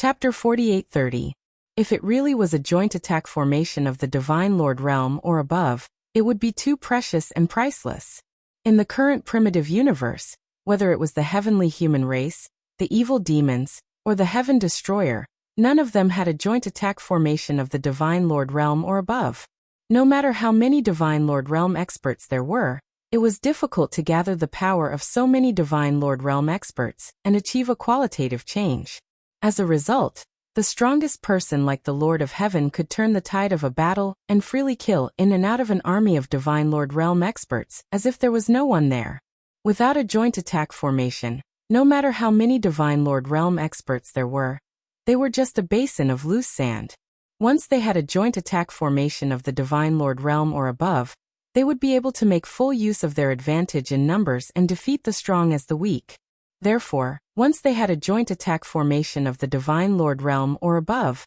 Chapter 48:30. If it really was a joint attack formation of the Divine Lord realm or above, it would be too precious and priceless. In the current primitive universe, whether it was the heavenly human race, the evil demons, or the Heaven Destroyer, none of them had a joint attack formation of the Divine Lord realm or above. No matter how many Divine Lord realm experts there were, it was difficult to gather the power of so many Divine Lord realm experts and achieve a qualitative change. As a result, the strongest person like the Lord of Heaven could turn the tide of a battle and freely kill in and out of an army of Divine Lord realm experts as if there was no one there. Without a joint attack formation, no matter how many Divine Lord realm experts there were, they were just a basin of loose sand. Once they had a joint attack formation of the Divine Lord realm or above, they would be able to make full use of their advantage in numbers and defeat the strong as the weak. Therefore, once they had a joint attack formation of the Divine Lord realm or above,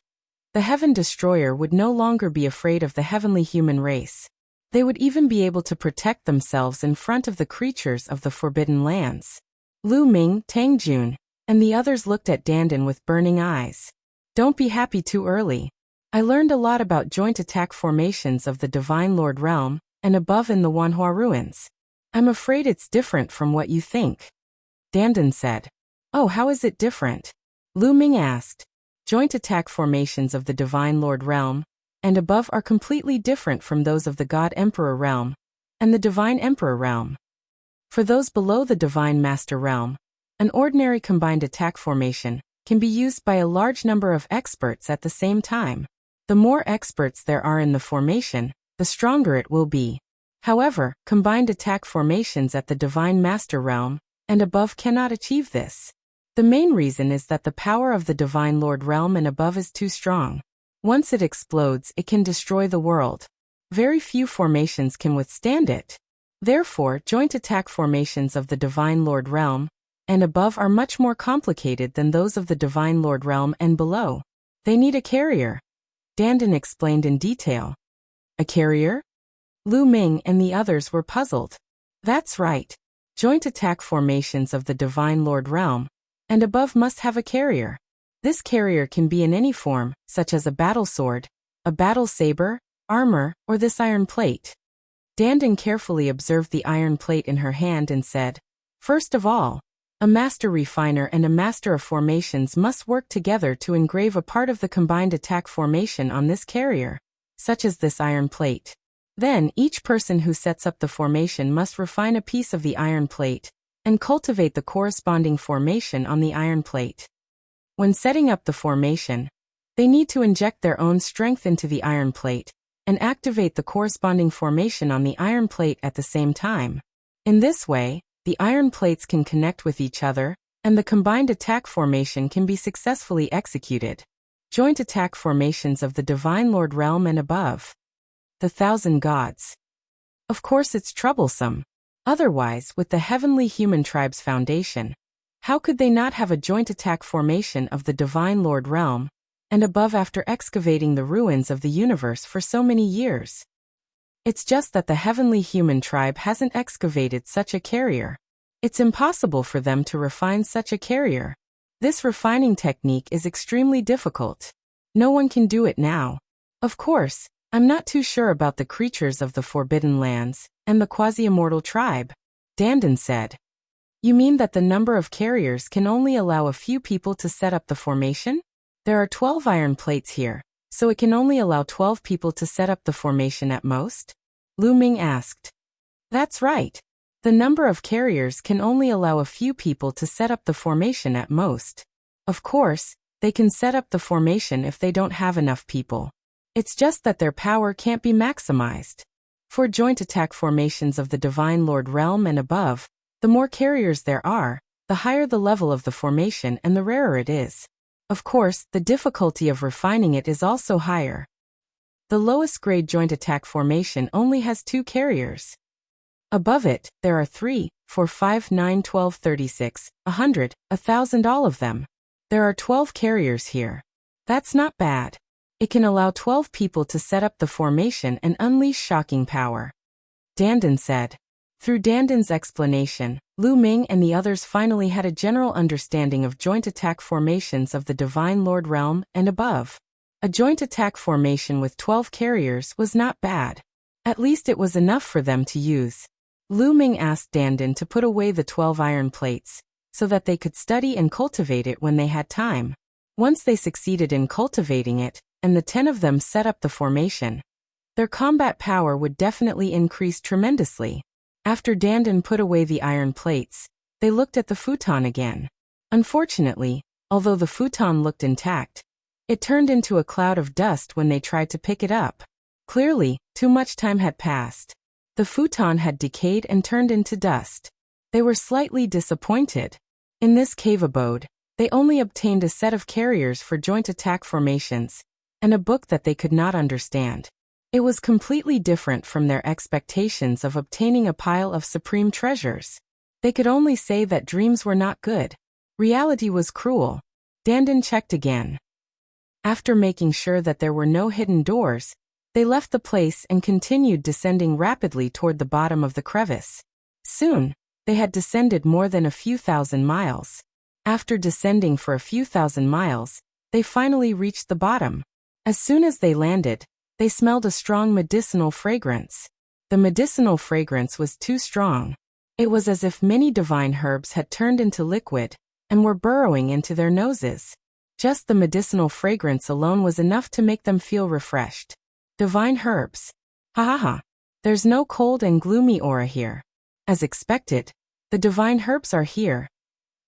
the Heaven Destroyer would no longer be afraid of the heavenly human race. They would even be able to protect themselves in front of the creatures of the Forbidden Lands. Lu Ming, Tang Jun, and the others looked at Dandan with burning eyes. Don't be happy too early. I learned a lot about joint attack formations of the Divine Lord realm and above in the Wanhua ruins. I'm afraid it's different from what you think. Dandan said. Oh, how is it different? Lu Ming asked. Joint attack formations of the Divine Lord realm and above are completely different from those of the God Emperor realm and the Divine Emperor realm. For those below the Divine Master realm, an ordinary combined attack formation can be used by a large number of experts at the same time. The more experts there are in the formation, the stronger it will be. However, combined attack formations at the Divine Master realm and above cannot achieve this. The main reason is that the power of the Divine Lord realm and above is too strong. Once it explodes, it can destroy the world. Very few formations can withstand it. Therefore, joint attack formations of the Divine Lord realm and above are much more complicated than those of the Divine Lord realm and below. They need a carrier. Dandan explained in detail. A carrier? Lu Ming and the others were puzzled. That's right. Joint attack formations of the Divine Lord realm and above must have a carrier. This carrier can be in any form, such as a battle sword, a battle saber, armor, or this iron plate. Dandan carefully observed the iron plate in her hand and said, First of all, a master refiner and a master of formations must work together to engrave a part of the combined attack formation on this carrier, such as this iron plate. Then, each person who sets up the formation must refine a piece of the iron plate and cultivate the corresponding formation on the iron plate. When setting up the formation, they need to inject their own strength into the iron plate and activate the corresponding formation on the iron plate at the same time. In this way, the iron plates can connect with each other, and the combined attack formation can be successfully executed. Joint attack formations of the Divine Lord realm and above. The Thousand Gods. Of course it's troublesome. Otherwise, with the Heavenly Human Tribe's foundation, how could they not have a joint attack formation of the Divine Lord realm and above after excavating the ruins of the universe for so many years? It's just that the Heavenly Human Tribe hasn't excavated such a carrier. It's impossible for them to refine such a carrier. This refining technique is extremely difficult. No one can do it now. Of course, I'm not too sure about the creatures of the Forbidden Lands and the quasi-immortal tribe, Dandan said. You mean that the number of carriers can only allow a few people to set up the formation? There are 12 iron plates here, so it can only allow 12 people to set up the formation at most? Lu Ming asked. That's right. The number of carriers can only allow a few people to set up the formation at most. Of course, they can set up the formation if they don't have enough people. It's just that their power can't be maximized. For joint attack formations of the Divine Lord realm and above, the more carriers there are, the higher the level of the formation and the rarer it is. Of course, the difficulty of refining it is also higher. The lowest grade joint attack formation only has 2 carriers. Above it, there are 3, 4, 5, 9, 12, 36, 100, 1,000 all of them. There are 12 carriers here. That's not bad. It can allow 12 people to set up the formation and unleash shocking power. Dandan said. Through Danden's explanation, Lu Ming and the others finally had a general understanding of joint attack formations of the Divine Lord realm and above. A joint attack formation with 12 carriers was not bad. At least it was enough for them to use. Lu Ming asked Danden to put away the 12 iron plates, so that they could study and cultivate it when they had time. Once they succeeded in cultivating it, and the 10 of them set up the formation, their combat power would definitely increase tremendously. After Danden put away the iron plates, they looked at the futon again. Unfortunately, although the futon looked intact, it turned into a cloud of dust when they tried to pick it up. Clearly, too much time had passed. The futon had decayed and turned into dust. They were slightly disappointed. In this cave abode, they only obtained a set of carriers for joint attack formations, and a book that they could not understand. It was completely different from their expectations of obtaining a pile of supreme treasures. They could only say that dreams were not good. Reality was cruel. Danden checked again. After making sure that there were no hidden doors, they left the place and continued descending rapidly toward the bottom of the crevice. Soon, they had descended more than a few thousand miles. After descending for a few thousand miles, they finally reached the bottom. As soon as they landed, they smelled a strong medicinal fragrance. The medicinal fragrance was too strong. It was as if many divine herbs had turned into liquid and were burrowing into their noses. Just the medicinal fragrance alone was enough to make them feel refreshed. Divine herbs. Ha ha ha. There's no cold and gloomy aura here. As expected, the divine herbs are here.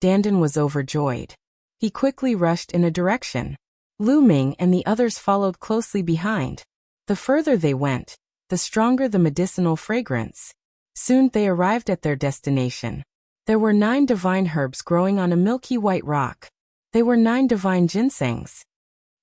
Danden was overjoyed. He quickly rushed in a direction. Lu Ming and the others followed closely behind. The further they went, the stronger the medicinal fragrance. Soon they arrived at their destination. There were 9 divine herbs growing on a milky white rock. They were 9 divine ginsengs.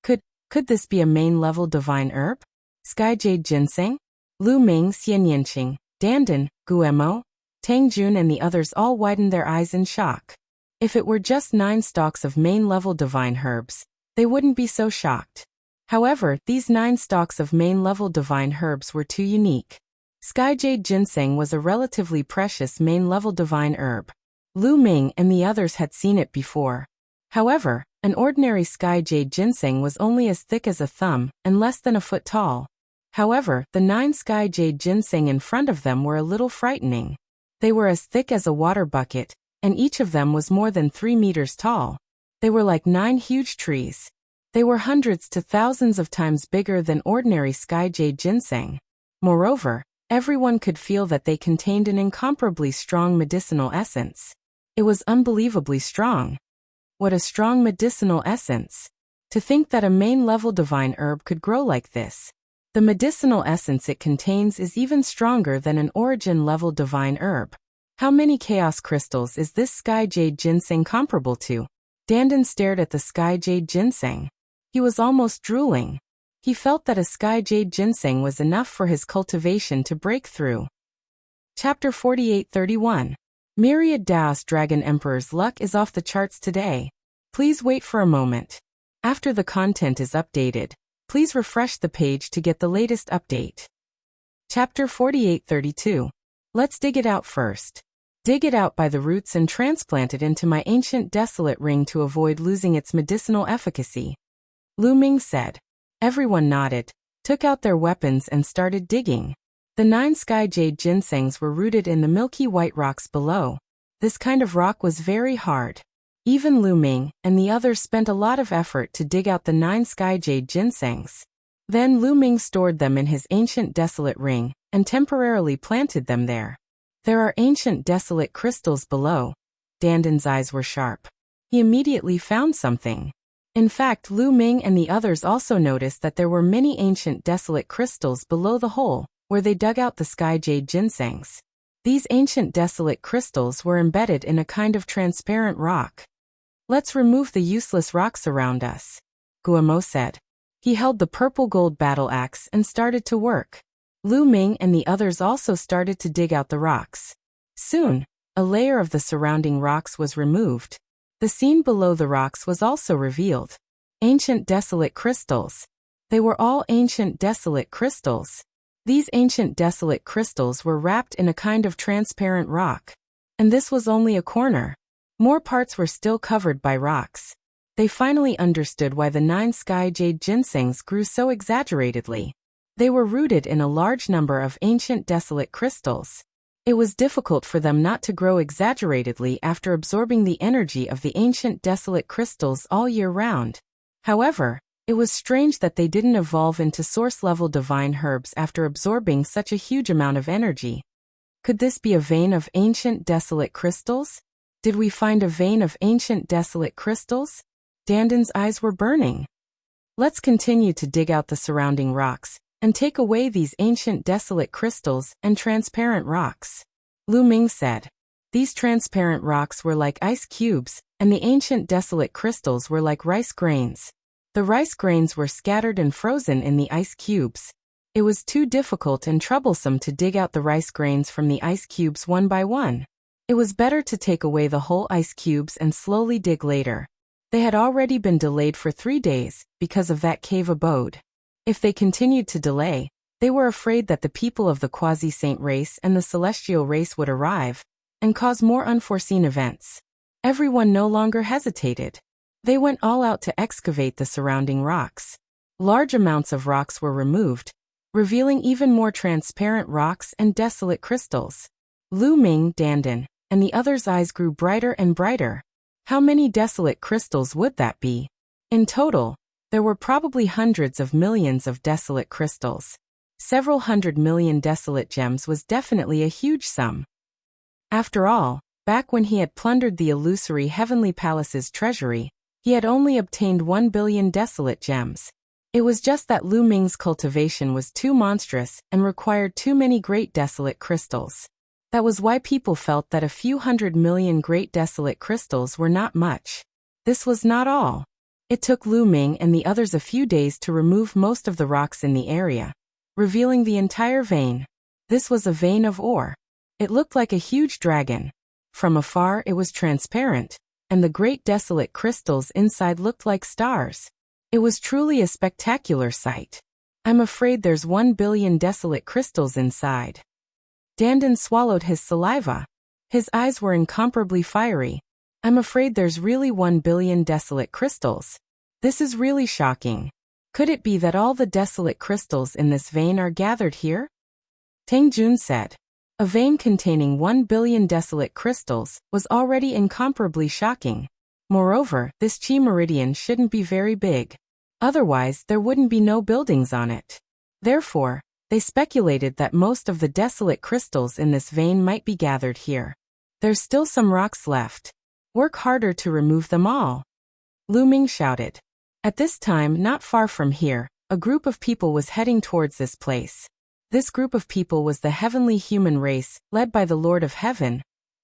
Could this be a main-level divine herb? Sky Jade Ginseng? Lu Ming, Xianyanqing, Danden, Guemo, Tang Jun and the others all widened their eyes in shock. If it were just 9 stalks of main-level divine herbs, they wouldn't be so shocked. However, these 9 stalks of main-level divine herbs were too unique. Sky Jade Ginseng was a relatively precious main-level divine herb. Lu Ming and the others had seen it before. However, an ordinary Sky Jade Ginseng was only as thick as a thumb and less than a foot tall. However, the 9 Sky Jade Ginseng in front of them were a little frightening. They were as thick as a water bucket, and each of them was more than 3 meters tall. They were like 9 huge trees. They were hundreds to thousands of times bigger than ordinary Sky Jade Ginseng. Moreover, everyone could feel that they contained an incomparably strong medicinal essence. It was unbelievably strong. What a strong medicinal essence! To think that a main-level divine herb could grow like this. The medicinal essence it contains is even stronger than an origin-level divine herb. How many chaos crystals is this Sky Jade Ginseng comparable to? Danden stared at the Sky Jade Ginseng. He was almost drooling. He felt that a Sky Jade Ginseng was enough for his cultivation to break through. Chapter 48-31. Myriad Daos Dragon Emperor's luck is off the charts today. Please wait for a moment. After the content is updated, please refresh the page to get the latest update. Chapter 48-32. Let's dig it out first. Dig it out by the roots and transplant it into my ancient desolate ring to avoid losing its medicinal efficacy. Lu Ming said. Everyone nodded, took out their weapons and started digging. The 9 Sky Jade Ginsengs were rooted in the milky white rocks below. This kind of rock was very hard. Even Lu Ming and the others spent a lot of effort to dig out the 9 Sky Jade Ginsengs. Then Lu Ming stored them in his ancient desolate ring and temporarily planted them there. There are ancient desolate crystals below. Danden's eyes were sharp. He immediately found something. In fact, Lu Ming and the others also noticed that there were many ancient desolate crystals below the hole where they dug out the Sky Jade Ginsengs. These ancient desolate crystals were embedded in a kind of transparent rock. Let's remove the useless rocks around us, Guemo said. He held the purple gold battle axe and started to work. Lu Ming and the others also started to dig out the rocks. Soon, a layer of the surrounding rocks was removed. The scene below the rocks was also revealed. Ancient desolate crystals. They were all ancient desolate crystals. These ancient desolate crystals were wrapped in a kind of transparent rock. And this was only a corner. More parts were still covered by rocks. They finally understood why the 9 sky jade ginsengs grew so exaggeratedly. They were rooted in a large number of ancient desolate crystals. It was difficult for them not to grow exaggeratedly after absorbing the energy of the ancient desolate crystals all year round. However, it was strange that they didn't evolve into source-level divine herbs after absorbing such a huge amount of energy. Could this be a vein of ancient desolate crystals? Did we find a vein of ancient desolate crystals? Danden's eyes were burning. Let's continue to dig out the surrounding rocks, and take away these ancient desolate crystals and transparent rocks. Lu Ming said. These transparent rocks were like ice cubes, and the ancient desolate crystals were like rice grains. The rice grains were scattered and frozen in the ice cubes. It was too difficult and troublesome to dig out the rice grains from the ice cubes one by one. It was better to take away the whole ice cubes and slowly dig later. They had already been delayed for 3 days because of that cave abode. If they continued to delay, they were afraid that the people of the quasi-saint race and the celestial race would arrive and cause more unforeseen events. Everyone no longer hesitated. They went all out to excavate the surrounding rocks. Large amounts of rocks were removed, revealing even more transparent rocks and desolate crystals. Lu Ming, Danden, and the others' eyes grew brighter and brighter. How many desolate crystals would that be? In total, there were probably hundreds of millions of desolate crystals. Several 100 million desolate gems was definitely a huge sum. After all, back when he had plundered the illusory Heavenly Palace's treasury, he had only obtained 1 billion desolate gems. It was just that Lu Ming's cultivation was too monstrous and required too many great desolate crystals. That was why people felt that a few 100 million great desolate crystals were not much. This was not all. It took Lu Ming and the others a few days to remove most of the rocks in the area, revealing the entire vein. This was a vein of ore. It looked like a huge dragon. From afar it was transparent, and the great desolate crystals inside looked like stars. It was truly a spectacular sight. I'm afraid there's 1 billion desolate crystals inside. Danden swallowed his saliva. His eyes were incomparably fiery. I'm afraid there's really 1 billion desolate crystals. This is really shocking. Could it be that all the desolate crystals in this vein are gathered here? Tang Jun said. A vein containing 1 billion desolate crystals was already incomparably shocking. Moreover, this chi meridian shouldn't be very big. Otherwise, there wouldn't be no buildings on it. Therefore, they speculated that most of the desolate crystals in this vein might be gathered here. There's still some rocks left. Work harder to remove them all. Lu Ming shouted. At this time, not far from here, a group of people was heading towards this place. This group of people was the heavenly human race, led by the Lord of Heaven,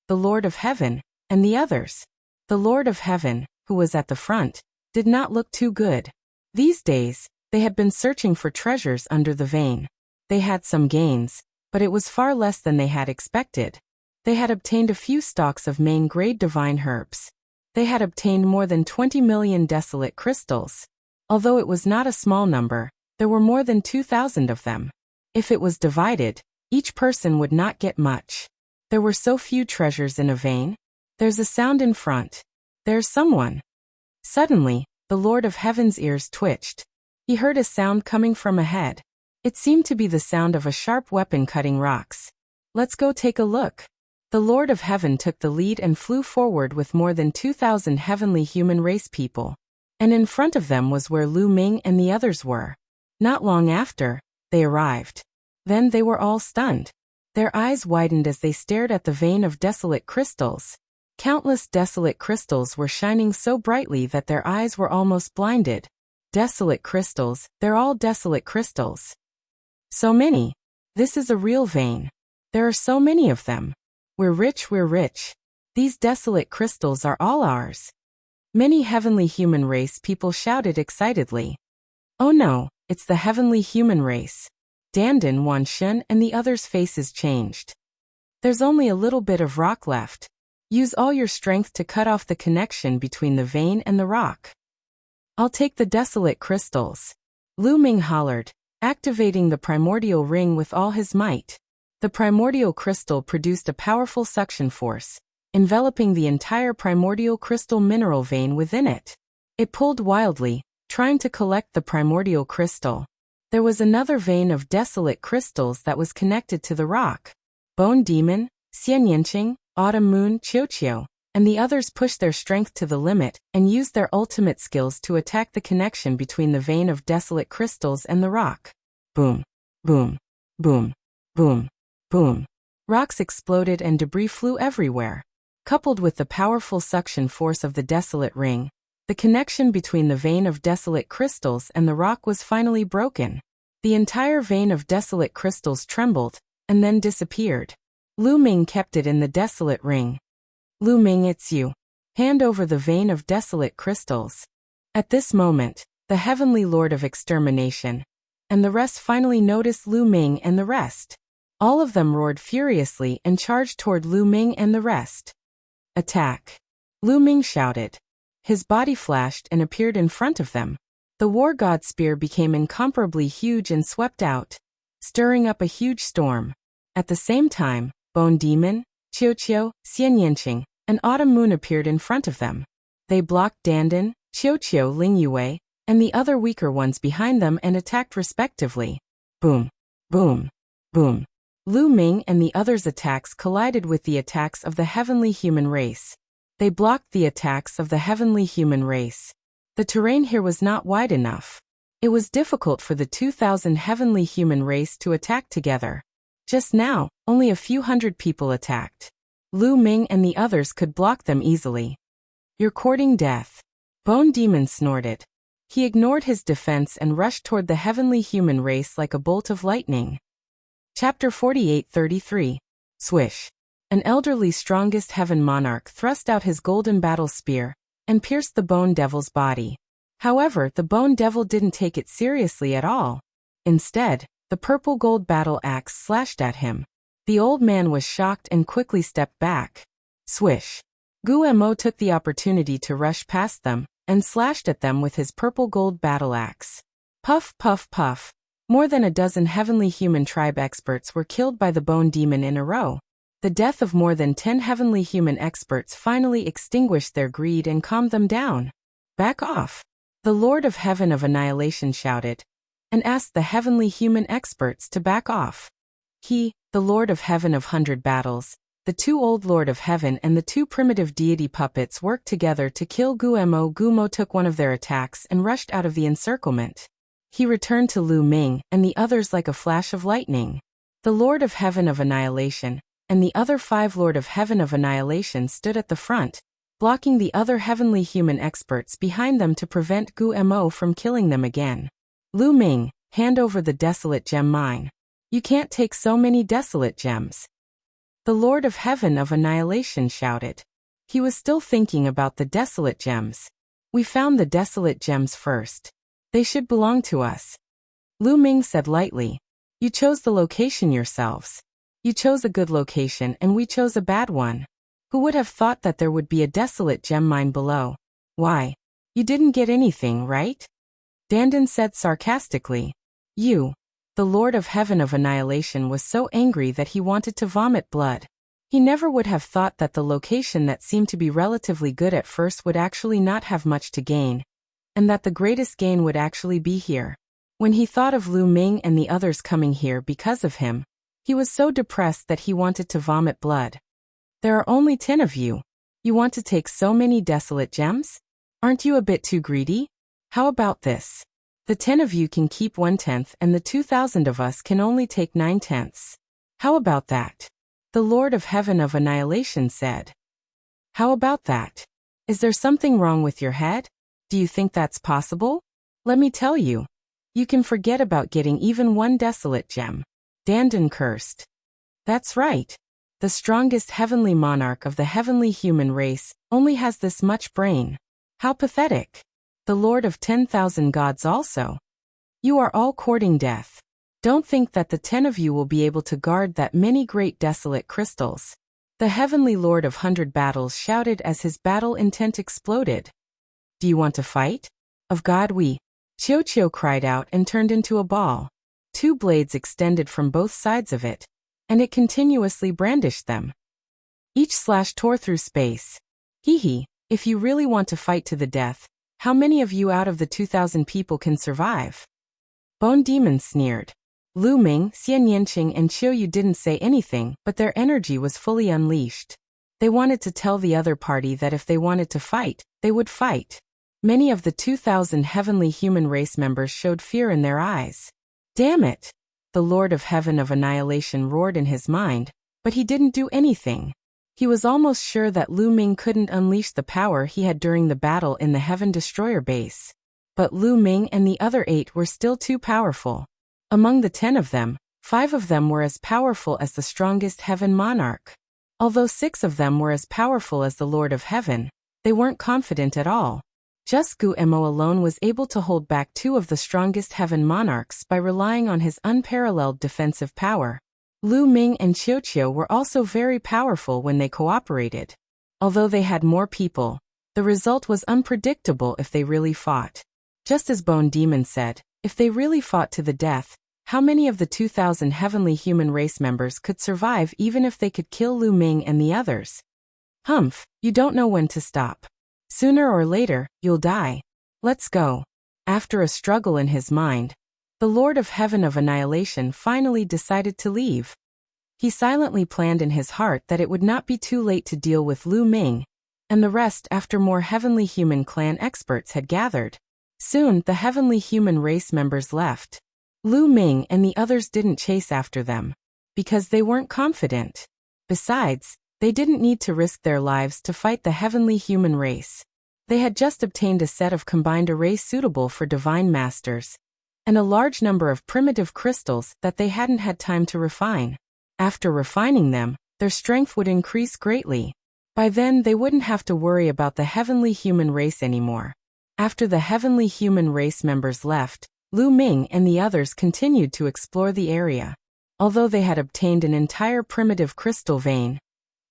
and the others. The Lord of Heaven, who was at the front, did not look too good. These days, they had been searching for treasures under the vein. They had some gains, but it was far less than they had expected. They had obtained a few stalks of main-grade divine herbs. They had obtained more than 20 million desolate crystals. Although it was not a small number, there were more than 2,000 of them. If it was divided, each person would not get much. There were so few treasures in a vein. There's a sound in front. There's someone. Suddenly, the Lord of Heaven's ears twitched. He heard a sound coming from ahead. It seemed to be the sound of a sharp weapon cutting rocks. Let's go take a look. The Lord of Heaven took the lead and flew forward with more than 2,000 heavenly human race people. And in front of them was where Lu Ming and the others were. Not long after, they arrived. Then they were all stunned. Their eyes widened as they stared at the vein of desolate crystals. Countless desolate crystals were shining so brightly that their eyes were almost blinded. Desolate crystals, they're all desolate crystals. So many. This is a real vein. There are so many of them. We're rich, we're rich. These desolate crystals are all ours. Many heavenly human race people shouted excitedly. Oh no, it's the heavenly human race. Danden, Wanshun, and the others' faces changed. There's only a little bit of rock left. Use all your strength to cut off the connection between the vein and the rock. I'll take the desolate crystals. Lu Ming hollered. activating the primordial ring with all his might. The primordial crystal produced a powerful suction force, enveloping the entire primordial crystal mineral vein within it. It pulled wildly, trying to collect the primordial crystal. There was another vein of desolate crystals that was connected to the rock. Bone Demon, Xianyanqing, Autumn Moon, Qiuqiu, and the others pushed their strength to the limit and used their ultimate skills to attack the connection between the vein of desolate crystals and the rock. Boom, boom, boom, boom, boom. Rocks exploded and debris flew everywhere. Coupled with the powerful suction force of the desolate ring, the connection between the vein of desolate crystals and the rock was finally broken. The entire vein of desolate crystals trembled, and then disappeared. Lu Ming kept it in the desolate ring. Lu Ming, it's you. Hand over the vein of desolate crystals. At this moment, the Heavenly Lord of Extermination and the rest finally noticed Lu Ming and the rest. All of them roared furiously and charged toward Lu Ming and the rest. Attack! Lu Ming shouted. His body flashed and appeared in front of them. The war god spear became incomparably huge and swept out, stirring up a huge storm. At the same time, Bone Demon, Qiuqiu, Xianyanqing, and Autumn Moon appeared in front of them. They blocked Dandan, Qiuqiu, Lingyue, and the other weaker ones behind them and attacked respectively. Boom, boom, boom. Lu Ming and the others' attacks collided with the attacks of the heavenly human race. They blocked the attacks of the heavenly human race. The terrain here was not wide enough. It was difficult for the 2,000 heavenly human race to attack together. Just now, only a few hundred people attacked. Lu Ming and the others could block them easily. You're courting death. Bone Demon snorted. He ignored his defense and rushed toward the heavenly human race like a bolt of lightning. Chapter 48-33. Swish. An elderly strongest heaven monarch thrust out his golden battle spear and pierced the bone devil's body. However, the bone devil didn't take it seriously at all. Instead, the purple gold battle axe slashed at him. The old man was shocked and quickly stepped back. Swish. Guemo took the opportunity to rush past them and slashed at them with his purple gold battle axe. Puff, puff, puff. More than a dozen heavenly human tribe experts were killed by the Bone Demon in a row. The death of more than 10 heavenly human experts finally extinguished their greed and calmed them down. Back off! The Lord of Heaven of Annihilation shouted, and asked the heavenly human experts to back off. He, the Lord of Heaven of 100 Battles, the 2 old Lord of Heaven and the 2 primitive deity puppets worked together to kill Guemo. Gumo took one of their attacks and rushed out of the encirclement. He returned to Lu Ming and the others like a flash of lightning. The Lord of Heaven of Annihilation and the other 5 Lord of Heaven of Annihilation stood at the front, blocking the other heavenly human experts behind them to prevent Guemo from killing them again. Lu Ming, hand over the desolate gem mine. You can't take so many desolate gems. The Lord of Heaven of Annihilation shouted. He was still thinking about the desolate gems. We found the desolate gems first. They should belong to us. Lu Ming said lightly. You chose the location yourselves. You chose a good location and we chose a bad one. Who would have thought that there would be a desolate gem mine below? Why? You didn't get anything, right? Dandan said sarcastically. You. The Lord of Heaven of Annihilation was so angry that he wanted to vomit blood. He never would have thought that the location that seemed to be relatively good at first would actually not have much to gain, and that the greatest gain would actually be here. When he thought of Lu Ming and the others coming here because of him, he was so depressed that he wanted to vomit blood. There are only 10 of you. You want to take so many desolate gems? Aren't you a bit too greedy? How about this? The 10 of you can keep 1/10 and the 2,000 of us can only take 9/10. How about that? The Lord of Heaven of Annihilation said. How about that? Is there something wrong with your head? Do you think that's possible? Let me tell you. You can forget about getting even 1 desolate gem. Dandan cursed. That's right. The strongest heavenly monarch of the heavenly human race only has this much brain. How pathetic. The Lord of 10,000 gods also. You are all courting death. Don't think that the 10 of you will be able to guard that many great desolate crystals. The heavenly Lord of 100 Battles shouted as his battle intent exploded. Do you want to fight? Of God we. Qiuqiu cried out and turned into a ball. 2 blades extended from both sides of it, and it continuously brandished them. Each slash tore through space. Hee, if you really want to fight to the death, how many of you out of the 2,000 people can survive? Bone Demon sneered. Lu Ming, Xian Yanqing and Qiu Yu didn't say anything, but their energy was fully unleashed. They wanted to tell the other party that if they wanted to fight, they would fight. Many of the 2,000 heavenly human race members showed fear in their eyes. Damn it! The Lord of Heaven of Annihilation roared in his mind, but he didn't do anything. He was almost sure that Lu Ming couldn't unleash the power he had during the battle in the Heaven Destroyer base. But Lu Ming and the other 8 were still too powerful. Among the 10 of them, 5 of them were as powerful as the strongest Heaven Monarch. Although 6 of them were as powerful as the Lord of Heaven, they weren't confident at all. Just Gu Mo alone was able to hold back 2 of the strongest Heaven Monarchs by relying on his unparalleled defensive power. Lu Ming and Qiu were also very powerful when they cooperated. Although they had more people, the result was unpredictable if they really fought. Just as Bone Demon said, if they really fought to the death, how many of the 2,000 heavenly human race members could survive even if they could kill Lu Ming and the others? Humph, you don't know when to stop. Sooner or later, you'll die. Let's go. After a struggle in his mind, the Lord of Heaven of Annihilation finally decided to leave. He silently planned in his heart that it would not be too late to deal with Lu Ming and the rest after more heavenly human clan experts had gathered. Soon, the heavenly human race members left. Lu Ming and the others didn't chase after them, because they weren't confident. Besides, they didn't need to risk their lives to fight the heavenly human race. They had just obtained a set of combined arrays suitable for divine masters, and a large number of primitive crystals that they hadn't had time to refine. After refining them, their strength would increase greatly. By then, they wouldn't have to worry about the heavenly human race anymore. After the heavenly human race members left, Lu Ming and the others continued to explore the area. Although they had obtained an entire primitive crystal vein,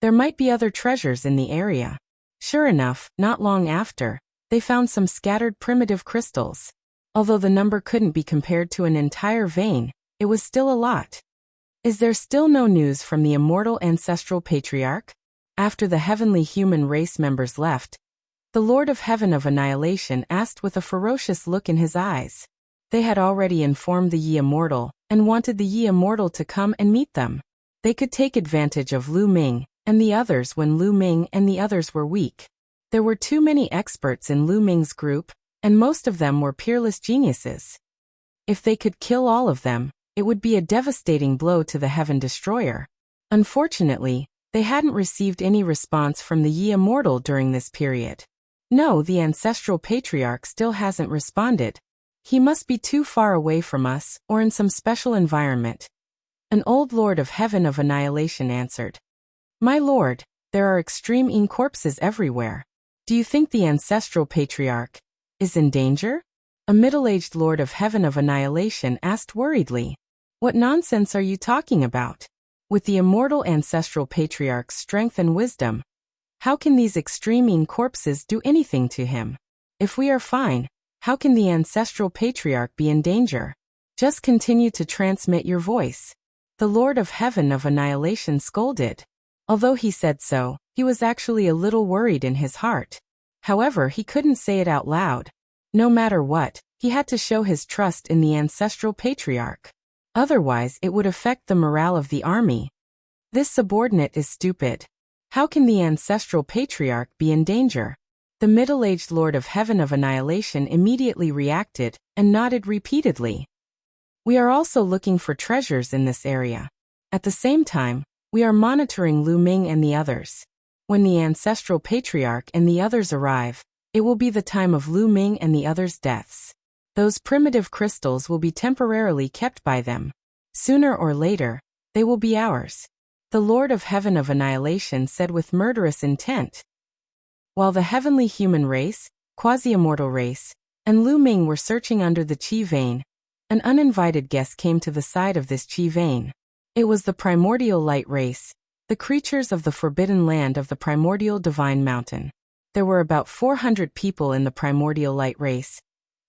there might be other treasures in the area. Sure enough, not long after, they found some scattered primitive crystals. Although the number couldn't be compared to an entire vein, it was still a lot. Is there still no news from the immortal ancestral patriarch? After the heavenly human race members left, the Lord of Heaven of Annihilation asked with a ferocious look in his eyes. They had already informed the Yi Immortal, and wanted the Yi Immortal to come and meet them. They could take advantage of Lu Ming and the others when Lu Ming and the others were weak. There were too many experts in Lu Ming's group, and most of them were peerless geniuses. If they could kill all of them, it would be a devastating blow to the Heaven Destroyer. Unfortunately, they hadn't received any response from the Yi Immortal during this period. No, the ancestral patriarch still hasn't responded. He must be too far away from us, or in some special environment. An old Lord of Heaven of Annihilation answered. My lord, there are extreme corpses everywhere. Do you think the ancestral patriarch is in danger? A middle-aged Lord of Heaven of Annihilation asked worriedly. What nonsense are you talking about? With the immortal ancestral patriarch's strength and wisdom, how can these extreme corpses do anything to him? If we are fine, how can the ancestral patriarch be in danger? Just continue to transmit your voice. The Lord of Heaven of Annihilation scolded. Although he said so, he was actually a little worried in his heart. However, he couldn't say it out loud. No matter what, he had to show his trust in the ancestral patriarch. Otherwise, it would affect the morale of the army. This subordinate is stupid. How can the ancestral patriarch be in danger? The middle-aged Lord of Heaven of Annihilation immediately reacted and nodded repeatedly. We are also looking for treasures in this area. At the same time, we are monitoring Lu Ming and the others. When the ancestral patriarch and the others arrive, it will be the time of Lu Ming and the others' deaths. Those primitive crystals will be temporarily kept by them. Sooner or later, they will be ours. The Lord of Heaven of Annihilation said with murderous intent. While the heavenly human race, quasi-immortal race, and Lu Ming were searching under the Qi vein, an uninvited guest came to the side of this Qi vein. It was the primordial light race, the creatures of the forbidden land of the primordial divine mountain. There were about 400 people in the primordial light race,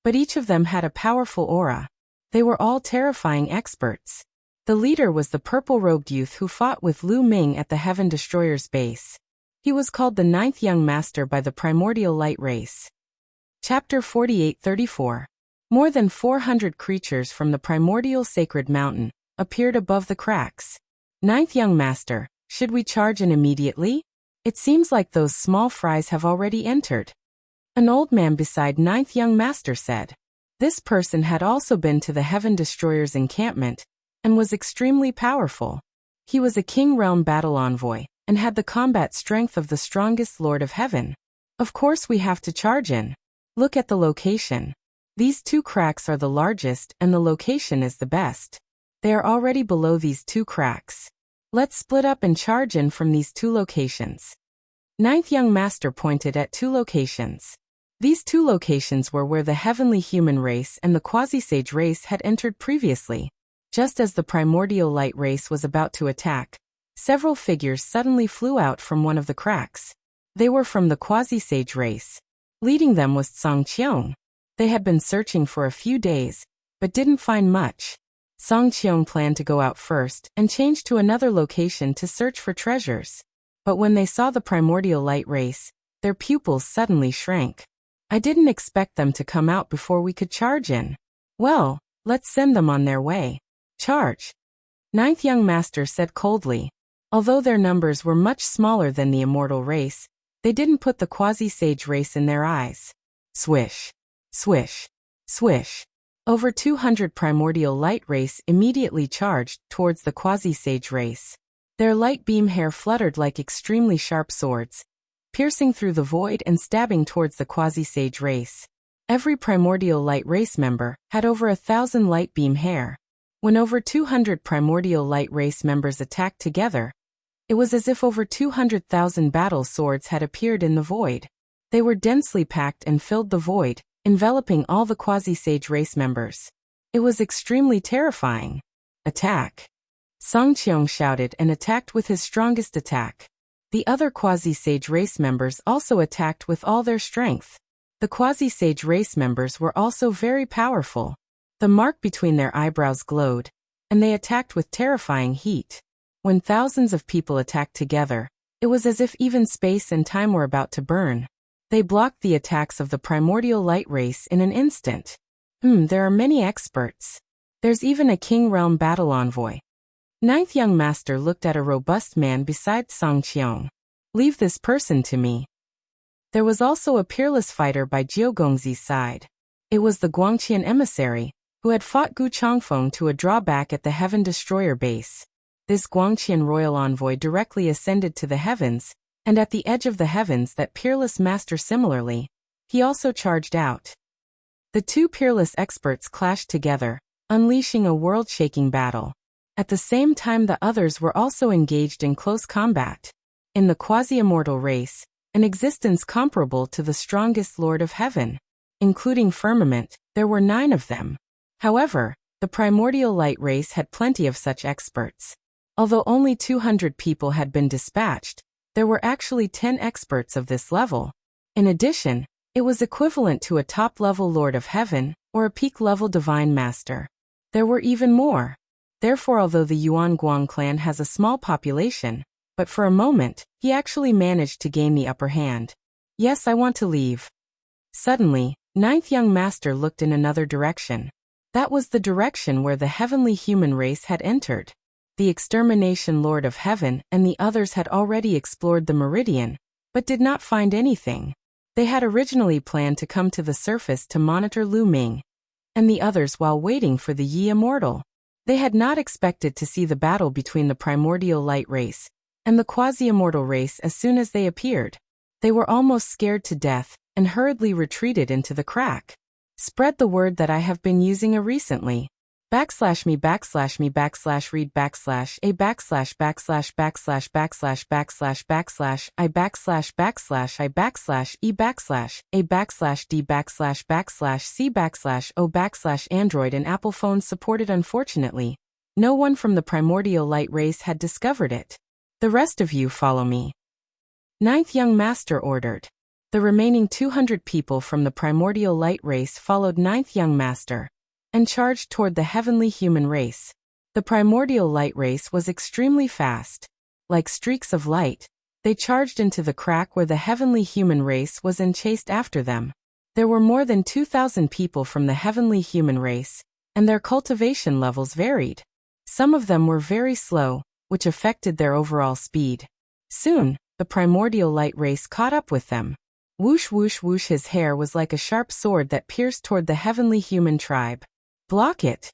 but each of them had a powerful aura. They were all terrifying experts. The leader was the purple-robed youth who fought with Lu Ming at the Heaven Destroyer's base. He was called the Ninth Young Master by the Primordial Light Race. Chapter 48-34. More than 400 creatures from the primordial sacred mountain appeared above the cracks. Ninth Young Master, should we charge in immediately? It seems like those small fries have already entered. An old man beside Ninth Young Master said. This person had also been to the Heaven Destroyer's encampment and was extremely powerful. He was a King Realm battle envoy and had the combat strength of the strongest Lord of Heaven. Of course we have to charge in. Look at the location. These two cracks are the largest and the location is the best. They are already below these two cracks. Let's split up and charge in from these two locations. Ninth Young Master pointed at two locations. These two locations were where the heavenly human race and the quasi-sage race had entered previously. Just as the primordial light race was about to attack, several figures suddenly flew out from one of the cracks. They were from the quasi-sage race. Leading them was Song Qiong. They had been searching for a few days, but didn't find much. Song Qiong planned to go out first and change to another location to search for treasures. But when they saw the primordial light race, their pupils suddenly shrank. I didn't expect them to come out before we could charge in. Well, let's send them on their way. Charge. Ninth Young Master said coldly. Although their numbers were much smaller than the immortal race, they didn't put the quasi-sage race in their eyes. Swish. Swish. Swish. Over 200 primordial light race immediately charged towards the quasi-sage race. Their light beam hair fluttered like extremely sharp swords, piercing through the void and stabbing towards the quasi-sage race. Every primordial light race member had over 1,000 light beam hair. When over 200 primordial light race members attacked together, it was as if over 200,000 battle swords had appeared in the void. They were densely packed and filled the void, enveloping all the quasi-sage race members. It was extremely terrifying. Attack! Song Qiong shouted and attacked with his strongest attack. The other quasi-sage race members also attacked with all their strength. The quasi-sage race members were also very powerful. The mark between their eyebrows glowed, and they attacked with terrifying heat. When thousands of people attacked together, it was as if even space and time were about to burn. They blocked the attacks of the primordial light race in an instant. There are many experts. There's even a King Realm battle envoy. Ninth Young Master looked at a robust man beside Song Qiong. Leave this person to me. There was also a peerless fighter by Jiao Gongzi's side. It was the Guangqian emissary, who had fought Gu Changfeng to a drawback at the Heaven Destroyer base. This Guangqian royal envoy directly ascended to the heavens, and at the edge of the heavens that peerless master similarly, he also charged out. The two peerless experts clashed together, unleashing a world-shaking battle. At the same time the others were also engaged in close combat. In the quasi-immortal race, an existence comparable to the strongest Lord of Heaven. Including Firmament, there were 9 of them. However, the primordial light race had plenty of such experts. Although only 200 people had been dispatched, there were actually 10 experts of this level. In addition, it was equivalent to a top-level Lord of Heaven or a peak-level Divine Master. There were even more. Therefore, although the Yuan Guang clan has a small population, but for a moment, he actually managed to gain the upper hand. Yes, I want to leave. Suddenly, Ninth Young Master looked in another direction. That was the direction where the heavenly human race had entered. The extermination Lord of Heaven and the others had already explored the meridian, but did not find anything. They had originally planned to come to the surface to monitor Lu Ming and the others while waiting for the Yi Immortal. They had not expected to see the battle between the primordial light race and the quasi-immortal race as soon as they appeared. They were almost scared to death and hurriedly retreated into the crack. Spread the word that I have been using recently. /me /read /a /I /e /a/C /o/Android and Apple phones supported. Unfortunately, no one from the primordial light race had discovered it. The rest of you follow me. Ninth Young Master ordered. The remaining 200 people from the primordial light race followed Ninth Young Master. and charged toward the heavenly human race. The primordial light race was extremely fast. Like streaks of light, they charged into the crack where the heavenly human race was and chased after them. There were more than 2,000 people from the heavenly human race, and their cultivation levels varied. Some of them were very slow, which affected their overall speed. Soon, the primordial light race caught up with them. Whoosh whoosh whoosh, his hair was like a sharp sword that pierced toward the heavenly human tribe. Block it!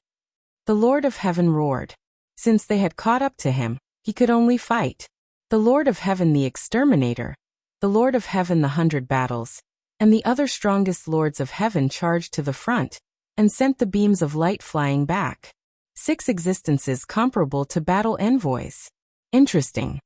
The Lord of Heaven roared. Since they had caught up to him, he could only fight. The Lord of Heaven the Exterminator, the Lord of Heaven the 100 Battles, and the other strongest lords of heaven charged to the front, and sent the beams of light flying back. 6 existences comparable to battle envoys. Interesting.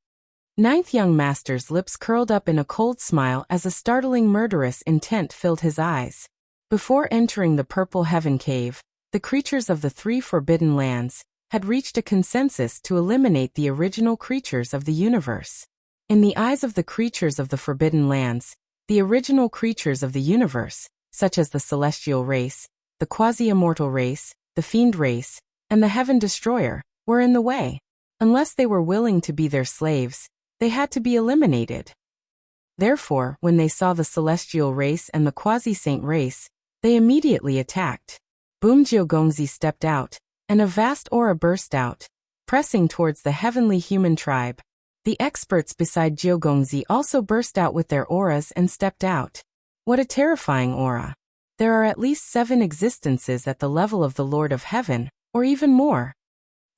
Ninth young master's lips curled up in a cold smile as a startling murderous intent filled his eyes. Before entering the purple heaven cave, the creatures of the 3 forbidden lands had reached a consensus to eliminate the original creatures of the universe. In the eyes of the creatures of the forbidden lands, the original creatures of the universe, such as the celestial race, the quasi-immortal race, the fiend race, and the heaven destroyer, were in the way. Unless they were willing to be their slaves, they had to be eliminated. Therefore, when they saw the celestial race and the quasi-saint race, they immediately attacked. Boom! Jiugongzi stepped out, and a vast aura burst out, pressing towards the heavenly human tribe. The experts beside Jiugongzi also burst out with their auras and stepped out. What a terrifying aura! There are at least 7 existences at the level of the Lord of Heaven, or even more.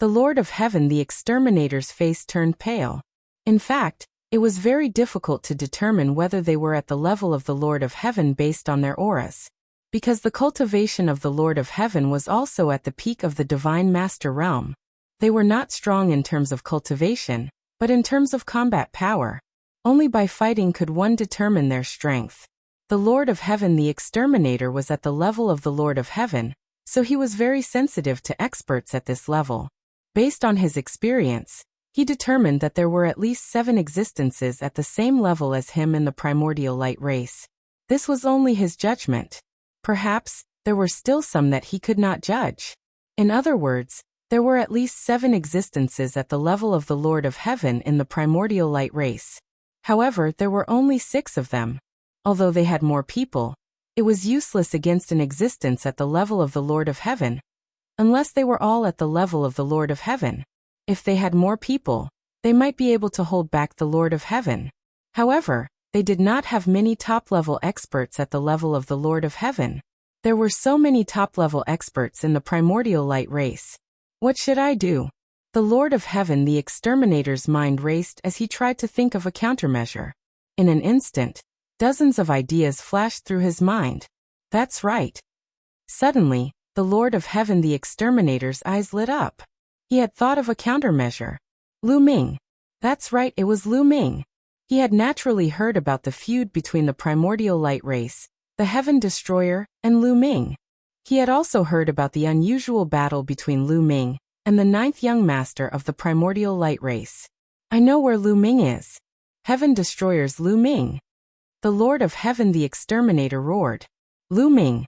The Lord of Heaven the Exterminator's face turned pale. In fact, it was very difficult to determine whether they were at the level of the Lord of Heaven based on their auras. Because the cultivation of the Lord of Heaven was also at the peak of the Divine Master realm. They were not strong in terms of cultivation, but in terms of combat power. Only by fighting could one determine their strength. The Lord of Heaven the Exterminator was at the level of the Lord of Heaven, so he was very sensitive to experts at this level. Based on his experience, he determined that there were at least 7 existences at the same level as him in the primordial light race. This was only his judgment. Perhaps, there were still some that he could not judge. In other words, there were at least 7 existences at the level of the Lord of Heaven in the primordial light race. However, there were only 6 of them. Although they had more people, it was useless against an existence at the level of the Lord of Heaven, unless they were all at the level of the Lord of Heaven. If they had more people, they might be able to hold back the Lord of Heaven. However, they did not have many top-level experts at the level of the Lord of Heaven. There were so many top-level experts in the primordial light race. What should I do? The Lord of Heaven the Exterminator's mind raced as he tried to think of a countermeasure. In an instant, dozens of ideas flashed through his mind. That's right. Suddenly, the Lord of Heaven the Exterminator's eyes lit up. He had thought of a countermeasure. Lu Ming. That's right, it was Lu Ming. He had naturally heard about the feud between the primordial light race, the heaven destroyer, and Lu Ming. He had also heard about the unusual battle between Lu Ming and the 9th young master of the primordial light race. I know where Lu Ming is. Heaven destroyer's Lu Ming. The Lord of Heaven the Exterminator roared. Lu Ming.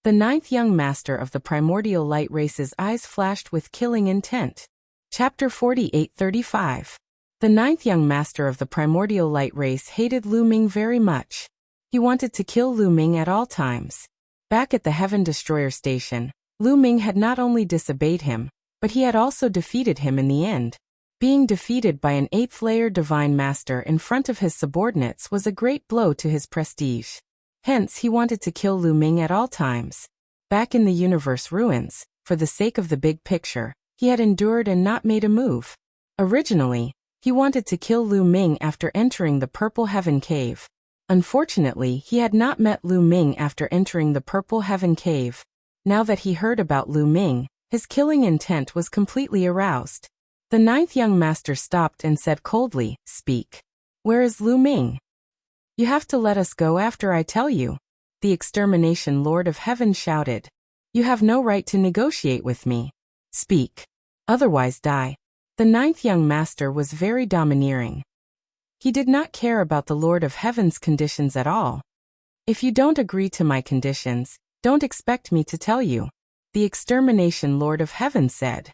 The 9th young master of the primordial light race's eyes flashed with killing intent. Chapter 48:35. The 9th young master of the primordial light race hated Lu Ming very much. He wanted to kill Lu Ming at all times. Back at the Heaven Destroyer station, Lu Ming had not only disobeyed him, but he had also defeated him in the end. Being defeated by an 8th-layer divine master in front of his subordinates was a great blow to his prestige. Hence, he wanted to kill Lu Ming at all times. Back in the universe ruins, for the sake of the big picture, he had endured and not made a move. Originally, he wanted to kill Lu Ming after entering the Purple Heaven Cave. Unfortunately, he had not met Lu Ming after entering the Purple Heaven Cave. Now that he heard about Lu Ming, his killing intent was completely aroused. The 9th young master stopped and said coldly, "Speak. Where is Lu Ming?" "You have to let us go after I tell you," the Extermination Lord of Heaven shouted. "You have no right to negotiate with me. Speak. Otherwise die." The 9th young master was very domineering. He did not care about the Lord of Heaven's conditions at all. "If you don't agree to my conditions, don't expect me to tell you." The extermination Lord of Heaven said.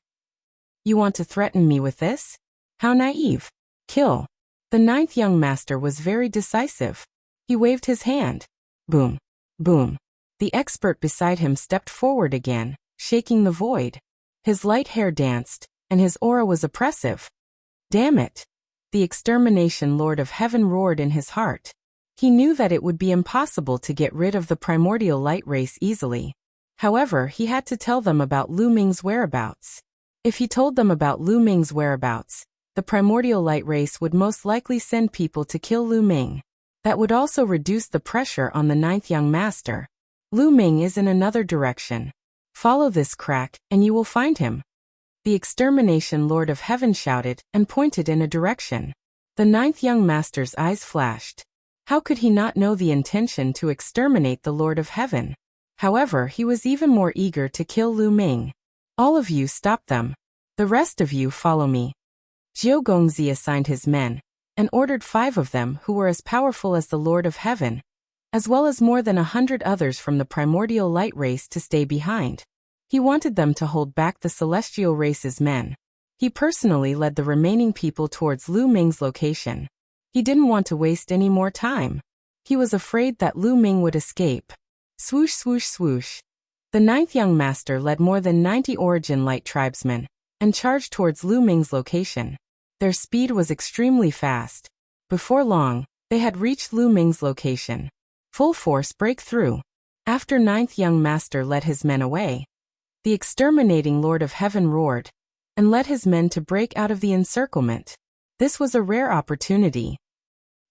You want to threaten me with this? How naive. Kill. The ninth young master was very decisive. He waved his hand. Boom. Boom. The expert beside him stepped forward again, shaking the void. His light hair danced, and his aura was oppressive. Damn it. The extermination Lord of Heaven roared in his heart. He knew that it would be impossible to get rid of the primordial light race easily. However, he had to tell them about Lu Ming's whereabouts. If he told them about Lu Ming's whereabouts, the primordial light race would most likely send people to kill Lu Ming. That would also reduce the pressure on the ninth young master. Lu Ming is in another direction. Follow this crack, and you will find him. The extermination Lord of Heaven shouted and pointed in a direction. The ninth young master's eyes flashed. How could he not know the intention to exterminate the Lord of Heaven? However, he was even more eager to kill Lu Ming. All of you stop them. The rest of you follow me. Jiu Gongzi assigned his men, and ordered 5 of them who were as powerful as the Lord of Heaven, as well as more than 100 others from the primordial light race to stay behind. He wanted them to hold back the celestial race's men. He personally led the remaining people towards Lu Ming's location. He didn't want to waste any more time. He was afraid that Lu Ming would escape. Swoosh swoosh swoosh. The ninth young master led more than 90 Origin Light tribesmen, and charged towards Lu Ming's location. Their speed was extremely fast. Before long, they had reached Lu Ming's location. Full force breakthrough. After ninth young master led his men away, the exterminating Lord of Heaven roared, and led his men to break out of the encirclement. This was a rare opportunity.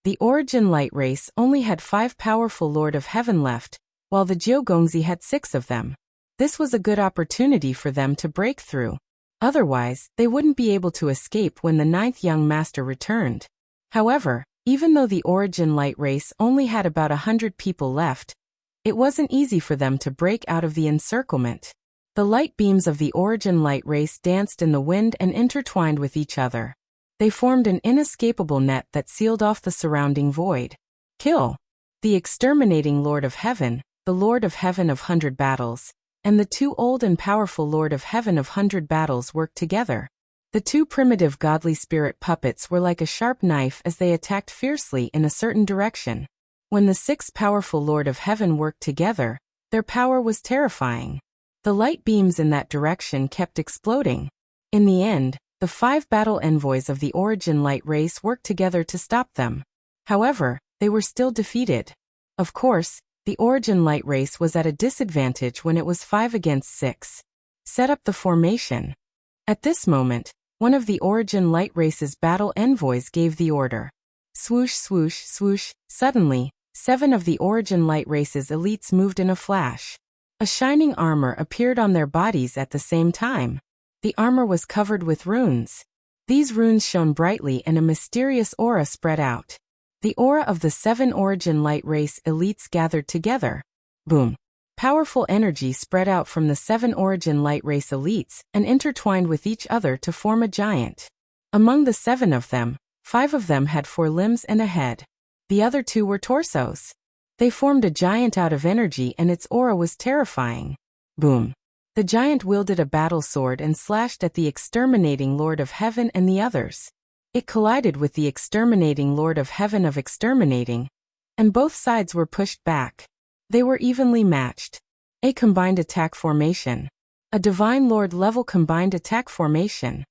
The Origin Light race only had 5 powerful Lord of Heaven left, while the Jiu Gongzi had 6 of them. This was a good opportunity for them to break through. Otherwise, they wouldn't be able to escape when the ninth young master returned. However, even though the Origin Light race only had about 100 people left, it wasn't easy for them to break out of the encirclement. The light beams of the Origin Light race danced in the wind and intertwined with each other. They formed an inescapable net that sealed off the surrounding void. Kill. The exterminating Lord of Heaven, the Lord of Heaven of 100 battles, and the 2 old and powerful Lord of Heaven of 100 battles worked together. The 2 primitive godly spirit puppets were like a sharp knife as they attacked fiercely in a certain direction. When the 6 powerful Lord of Heaven worked together, their power was terrifying. The light beams in that direction kept exploding. In the end, the 5 battle envoys of the Origin Light race worked together to stop them. However, they were still defeated. Of course, the Origin Light race was at a disadvantage when it was 5 against 6. Set up the formation. At this moment, one of the Origin Light race's battle envoys gave the order. Swoosh swoosh swoosh. Suddenly, 7 of the Origin Light race's elites moved in a flash. A shining armor appeared on their bodies at the same time. The armor was covered with runes. These runes shone brightly and a mysterious aura spread out. The aura of the 7 Origin Light race elites gathered together. Boom. Powerful energy spread out from the 7 Origin Light race elites and intertwined with each other to form a giant. Among the 7 of them, 5 of them had 4 limbs and a head. The other 2 were torsos. They formed a giant out of energy and its aura was terrifying. Boom. The giant wielded a battle sword and slashed at the exterminating Lord of Heaven and the others. It collided with the exterminating Lord of Heaven of exterminating, and both sides were pushed back. They were evenly matched. A combined attack formation. A Divine Lord level combined attack formation.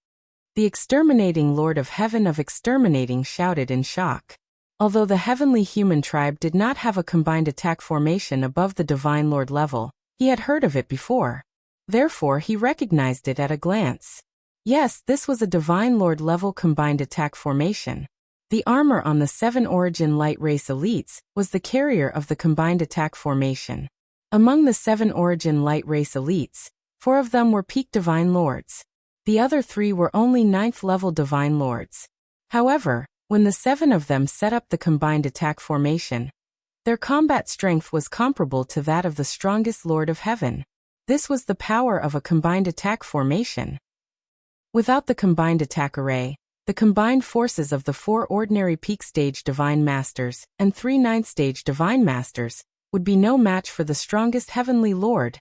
The exterminating Lord of Heaven of exterminating shouted in shock. Although the heavenly human tribe did not have a combined attack formation above the Divine Lord level, he had heard of it before. Therefore, he recognized it at a glance. Yes, this was a Divine Lord level combined attack formation. The armor on the 7 Origin Light race elites was the carrier of the combined attack formation. Among the 7 Origin Light race elites, 4 of them were peak Divine Lords. The other 3 were only 9th level Divine Lords. However, when the 7 of them set up the combined attack formation, their combat strength was comparable to that of the strongest Lord of Heaven. This was the power of a combined attack formation. Without the combined attack array, the combined forces of the 4 ordinary peak stage Divine Masters and 3 9th stage Divine Masters would be no match for the strongest Heavenly Lord.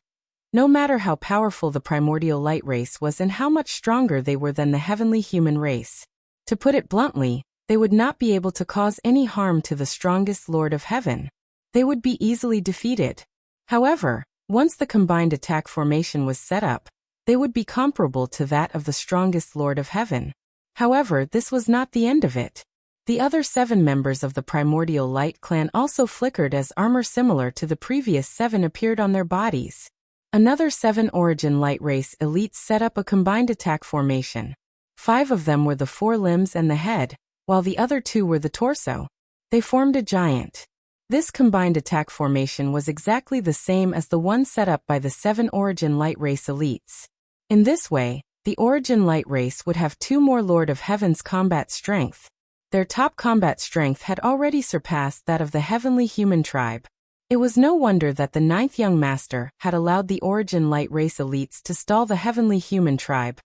No matter how powerful the primordial light race was and how much stronger they were than the heavenly human race. To put it bluntly, they would not be able to cause any harm to the strongest Lord of Heaven. They would be easily defeated. However, once the combined attack formation was set up, they would be comparable to that of the strongest Lord of Heaven. However, this was not the end of it. The other 7 members of the Primordial Light clan also flickered as armor similar to the previous 7 appeared on their bodies. Another 7 Origin Light Race elites set up a combined attack formation. 5 of them were the 4 limbs and the head, while the other 2 were the torso. They formed a giant. This combined attack formation was exactly the same as the one set up by the 7 Origin Light Race elites. In this way, the Origin Light Race would have 2 more Lord of Heaven's combat strength. Their top combat strength had already surpassed that of the Heavenly Human Tribe. It was no wonder that the 9th Young Master had allowed the Origin Light Race elites to stall the Heavenly Human Tribe.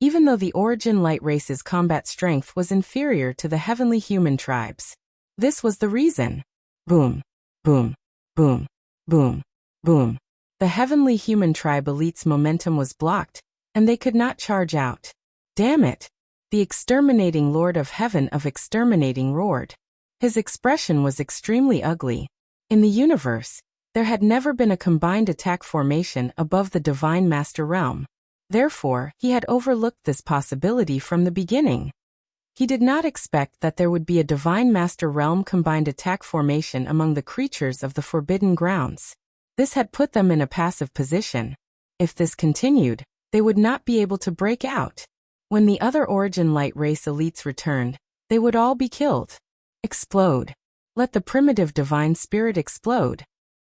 Even though the Origin Light Race's combat strength was inferior to the Heavenly Human Tribe's. This was the reason. Boom, boom, boom, boom, boom. The Heavenly Human Tribe elite's momentum was blocked, and they could not charge out. Damn it! The exterminating Lord of Heaven of Exterminating roared. His expression was extremely ugly. In the universe, there had never been a combined attack formation above the Divine Master realm. Therefore, he had overlooked this possibility from the beginning. He did not expect that there would be a Divine Master realm combined attack formation among the creatures of the Forbidden Grounds. This had put them in a passive position. If this continued, they would not be able to break out. When the other Origin Light Race elites returned, they would all be killed. Explode. Let the primitive Divine Spirit explode.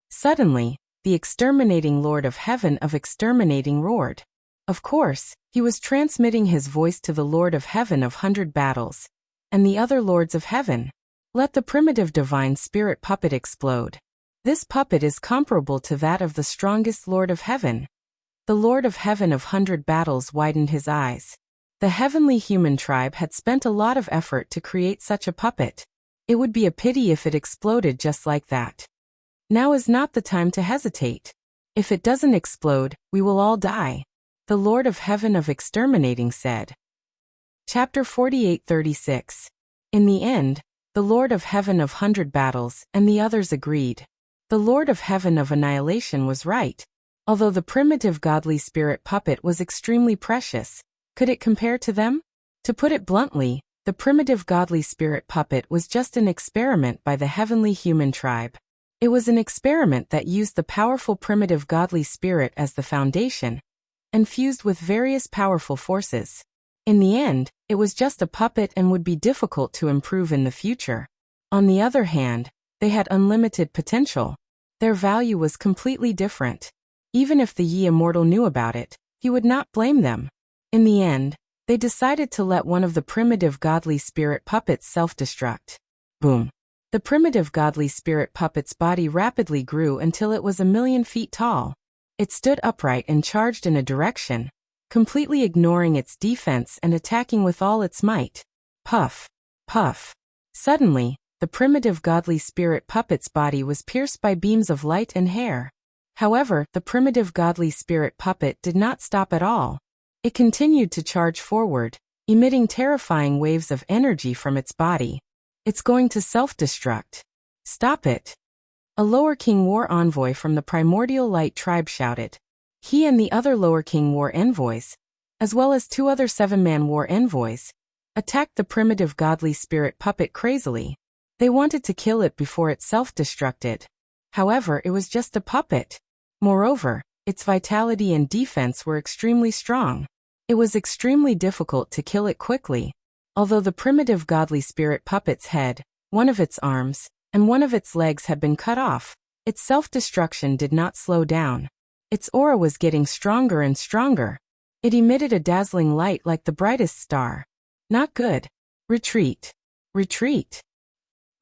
Suddenly, the exterminating Lord of Heaven of Exterminating roared. Of course, he was transmitting his voice to the Lord of Heaven of 100 Battles, and the other Lords of Heaven. Let the primitive Divine Spirit puppet explode. This puppet is comparable to that of the strongest Lord of Heaven. The Lord of Heaven of 100 Battles widened his eyes. The Heavenly Human Tribe had spent a lot of effort to create such a puppet. It would be a pity if it exploded just like that. Now is not the time to hesitate. If it doesn't explode, we will all die. The Lord of Heaven of Exterminating said. Chapter 48:36. In the end, the Lord of Heaven of 100 Battles and the others agreed. The Lord of Heaven of Annihilation was right. Although the primitive godly spirit puppet was extremely precious, could it compare to them? To put it bluntly, the primitive godly spirit puppet was just an experiment by the Heavenly Human Tribe. It was an experiment that used the powerful primitive godly spirit as the foundation, and fused with various powerful forces. In the end, it was just a puppet and would be difficult to improve in the future. On the other hand, they had unlimited potential. Their value was completely different. Even if the Yi Immortal knew about it, he would not blame them. In the end, they decided to let one of the primitive godly spirit puppets self-destruct. Boom. The primitive godly spirit puppet's body rapidly grew until it was 1,000,000 feet tall. It stood upright and charged in a direction, completely ignoring its defense and attacking with all its might. Puff. Puff. Suddenly, the primitive godly spirit puppet's body was pierced by beams of light and hair. However, the primitive godly spirit puppet did not stop at all. It continued to charge forward, emitting terrifying waves of energy from its body. It's going to self-destruct. Stop it. A Lower King War envoy from the Primordial Light Tribe shouted. He and the other Lower King War envoys, as well as 2 other 7-man war envoys, attacked the primitive godly spirit puppet crazily. They wanted to kill it before it self-destructed. However, it was just a puppet. Moreover, its vitality and defense were extremely strong. It was extremely difficult to kill it quickly. Although the primitive godly spirit puppet's head, one of its arms, and one of its legs had been cut off, its self-destruction did not slow down. Its aura was getting stronger and stronger. It emitted a dazzling light like the brightest star. Not good. Retreat. Retreat.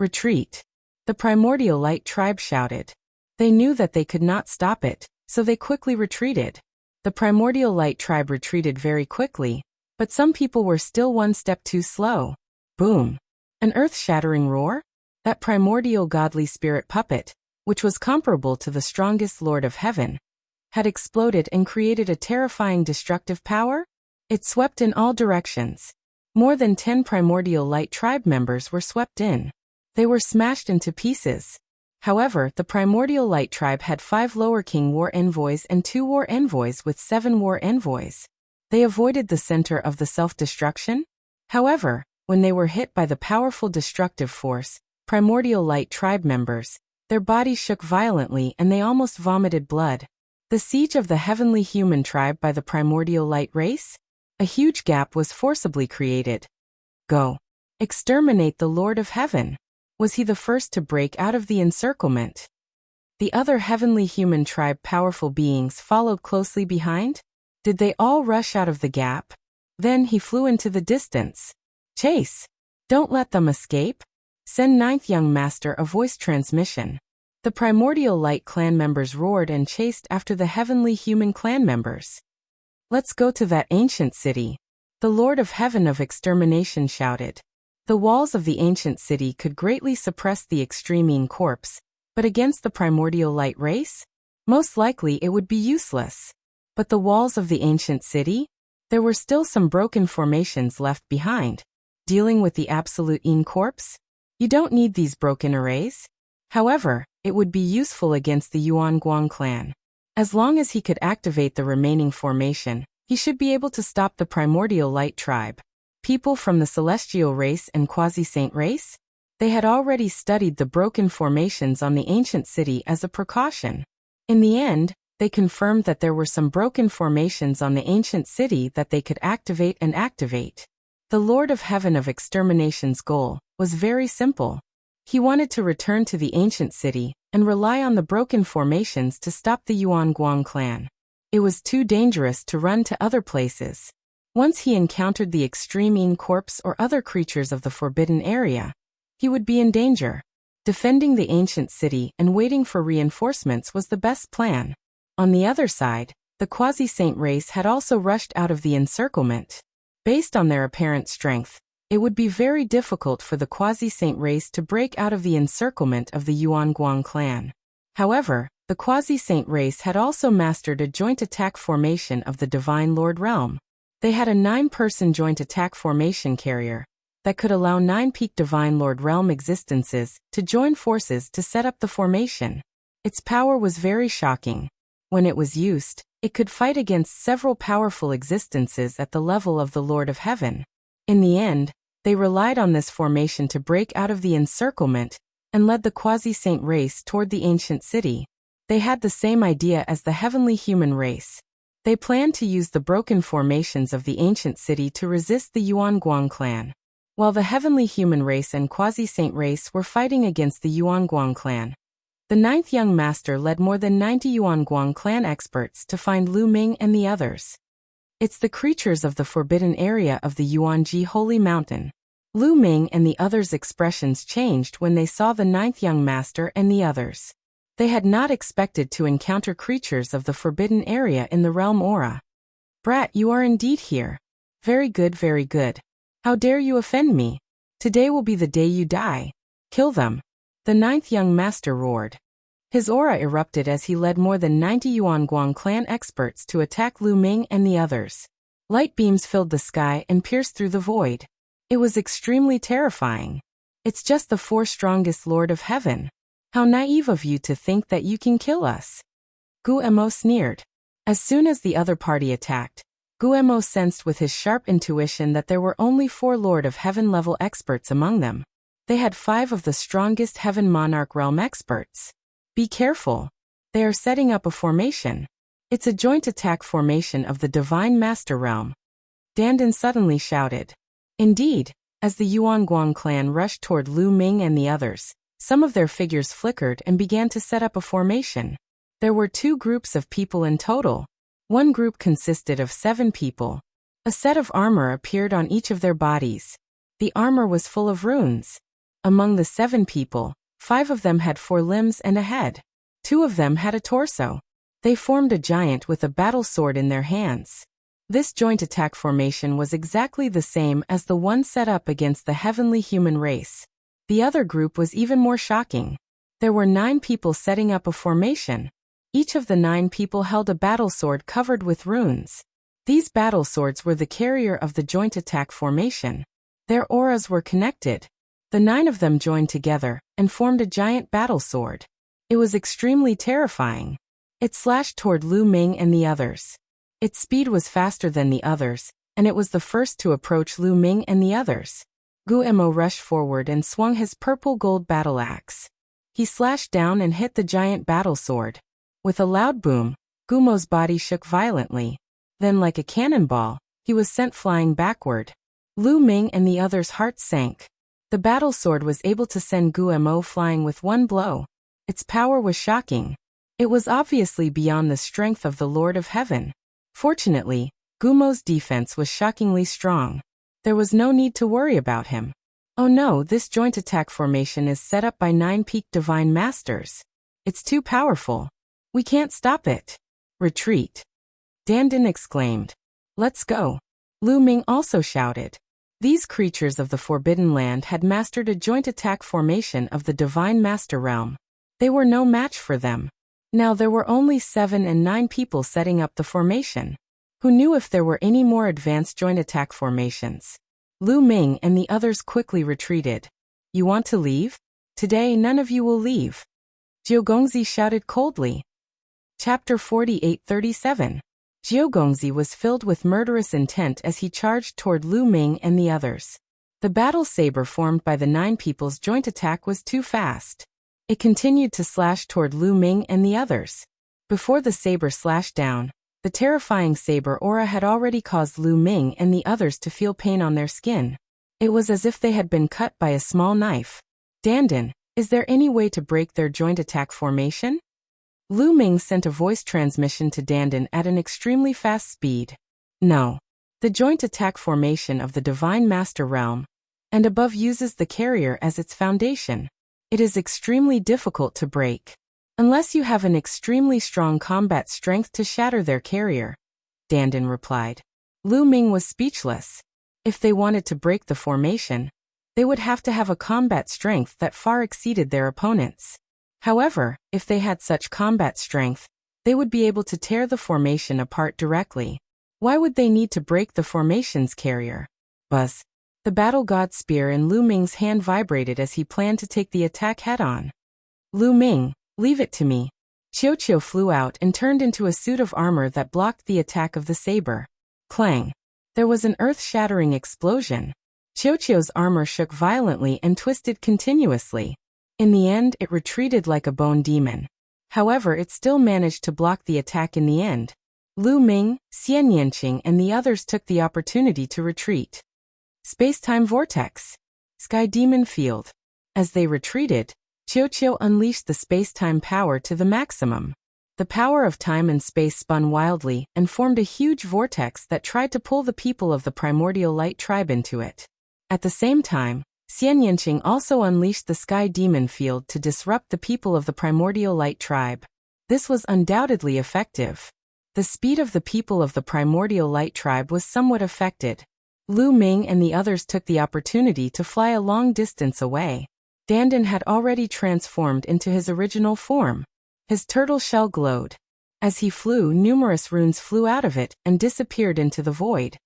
Retreat. The Primordial Light Tribe shouted. They knew that they could not stop it, so they quickly retreated. The Primordial Light Tribe retreated very quickly, but some people were still one step too slow. Boom. An earth-shattering roar? That primordial godly spirit puppet, which was comparable to the strongest Lord of Heaven, had exploded and created a terrifying destructive power? It swept in all directions. More than 10 primordial light tribe members were swept in. They were smashed into pieces. However, the primordial light tribe had 5 lower king war envoys and 2 war envoys with 7 war envoys. They avoided the center of the self-destruction. However, when they were hit by the powerful destructive force, primordial light tribe members, their bodies shook violently and they almost vomited blood. The siege of the heavenly human tribe by the primordial light race? A huge gap was forcibly created. Go. Exterminate the Lord of Heaven. Was he the first to break out of the encirclement? The other heavenly human tribe powerful beings followed closely behind? Did they all rush out of the gap? Then he flew into the distance. Chase! Don't let them escape. Send ninth young master a voice transmission. The primordial light clan members roared and chased after the heavenly human clan members. Let's go to that ancient city. The Lord of Heaven of Extermination shouted. The walls of the ancient city could greatly suppress the extreme corpse, but against the primordial light race? Most likely it would be useless. But the walls of the ancient city? There were still some broken formations left behind. Dealing with the absolute corpse? You don't need these broken arrays. However, it would be useful against the Yuan Guang clan. As long as he could activate the remaining formation, he should be able to stop the primordial light tribe. People from the celestial race and quasi-saint race? They had already studied the broken formations on the ancient city as a precaution. In the end, they confirmed that there were some broken formations on the ancient city that they could activate. The Lord of Heaven of Extermination's goal was very simple. He wanted to return to the ancient city and rely on the broken formations to stop the Yuan Guang clan. It was too dangerous to run to other places. Once he encountered the extreme corpse or other creatures of the forbidden area, he would be in danger. Defending the ancient city and waiting for reinforcements was the best plan. On the other side, the quasi-saint race had also rushed out of the encirclement. Based on their apparent strength, it would be very difficult for the quasi-saint race to break out of the encirclement of the Yuan Guang clan. However, the quasi-saint race had also mastered a joint attack formation of the Divine Lord realm. They had a 9-person joint attack formation carrier that could allow 9 peak Divine Lord realm existences to join forces to set up the formation. Its power was very shocking. When it was used, it could fight against several powerful existences at the level of the Lord of Heaven. In the end, they relied on this formation to break out of the encirclement and led the quasi-saint race toward the ancient city. They had the same idea as the heavenly human race. They planned to use the broken formations of the ancient city to resist the Yuan Guang clan. While the heavenly human race and quasi-saint race were fighting against the Yuan Guang clan, the 9th young master led more than 90 Yuan Guang clan experts to find Lu Ming and the others. It's the creatures of the forbidden area of the Yuanji Holy Mountain. Lu Ming and the others' expressions changed when they saw the 9th young master and the others. They had not expected to encounter creatures of the forbidden area in the realm aura. Brat, you are indeed here. Very good, very good. How dare you offend me? Today will be the day you die. Kill them. The 9th young master roared. His aura erupted as he led more than 90 Yuan Guang clan experts to attack Lu Ming and the others. Light beams filled the sky and pierced through the void. It was extremely terrifying. It's just the 4 strongest Lord of Heaven. How naive of you to think that you can kill us. Guemo sneered. As soon as the other party attacked, Guemo sensed with his sharp intuition that there were only 4 Lord of Heaven level experts among them. They had 5 of the strongest Heaven Monarch realm experts. Be careful. They are setting up a formation. It's a joint attack formation of the Divine Master realm. Dandan suddenly shouted. Indeed, as the Yuan Guang clan rushed toward Lu Ming and the others, some of their figures flickered and began to set up a formation. There were 2 groups of people in total. One group consisted of 7 people. A set of armor appeared on each of their bodies. The armor was full of runes. Among the 7 people, 5 of them had 4 limbs and a head. 2 of them had a torso. They formed a giant with a battle sword in their hands. This joint attack formation was exactly the same as the one set up against the heavenly human race. The other group was even more shocking. There were 9 people setting up a formation. Each of the 9 people held a battle sword covered with runes. These battle swords were the carrier of the joint attack formation. Their auras were connected. The 9 of them joined together and formed a giant battle sword. It was extremely terrifying. It slashed toward Lu Ming and the others. Its speed was faster than the others, and it was the first to approach Lu Ming and the others. Guemo rushed forward and swung his purple-gold battle axe. He slashed down and hit the giant battle sword. With a loud boom, Gumo's body shook violently. Then, like a cannonball, he was sent flying backward. Lu Ming and the others' hearts sank. The battle sword was able to send Guemo flying with one blow. Its power was shocking. It was obviously beyond the strength of the Lord of Heaven. Fortunately, Gumo's defense was shockingly strong. There was no need to worry about him. Oh no, this joint attack formation is set up by 9 peak divine masters. It's too powerful. We can't stop it. Retreat. Dandin exclaimed. Let's go. Lu Ming also shouted. These creatures of the Forbidden Land had mastered a joint attack formation of the Divine Master Realm. They were no match for them. Now there were only 7 and 9 people setting up the formation. Who knew if there were any more advanced joint attack formations? Lu Ming and the others quickly retreated. You want to leave? Today none of you will leave. Jiugongzi shouted coldly. Chapter 48-37. Jiugongzi was filled with murderous intent as he charged toward Lu Ming and the others. The battle saber formed by the 9 people's joint attack was too fast. It continued to slash toward Lu Ming and the others. Before the saber slashed down, the terrifying saber aura had already caused Lu Ming and the others to feel pain on their skin. It was as if they had been cut by a small knife. Dandin, is there any way to break their joint attack formation? Lu Ming sent a voice transmission to Dandin at an extremely fast speed. No. The joint attack formation of the Divine Master Realm, and above uses the carrier as its foundation. It is extremely difficult to break. Unless you have an extremely strong combat strength to shatter their carrier, Dandin replied. Lu Ming was speechless. If they wanted to break the formation, they would have to have a combat strength that far exceeded their opponents. However, if they had such combat strength, they would be able to tear the formation apart directly. Why would they need to break the formation's carrier? Buzz. The battle god's spear in Lu Ming's hand vibrated as he planned to take the attack head-on. Lu Ming, leave it to me. Qiu flew out and turned into a suit of armor that blocked the attack of the saber. Clang. There was an earth-shattering explosion. Qiu's armor shook violently and twisted continuously. In the end, it retreated like a bone demon. However, it still managed to block the attack in the end. Lu Ming, Xian Yanqing and the others took the opportunity to retreat. Space-time vortex. Sky Demon Field. As they retreated, Qiu unleashed the space-time power to the maximum. The power of time and space spun wildly and formed a huge vortex that tried to pull the people of the Primordial Light Tribe into it. At the same time, Xian Yanqing also unleashed the Sky Demon Field to disrupt the people of the Primordial Light Tribe. This was undoubtedly effective. The speed of the people of the Primordial Light Tribe was somewhat affected. Lu Ming and the others took the opportunity to fly a long distance away. Dandin had already transformed into his original form. His turtle shell glowed. As he flew, numerous runes flew out of it and disappeared into the void.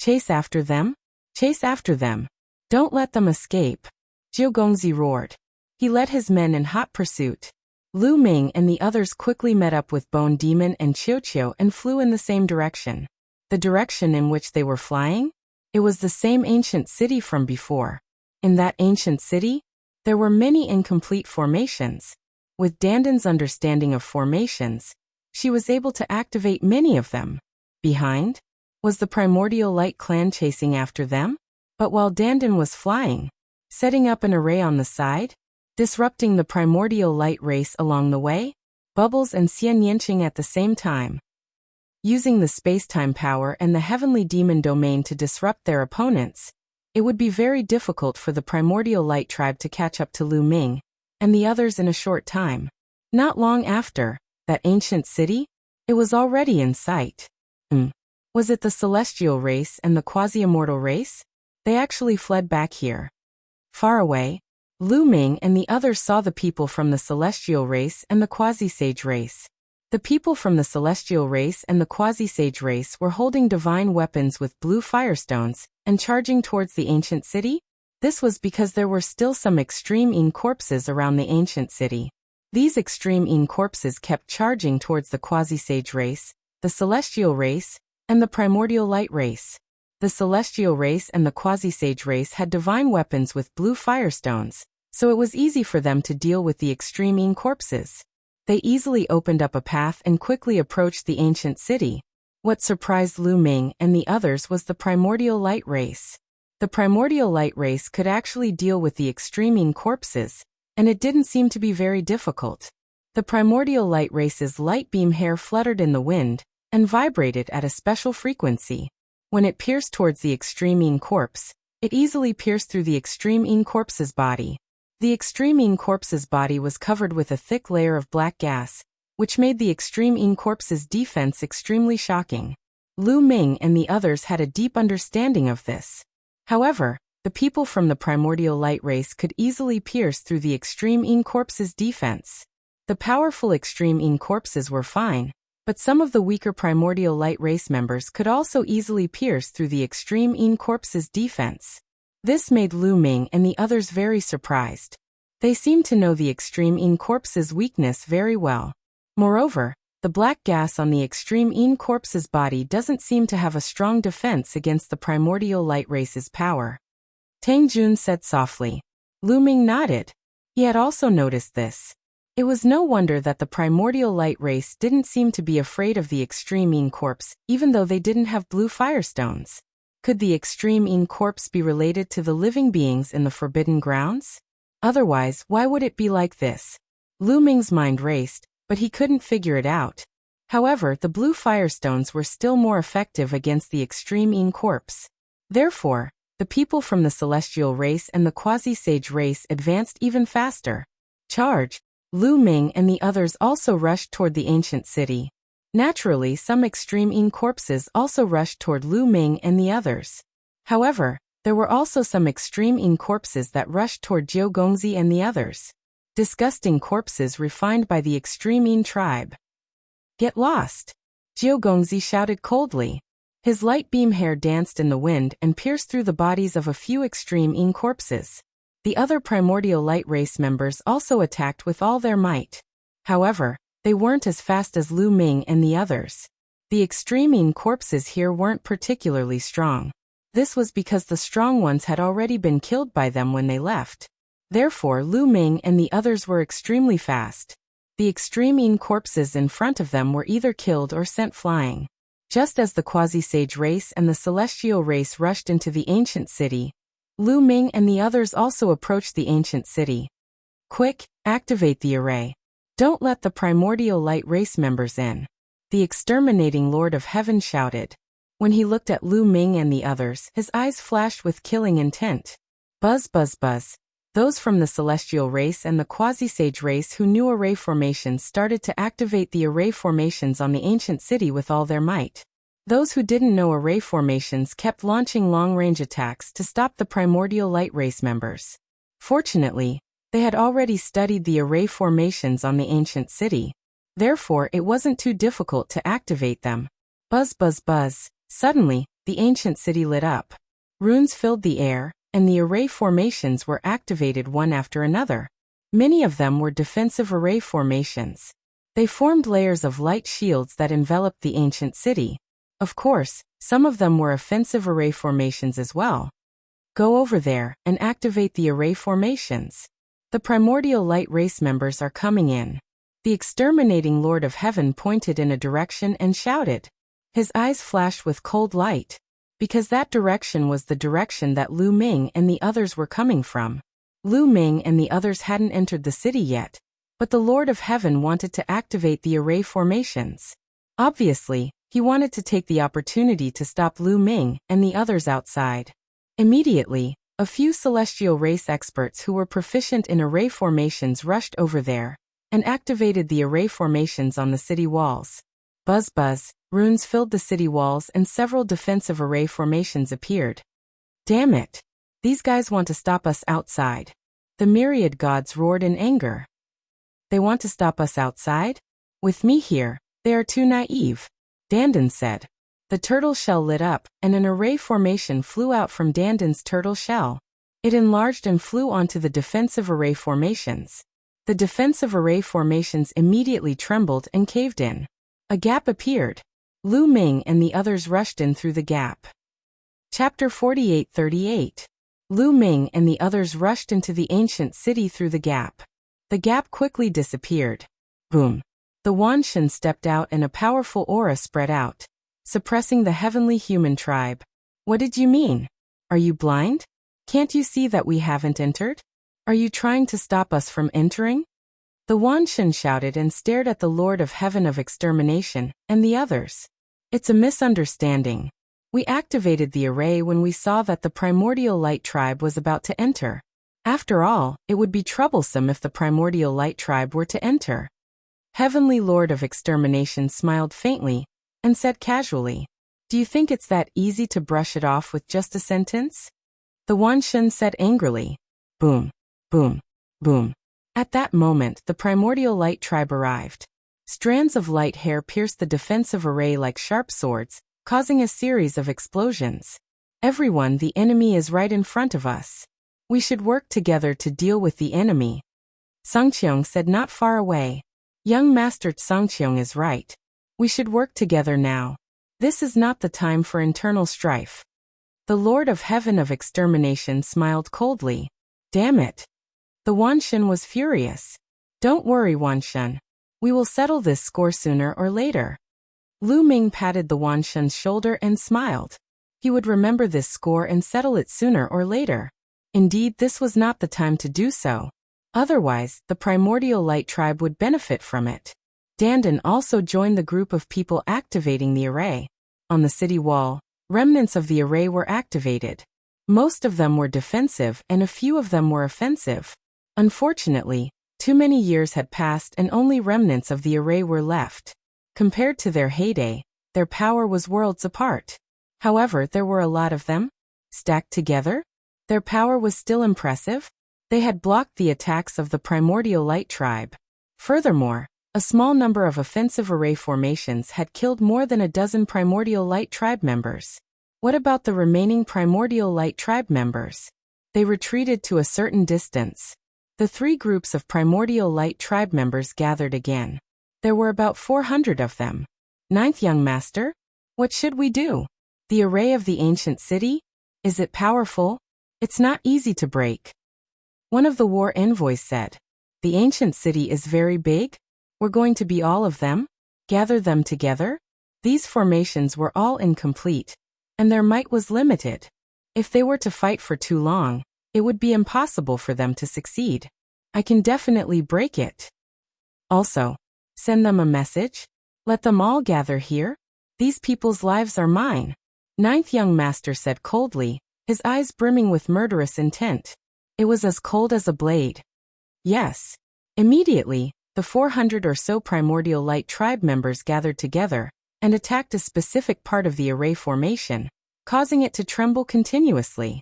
Chase after them? Chase after them. Don't let them escape. Jiugongzi roared. He led his men in hot pursuit. Lu Ming and the others quickly met up with Bone Demon and Qiu and flew in the same direction. The direction in which they were flying? It was the same ancient city from before. In that ancient city, there were many incomplete formations. With Dandin's understanding of formations, she was able to activate many of them. Behind? Was the Primordial Light Clan chasing after them? But while Dandin was flying, setting up an array on the side, disrupting the Primordial Light race along the way, Bubbles and Xian Yanqing at the same time. Using the space-time power and the Heavenly Demon Domain to disrupt their opponents, it would be very difficult for the Primordial Light Tribe to catch up to Lu Ming and the others in a short time. Not long after, that ancient city? It was already in sight. Was it the Celestial race and the Quasi-Immortal race? They actually fled back here. Far away, Lu Ming and the others saw the people from the Celestial race and the Quasi-Sage race. The people from the celestial race and the quasi-sage race were holding divine weapons with blue firestones and charging towards the ancient city. This was because there were still some extreme corpses around the ancient city. These extreme corpses kept charging towards the quasi-sage race, the celestial race, and the primordial light race. The celestial race and the quasi-sage race had divine weapons with blue firestones, so it was easy for them to deal with the extreme corpses. They easily opened up a path and quickly approached the ancient city. What surprised Lu Ming and the others was the primordial light race. The primordial light race could actually deal with the extreme corpses, and it didn't seem to be very difficult. The primordial light race's light beam hair fluttered in the wind and vibrated at a special frequency. When it pierced towards the extreme corpse, it easily pierced through the extreme corpse's body. The extreme corpse's body was covered with a thick layer of black gas, which made the extreme corpse's defense extremely shocking. Lu Ming and the others had a deep understanding of this. However, the people from the primordial light race could easily pierce through the extreme corpse's defense. The powerful extreme corpses were fine, but some of the weaker primordial light race members could also easily pierce through the extreme corpse's defense. This made Lu Ming and the others very surprised. They seemed to know the extreme corpse's weakness very well. Moreover, the black gas on the extreme corpse's body doesn't seem to have a strong defense against the primordial light race's power. Tang Jun said softly. Lu Ming nodded. He had also noticed this. It was no wonder that the primordial light race didn't seem to be afraid of the extreme corpse, even though they didn't have blue firestones. Could the extreme corpse be related to the living beings in the Forbidden Grounds? Otherwise, why would it be like this? Lu Ming's mind raced, but he couldn't figure it out. However, the blue firestones were still more effective against the extreme corpse. Therefore, the people from the celestial race and the quasi-sage race advanced even faster. Charge! Lu Ming and the others also rushed toward the ancient city. Naturally, some extreme corpses also rushed toward Lu Ming and the others. However, there were also some extreme corpses that rushed toward Jiu Gongzi and the others. Disgusting corpses refined by the extreme tribe. Get lost! Jiu Gongzi shouted coldly. His light beam hair danced in the wind and pierced through the bodies of a few extreme corpses. The other primordial light race members also attacked with all their might. However, they weren't as fast as Lu Ming and the others. The extreme corpses here weren't particularly strong. This was because the strong ones had already been killed by them when they left. Therefore, Lu Ming and the others were extremely fast. The extreme corpses in front of them were either killed or sent flying. Just as the quasi-sage race and the celestial race rushed into the ancient city, Lu Ming and the others also approached the ancient city. Quick, activate the array. Don't let the primordial light race members in. The exterminating Lord of Heaven shouted. When he looked at Lu Ming and the others, his eyes flashed with killing intent. Buzz buzz buzz. Those from the celestial race and the quasi-sage race who knew array formations started to activate the array formations on the ancient city with all their might. Those who didn't know array formations kept launching long-range attacks to stop the primordial light race members. Fortunately, they had already studied the array formations on the ancient city. Therefore, it wasn't too difficult to activate them. Buzz buzz buzz. Suddenly, the ancient city lit up. Runes filled the air, and the array formations were activated one after another. Many of them were defensive array formations. They formed layers of light shields that enveloped the ancient city. Of course, some of them were offensive array formations as well. Go over there and activate the array formations. The primordial light race members are coming in. The exterminating Lord of Heaven pointed in a direction and shouted. His eyes flashed with cold light, because that direction was the direction that Lu Ming and the others were coming from. Lu Ming and the others hadn't entered the city yet, but the Lord of Heaven wanted to activate the array formations. Obviously, he wanted to take the opportunity to stop Lu Ming and the others outside. Immediately, a few celestial race experts who were proficient in array formations rushed over there and activated the array formations on the city walls. Buzz buzz, runes filled the city walls and several defensive array formations appeared. Damn it! These guys want to stop us outside. The myriad gods roared in anger. They want to stop us outside? With me here, they are too naive, Dandan said. The turtle shell lit up, and an array formation flew out from Dandan's turtle shell. It enlarged and flew onto the defensive array formations. The defensive array formations immediately trembled and caved in. A gap appeared. Lu Ming and the others rushed in through the gap. Chapter 48:38. Lu Ming and the others rushed into the ancient city through the gap. The gap quickly disappeared. Boom. The Wanshan stepped out and a powerful aura spread out, suppressing the heavenly human tribe. What did you mean? Are you blind? Can't you see that we haven't entered? Are you trying to stop us from entering? The Wanshan shouted and stared at the Lord of Heaven of Extermination and the others. It's a misunderstanding. We activated the array when we saw that the Primordial Light Tribe was about to enter. After all, it would be troublesome if the Primordial Light Tribe were to enter. Heavenly Lord of Extermination smiled faintly and said casually, "Do you think it's that easy to brush it off with just a sentence?" The Wanshan said angrily, "Boom, boom, boom." At that moment, the Primordial Light Tribe arrived. Strands of light hair pierced the defensive array like sharp swords, causing a series of explosions. "Everyone, the enemy is right in front of us. We should work together to deal with the enemy," Sangqiong said not far away. "Young Master Sangqiong is right. We should work together now. This is not the time for internal strife." The Lord of Heaven of Extermination smiled coldly. "Damn it." The Wanshan was furious. "Don't worry, Wanshan. We will settle this score sooner or later." Lu Ming patted the Wanshan's shoulder and smiled. He would remember this score and settle it sooner or later. Indeed, this was not the time to do so. Otherwise, the Primordial Light Tribe would benefit from it. Dandan also joined the group of people activating the array. On the city wall, remnants of the array were activated. Most of them were defensive and a few of them were offensive. Unfortunately, too many years had passed and only remnants of the array were left. Compared to their heyday, their power was worlds apart. However, there were a lot of them. Stacked together, their power was still impressive. They had blocked the attacks of the Primordial Light Tribe. Furthermore, a small number of offensive array formations had killed more than a dozen Primordial Light Tribe members. What about the remaining Primordial Light Tribe members? They retreated to a certain distance. The three groups of Primordial Light Tribe members gathered again. There were about 400 of them. "Ninth Young Master? What should we do? The array of the ancient city? Is it powerful? It's not easy to break." One of the war envoys said, "The ancient city is very big? We're going to be all of them? Gather them together?" These formations were all incomplete, and their might was limited. If they were to fight for too long, it would be impossible for them to succeed. "I can definitely break it." Also, send them a message? Let them all gather here? These people's lives are mine. Ninth Young Master said coldly, his eyes brimming with murderous intent. It was as cold as a blade. "Yes." Immediately, the 400 or so Primordial Light Tribe members gathered together and attacked a specific part of the array formation, causing it to tremble continuously.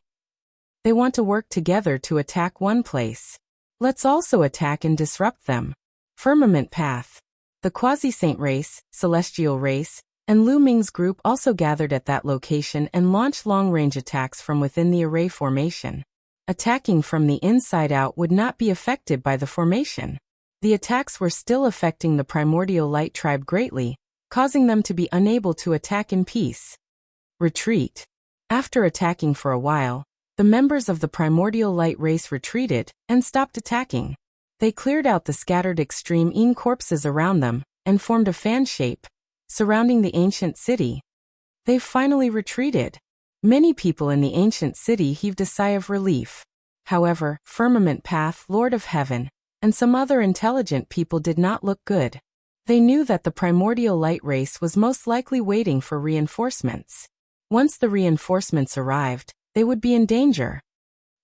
They want to work together to attack one place. Let's also attack and disrupt them. Firmament Path. The Quasi-Saint race, Celestial race, and Lu Ming's group also gathered at that location and launched long-range attacks from within the array formation. Attacking from the inside out would not be affected by the formation. The attacks were still affecting the Primordial Light Tribe greatly, causing them to be unable to attack in peace. Retreat. After attacking for a while, the members of the Primordial Light race retreated and stopped attacking. They cleared out the scattered Extreme Een corpses around them and formed a fan shape, surrounding the ancient city. They've finally retreated. Many people in the ancient city heaved a sigh of relief. However, Firmament Path, Lord of Heaven, and some other intelligent people did not look good. They knew that the Primordial Light race was most likely waiting for reinforcements. Once the reinforcements arrived, they would be in danger.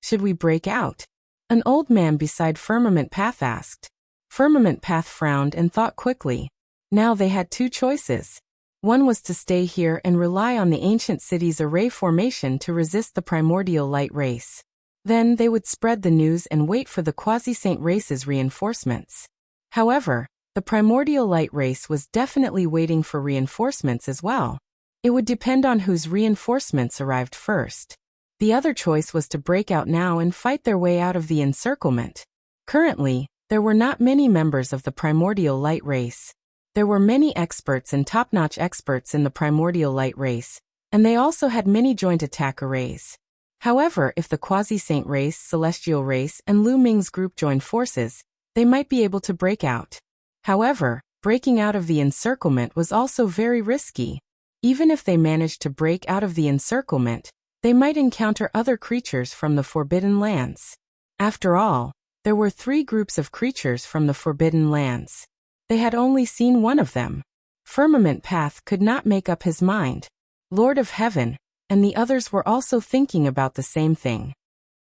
"Should we break out?" An old man beside Firmament Path asked. Firmament Path frowned and thought quickly. Now they had two choices. One was to stay here and rely on the ancient city's array formation to resist the Primordial Light race. Then they would spread the news and wait for the Quasi-Saint race's reinforcements. However, The primordial light race was definitely waiting for reinforcements as well. It would depend on whose reinforcements arrived first. The other choice was to break out now and fight their way out of the encirclement. Currently, there were not many members of the primordial light race. There were many experts and top-notch experts in the primordial light race, and they also had many joint attack arrays. However, if the Quasi-Saint race, Celestial race, and Lu Ming's group joined forces, they might be able to break out. However, breaking out of the encirclement was also very risky. Even if they managed to break out of the encirclement, they might encounter other creatures from the Forbidden Lands. After all, there were 3 groups of creatures from the Forbidden Lands. They had only seen one of them. Firmament Path could not make up his mind. Lord of Heaven, and the others were also thinking about the same thing.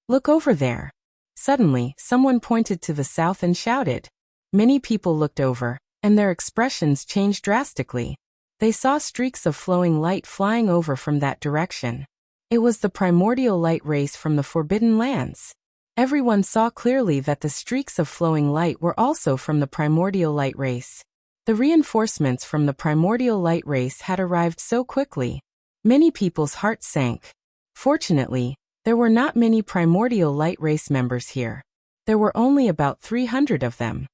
Look over there. Suddenly, someone pointed to the south and shouted. Many people looked over, and their expressions changed drastically. They saw streaks of flowing light flying over from that direction. It was the primordial light race from the Forbidden Lands. Everyone saw clearly that the streaks of flowing light were also from the primordial light race. The reinforcements from the primordial light race had arrived so quickly. Many people's hearts sank. Fortunately, there were not many primordial light race members here. There were only about 300 of them.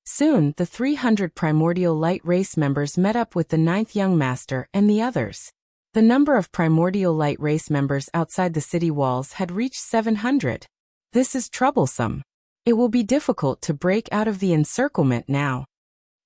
Soon, the 300 primordial light race members met up with the 9th young master and the others. The number of primordial light race members outside the city walls had reached 700. This is troublesome. It will be difficult to break out of the encirclement now.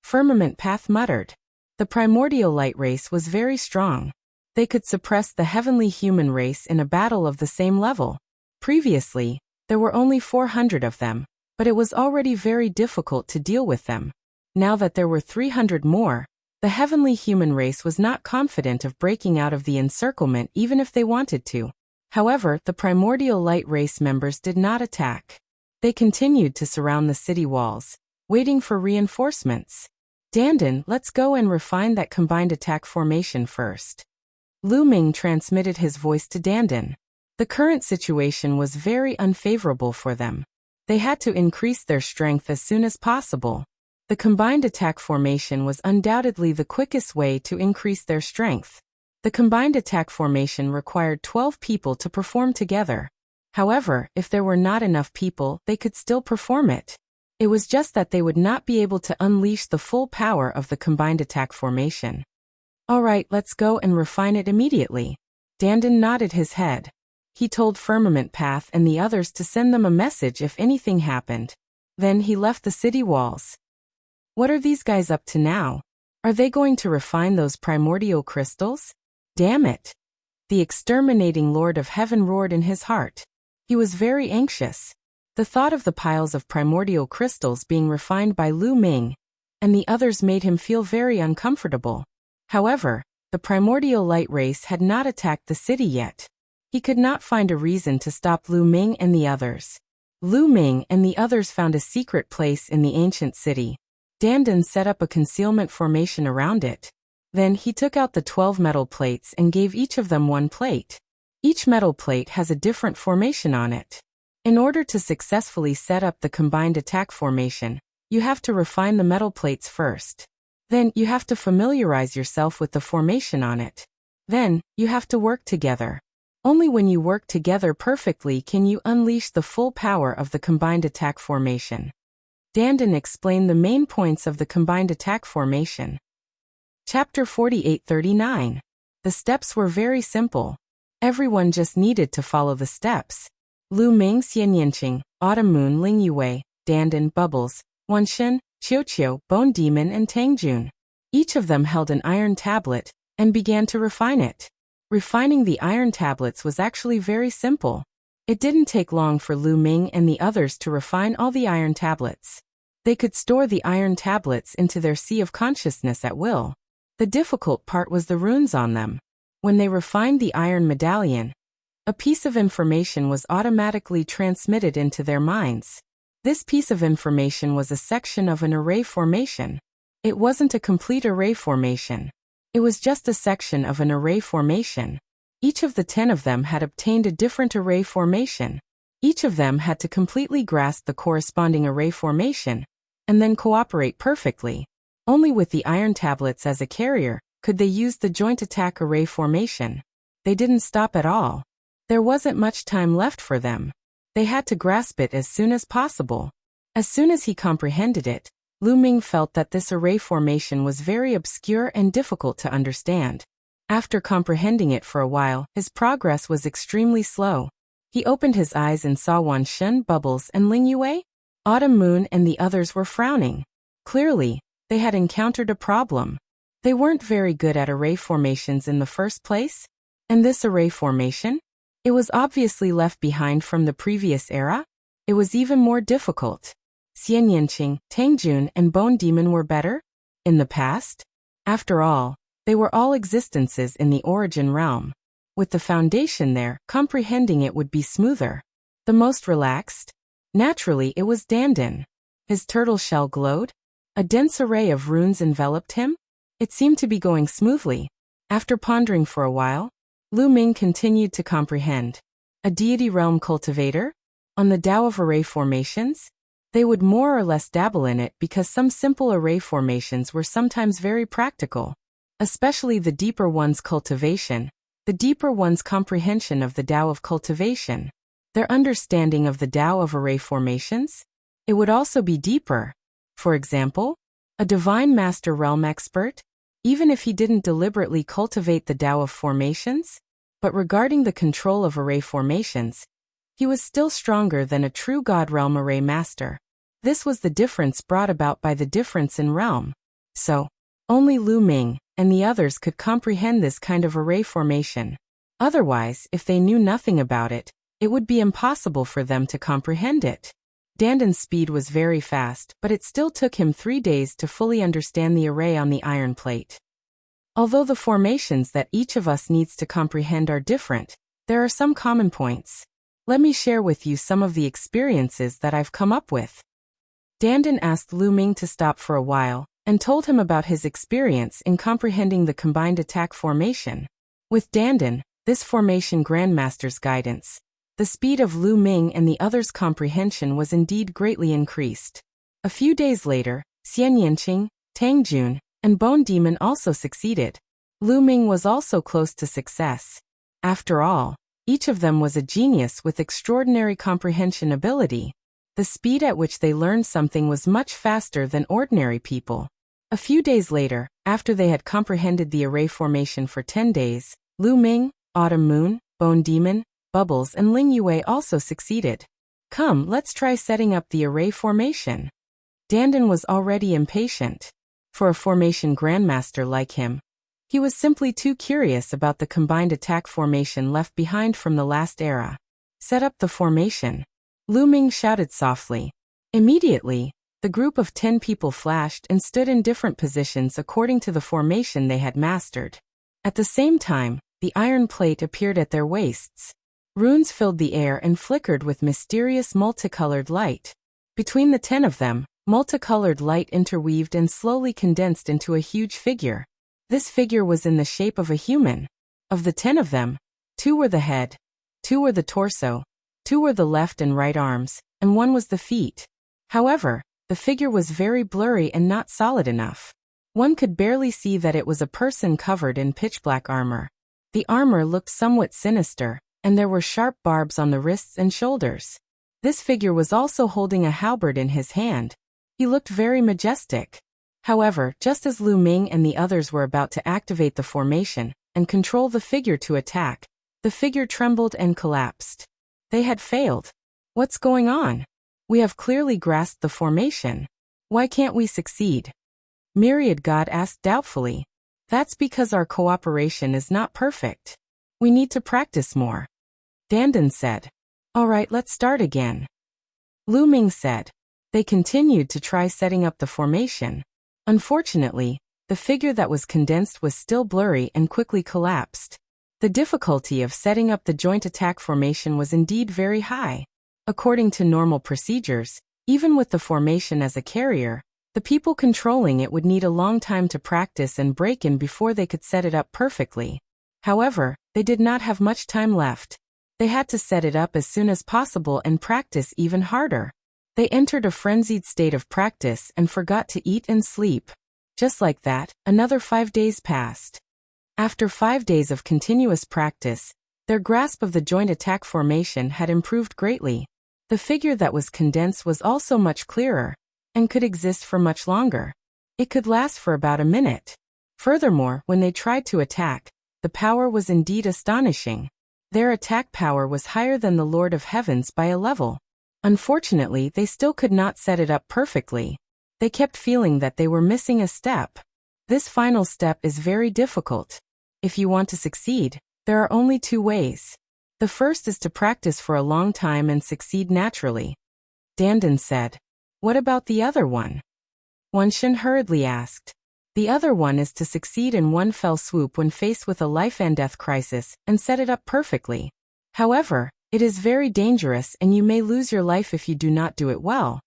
Firmament Path muttered. The primordial light race was very strong. They could suppress the heavenly human race in a battle of the same level. Previously, there were only 400 of them, but it was already very difficult to deal with them. Now that there were 300 more, the heavenly human race was not confident of breaking out of the encirclement even if they wanted to. However, the primordial light race members did not attack. They continued to surround the city walls, waiting for reinforcements. Dandan, let's go and refine that combined attack formation first. Lu Ming transmitted his voice to Dandan. The current situation was very unfavorable for them. They had to increase their strength as soon as possible. The combined attack formation was undoubtedly the quickest way to increase their strength. The combined attack formation required 12 people to perform together. However, if there were not enough people, they could still perform it. It was just that they would not be able to unleash the full power of the combined attack formation. Alright, let's go and refine it immediately. Dandan nodded his head. He told Firmament Path and the others to send them a message if anything happened. Then he left the city walls. What are these guys up to now? Are they going to refine those primordial crystals? Damn it! The exterminating Lord of Heaven roared in his heart. He was very anxious. The thought of the piles of primordial crystals being refined by Lu Ming and the others made him feel very uncomfortable. However, the primordial light race had not attacked the city yet. He could not find a reason to stop Lu Ming and the others. Lu Ming and the others found a secret place in the ancient city. Dandan set up a concealment formation around it. Then he took out the 12 metal plates and gave each of them one plate. Each metal plate has a different formation on it. In order to successfully set up the combined attack formation, you have to refine the metal plates first. Then you have to familiarize yourself with the formation on it. Then, you have to work together. Only when you work together perfectly can you unleash the full power of the combined attack formation. Dandan explained the main points of the combined attack formation. Chapter 48-39. The steps were very simple. Everyone just needed to follow the steps. Lu Ming, Xian Yanqing, Autumn Moon, Ling Yue, Dandan, Bubbles, Wanshen, Qiu, Bone Demon and Tangjun. Each of them held an iron tablet and began to refine it. Refining the iron tablets was actually very simple. It didn't take long for Lu Ming and the others to refine all the iron tablets. They could store the iron tablets into their sea of consciousness at will. The difficult part was the runes on them. When they refined the iron medallion, a piece of information was automatically transmitted into their minds. This piece of information was a section of an array formation. It wasn't a complete array formation. It was just a section of an array formation. Each of the 10 of them had obtained a different array formation. Each of them had to completely grasp the corresponding array formation. and then cooperate perfectly. Only with the iron tablets as a carrier could they use the joint attack array formation. They didn't stop at all. There wasn't much time left for them. They had to grasp it as soon as possible. As soon as he comprehended it, Lu Ming felt that this array formation was very obscure and difficult to understand. After comprehending it for a while, his progress was extremely slow. He opened his eyes and saw Wan Shun, Bubbles, and Ling Yue. Autumn Moon and the others were frowning. Clearly, they had encountered a problem. They weren't very good at array formations in the first place. And this array formation? It was obviously left behind from the previous era. It was even more difficult. Xian Yanqing, Tang Jun, and Bone Demon were better? In the past? After all, they were all existences in the origin realm. With the foundation there, comprehending it would be smoother. The most relaxed? Naturally, it was Dandan. His turtle shell glowed. A dense array of runes enveloped him. It seemed to be going smoothly. After pondering for a while, Lu Ming continued to comprehend. A deity realm cultivator? On the Tao of array formations? They would more or less dabble in it because some simple array formations were sometimes very practical. Especially the deeper one's cultivation, the deeper one's comprehension of the Tao of cultivation. Their understanding of the Tao of array formations? It would also be deeper. For example, a divine master realm expert? Even if he didn't deliberately cultivate the Tao of formations? But regarding the control of array formations, he was still stronger than a true God realm array master. This was the difference brought about by the difference in realm. So, only Lu Ming and the others could comprehend this kind of array formation. Otherwise, if they knew nothing about it, it would be impossible for them to comprehend it. Dandan's speed was very fast, but it still took him 3 days to fully understand the array on the iron plate. Although the formations that each of us needs to comprehend are different, there are some common points. Let me share with you some of the experiences that I've come up with. Dandan asked Lu Ming to stop for a while, and told him about his experience in comprehending the combined attack formation. With Dandan, this formation Grandmaster's guidance, the speed of Lu Ming and the others' comprehension was indeed greatly increased. A few days later, Xian Yanqing, Tang Jun, and Bone Demon also succeeded. Lu Ming was also close to success. After all, each of them was a genius with extraordinary comprehension ability. The speed at which they learned something was much faster than ordinary people. A few days later, after they had comprehended the array formation for 10 days, Lu Ming, Autumn Moon, Bone Demon, Bubbles, and Ling Yue also succeeded. Come, let's try setting up the array formation. Dandan was already impatient. For a formation grandmaster like him, he was simply too curious about the combined attack formation left behind from the last era. Set up the formation. Lu Ming shouted softly. Immediately, the group of 10 people flashed and stood in different positions according to the formation they had mastered. At the same time, the iron plate appeared at their waists. Runes filled the air and flickered with mysterious multicolored light. Between the 10 of them, multicolored light interweaved and slowly condensed into a huge figure. This figure was in the shape of a human. Of the 10 of them, 2 were the head, 2 were the torso, 2 were the left and right arms, and 1 was the feet. However, the figure was very blurry and not solid enough. One could barely see that it was a person covered in pitch-black armor. The armor looked somewhat sinister, and there were sharp barbs on the wrists and shoulders. This figure was also holding a halberd in his hand. He looked very majestic. However, just as Lu Ming and the others were about to activate the formation and control the figure to attack, the figure trembled and collapsed. They had failed. What's going on? We have clearly grasped the formation. Why can't we succeed? Myriad God asked doubtfully. That's because our cooperation is not perfect. We need to practice more. Dandan said. All right, let's start again. Lu Ming said. They continued to try setting up the formation. Unfortunately, the figure that was condensed was still blurry and quickly collapsed. The difficulty of setting up the joint attack formation was indeed very high. According to normal procedures, even with the formation as a carrier, the people controlling it would need a long time to practice and break in before they could set it up perfectly. However, they did not have much time left. They had to set it up as soon as possible and practice even harder. They entered a frenzied state of practice and forgot to eat and sleep. Just like that, another 5 days passed. After 5 days of continuous practice, their grasp of the joint attack formation had improved greatly. The figure that was condensed was also much clearer, and could exist for much longer. It could last for about a minute. Furthermore, when they tried to attack, the power was indeed astonishing. Their attack power was higher than the Lord of Heavens by a level. Unfortunately, they still could not set it up perfectly. They kept feeling that they were missing a step. This final step is very difficult. If you want to succeed, there are only 2 ways. The first is to practice for a long time and succeed naturally. Dandan said. What about the other one? Wuxia hurriedly asked. The other one is to succeed in one fell swoop when faced with a life-and-death crisis and set it up perfectly. However, it is very dangerous and you may lose your life if you do not do it well.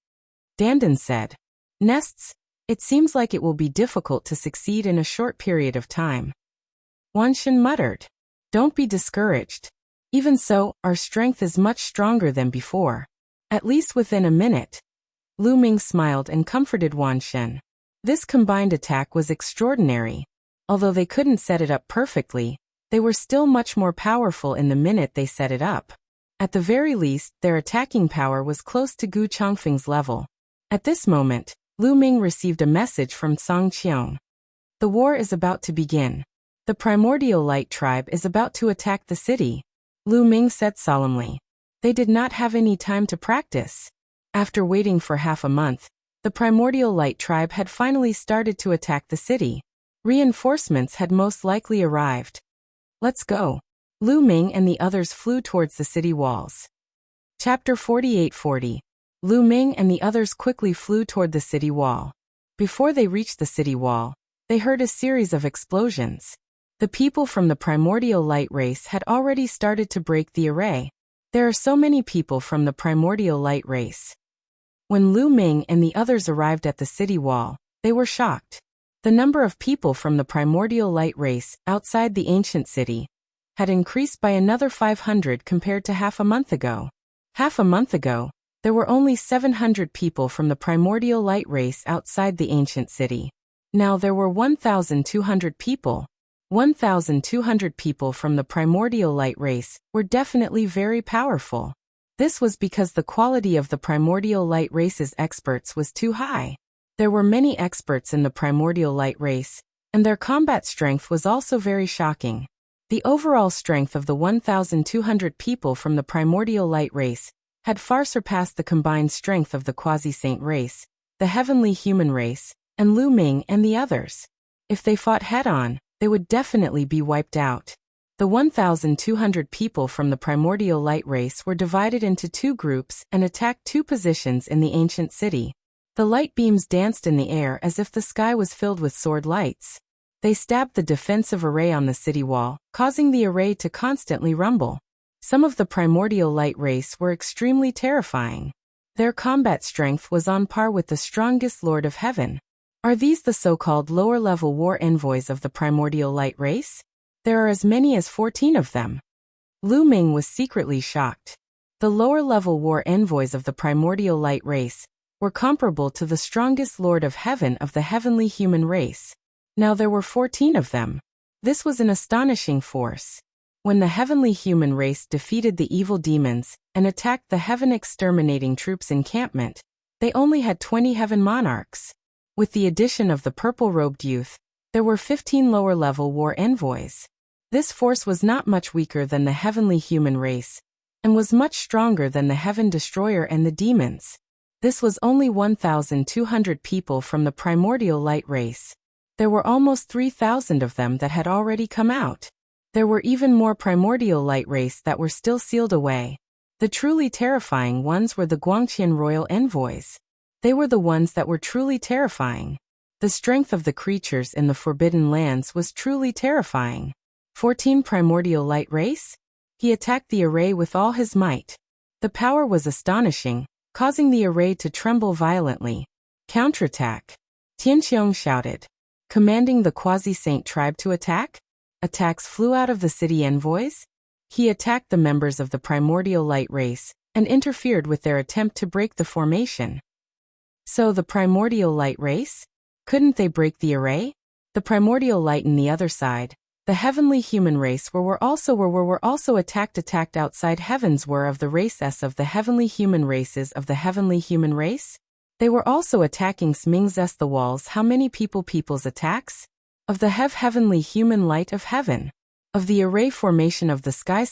Dandan said. Nests, it seems like it will be difficult to succeed in a short period of time. Wuxia muttered. Don't be discouraged. Even so, our strength is much stronger than before. At least within a minute. Lu Ming smiled and comforted Wuxia. This combined attack was extraordinary. Although they couldn't set it up perfectly, they were still much more powerful in the minute they set it up. At the very least, their attacking power was close to Gu Chongfeng's level. At this moment, Lu Ming received a message from Song Qiong. The war is about to begin. The Primordial Light Tribe is about to attack the city, Lu Ming said solemnly. They did not have any time to practice. After waiting for half a month, the Primordial Light Tribe had finally started to attack the city. Reinforcements had most likely arrived. Let's go. Lu Ming and the others flew towards the city walls. Chapter 4840. Lu Ming and the others quickly flew toward the city wall. Before they reached the city wall, they heard a series of explosions. The people from the Primordial Light race had already started to break the array. There are so many people from the Primordial Light race. When Lu Ming and the others arrived at the city wall, they were shocked. The number of people from the Primordial Light race outside the ancient city had increased by another 500 compared to half a month ago. Half a month ago, there were only 700 people from the Primordial Light race outside the ancient city. Now there were 1,200 people. 1,200 people from the Primordial Light race were definitely very powerful. This was because the quality of the Primordial Light race's experts was too high. There were many experts in the Primordial Light race, and their combat strength was also very shocking. The overall strength of the 1,200 people from the Primordial Light race had far surpassed the combined strength of the Quasi-Saint race, the Heavenly Human race, and Lu Ming and the others. If they fought head-on, they would definitely be wiped out. The 1,200 people from the Primordial Light race were divided into 2 groups and attacked 2 positions in the ancient city. The light beams danced in the air as if the sky was filled with sword lights. They stabbed the defensive array on the city wall, causing the array to constantly rumble. Some of the Primordial Light race were extremely terrifying. Their combat strength was on par with the strongest Lord of Heaven. Are these the so-called lower-level war envoys of the Primordial Light race? There are as many as 14 of them. Lu Ming was secretly shocked. The lower-level war envoys of the Primordial Light race were comparable to the strongest Lord of Heaven of the Heavenly Human race. Now there were 14 of them. This was an astonishing force. When the Heavenly Human race defeated the evil demons and attacked the heaven-exterminating troops encampment, they only had 20 heaven monarchs. With the addition of the purple-robed youth, there were 15 lower-level war envoys. This force was not much weaker than the Heavenly Human race, and was much stronger than the Heaven Destroyer and the demons. This was only 1,200 people from the Primordial Light race. There were almost 3,000 of them that had already come out. There were even more Primordial Light race that were still sealed away. The truly terrifying ones were the Guangqian royal envoys. They were the ones that were truly terrifying. The strength of the creatures in the Forbidden Lands was truly terrifying. 14 Primordial Light race? He attacked the array with all his might. The power was astonishing, causing the array to tremble violently. Counterattack! Tianqiong shouted, commanding the Quasi-Saint tribe to attack. Attacks flew out of the city envoys. He attacked the members of the Primordial Light race, and interfered with their attempt to break the formation. So the primordial light race? Couldn't they break the array? The primordial light in the other side, the heavenly human race were also attacked outside heavens were of the race S of the heavenly human races of the heavenly human race? They were also attacking Sming's S the walls. How many people's attacks? Of the heavenly human light of heaven. Of the array formation of the sky.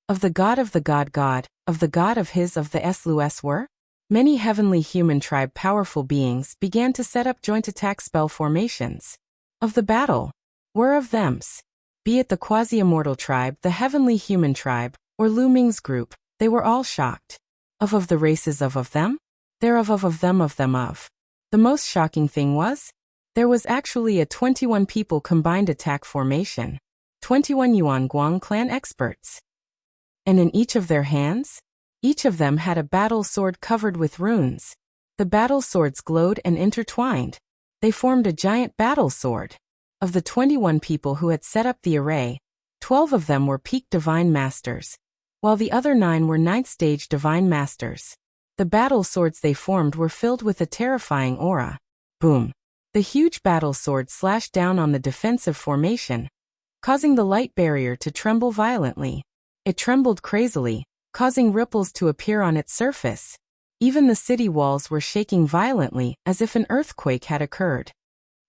Of the god of the god of his of the Slus were? Many heavenly human tribe powerful beings began to set up joint attack spell formations. Of the battle. Were of thems. Be it the quasi-immortal tribe, the heavenly human tribe, or Lu Ming's group, they were all shocked. Of the races of them? Thereof of them. The most shocking thing was, there was actually a 21 people combined attack formation. 21 Yuan Guang clan experts. And in each of their hands? Each of them had a battle sword covered with runes. The battle swords glowed and intertwined. They formed a giant battle sword. Of the 21 people who had set up the array, 12 of them were peak divine masters, while the other 9 were 9th stage divine masters. The battle swords they formed were filled with a terrifying aura. Boom! The huge battle sword slashed down on the defensive formation, causing the light barrier to tremble violently. It trembled crazily, causing ripples to appear on its surface. Even the city walls were shaking violently, as if an earthquake had occurred.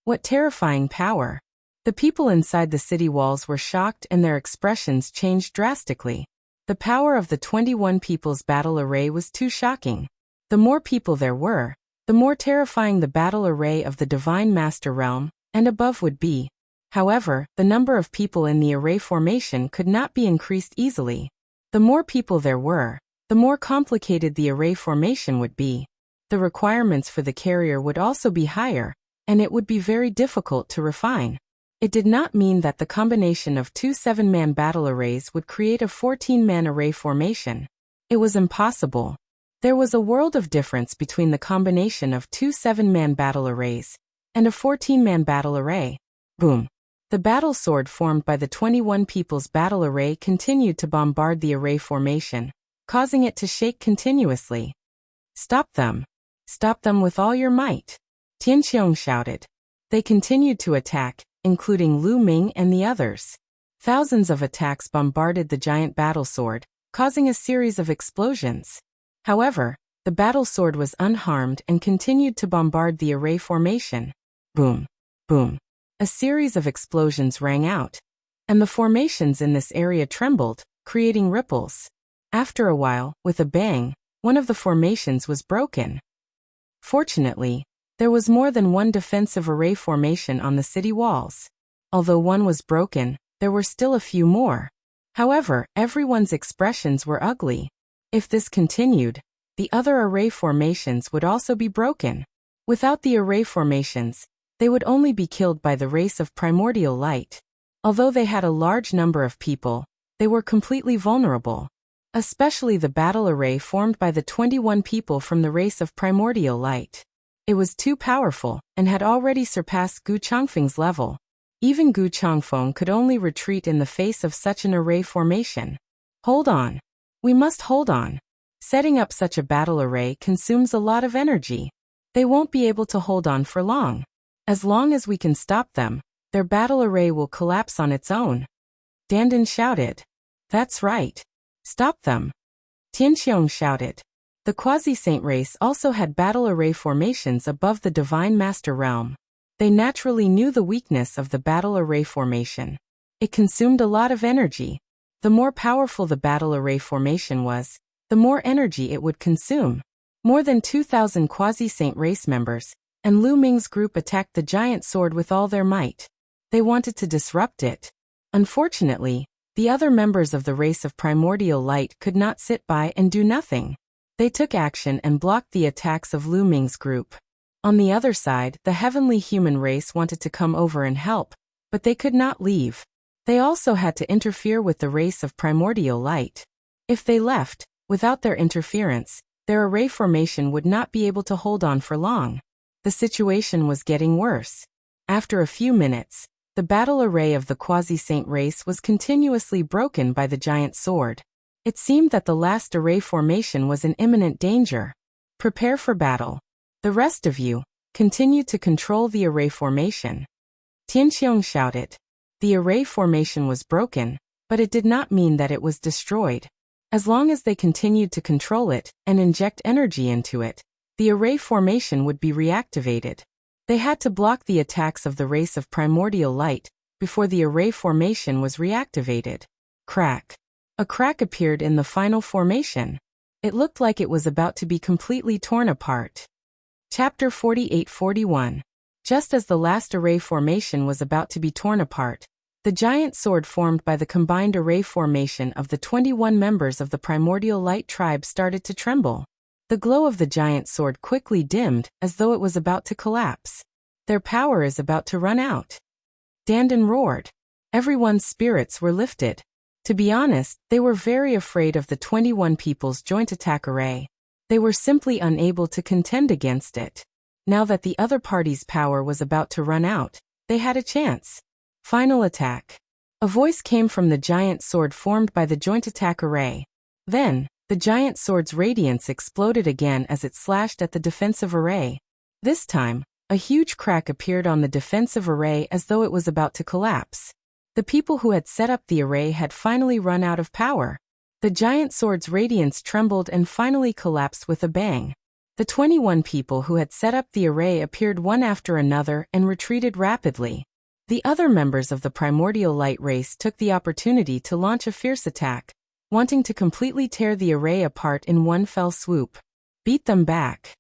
What terrifying power! The people inside the city walls were shocked and their expressions changed drastically. The power of the 21 people's battle array was too shocking. The more people there were, the more terrifying the battle array of the Divine Master Realm and above would be. However, the number of people in the array formation could not be increased easily. The more people there were, the more complicated the array formation would be. The requirements for the carrier would also be higher, and it would be very difficult to refine. It did not mean that the combination of 2 7-man battle arrays would create a 14-man array formation. It was impossible. There was a world of difference between the combination of 2 7-man battle arrays and a 14-man battle array. Boom! The battle sword formed by the 21 people's battle array continued to bombard the array formation, causing it to shake continuously. Stop them! Stop them with all your might! Tianqiong shouted. They continued to attack, including Lu Ming and the others. Thousands of attacks bombarded the giant battle sword, causing a series of explosions. However, the battle sword was unharmed and continued to bombard the array formation. Boom! Boom! A series of explosions rang out, and the formations in this area trembled, creating ripples. After a while, with a bang, one of the formations was broken. Fortunately, there was more than one defensive array formation on the city walls. Although one was broken, there were still a few more. However, everyone's expressions were ugly. If this continued, the other array formations would also be broken. Without the array formations, they would only be killed by the race of primordial light. Although they had a large number of people, they were completely vulnerable. Especially the battle array formed by the 21 people from the race of primordial light. It was too powerful, and had already surpassed Gu Changfeng's level. Even Gu Changfeng could only retreat in the face of such an array formation. Hold on. We must hold on. Setting up such a battle array consumes a lot of energy. They won't be able to hold on for long. As long as we can stop them, their battle array will collapse on its own. Dandan shouted. That's right. Stop them. Tianqiong shouted. The quasi-saint race also had battle array formations above the Divine Master Realm. They naturally knew the weakness of the battle array formation. It consumed a lot of energy. The more powerful the battle array formation was, the more energy it would consume. More than 2,000 quasi-saint race members, and Lu Ming's group attacked the giant sword with all their might. They wanted to disrupt it. Unfortunately, the other members of the race of primordial light could not sit by and do nothing. They took action and blocked the attacks of Lu Ming's group. On the other side, the heavenly human race wanted to come over and help, but they could not leave. They also had to interfere with the race of primordial light. If they left, without their interference, their array formation would not be able to hold on for long. The situation was getting worse. After a few minutes, the battle array of the quasi-saint race was continuously broken by the giant sword. It seemed that the last array formation was in imminent danger. Prepare for battle. The rest of you, continue to control the array formation. Tianqiong shouted. The array formation was broken, but it did not mean that it was destroyed. As long as they continued to control it and inject energy into it, the array formation would be reactivated. They had to block the attacks of the race of primordial light before the array formation was reactivated. Crack. A crack appeared in the final formation. It looked like it was about to be completely torn apart. Chapter 48-41. Just as the last array formation was about to be torn apart, the giant sword formed by the combined array formation of the 21 members of the primordial light tribe started to tremble. The glow of the giant sword quickly dimmed as though it was about to collapse. Their power is about to run out. Dandan roared. Everyone's spirits were lifted. To be honest, they were very afraid of the 21 people's joint attack array. They were simply unable to contend against it. Now that the other party's power was about to run out, they had a chance. Final attack. A voice came from the giant sword formed by the joint attack array. Then, the giant sword's radiance exploded again as it slashed at the defensive array. This time, a huge crack appeared on the defensive array as though it was about to collapse. The people who had set up the array had finally run out of power. The giant sword's radiance trembled and finally collapsed with a bang. The 21 people who had set up the array appeared one after another and retreated rapidly. The other members of the primordial light race took the opportunity to launch a fierce attack, wanting to completely tear the array apart in one fell swoop. Beat them back.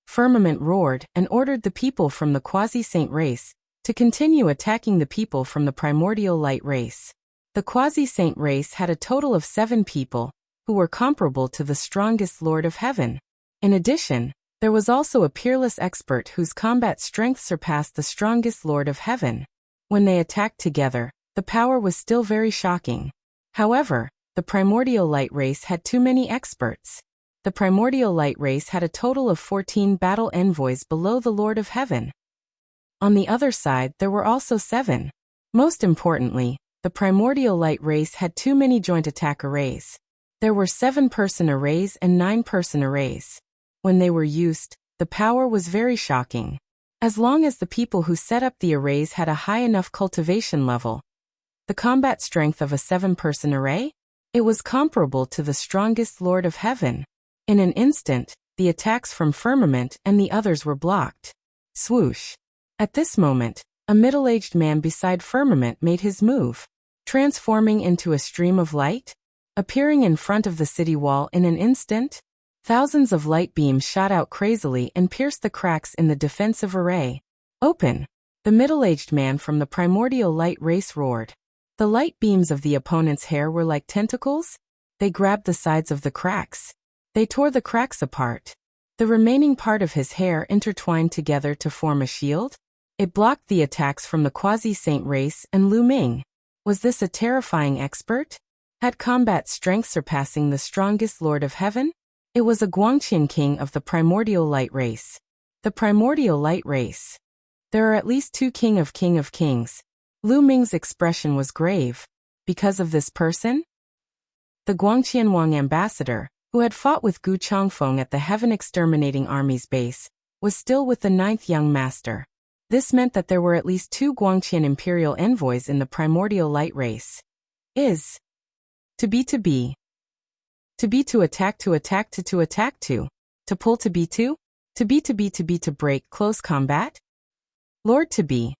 Firmament roared and ordered the people from the quasi-saint race to continue attacking the people from the primordial light race. The quasi-saint race had a total of 7 people, who were comparable to the strongest Lord of Heaven. In addition, there was also a peerless expert whose combat strength surpassed the strongest Lord of Heaven. When they attacked together, the power was still very shocking. However, the primordial light race had too many experts. The primordial light race had a total of 14 battle envoys below the Lord of Heaven. On the other side, there were also 7. Most importantly, the primordial light race had too many joint attack arrays. There were 7-person arrays and 9-person arrays. When they were used, the power was very shocking. As long as the people who set up the arrays had a high enough cultivation level, the combat strength of a 7-person array, it was comparable to the strongest Lord of Heaven. In an instant, the attacks from Firmament and the others were blocked. Swoosh. At this moment, a middle-aged man beside Firmament made his move, transforming into a stream of light, appearing in front of the city wall in an instant. Thousands of light beams shot out crazily and pierced the cracks in the defensive array. Open! The middle-aged man from the primordial light race roared. The light beams of the opponent's hair were like tentacles. They grabbed the sides of the cracks. They tore the cracks apart. The remaining part of his hair intertwined together to form a shield. It blocked the attacks from the quasi-saint race and Lu Ming. Was this a terrifying expert? Had combat strength surpassing the strongest Lord of Heaven? It was a Guangqian king of the primordial light race. The primordial light race. There are at least 2 king of kings. Lu Ming's expression was grave. Because of this person? The Guangqian Wang ambassador, who had fought with Gu Changfeng at the Heaven Exterminating Army's base, was still with the 9th young master. This meant that there were at least 2 Guangqian imperial envoys in the primordial light race. To be to attack to pull to break close combat. Lord to be.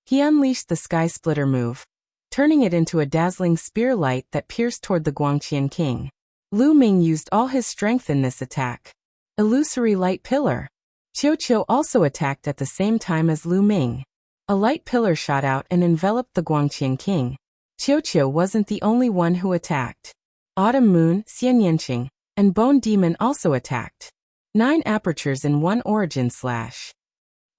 He unleashed the Sky Splitter move, turning it into a dazzling spear light that pierced toward the Guangqian king. Lu Ming used all his strength in this attack. Illusory light pillar. Qiu also attacked at the same time as Lu Ming. A light pillar shot out and enveloped the Guangqian king. Qiu wasn't the only one who attacked. Autumn Moon, Xian Yanqing, and Bone Demon also attacked. 9 apertures in one origin slash.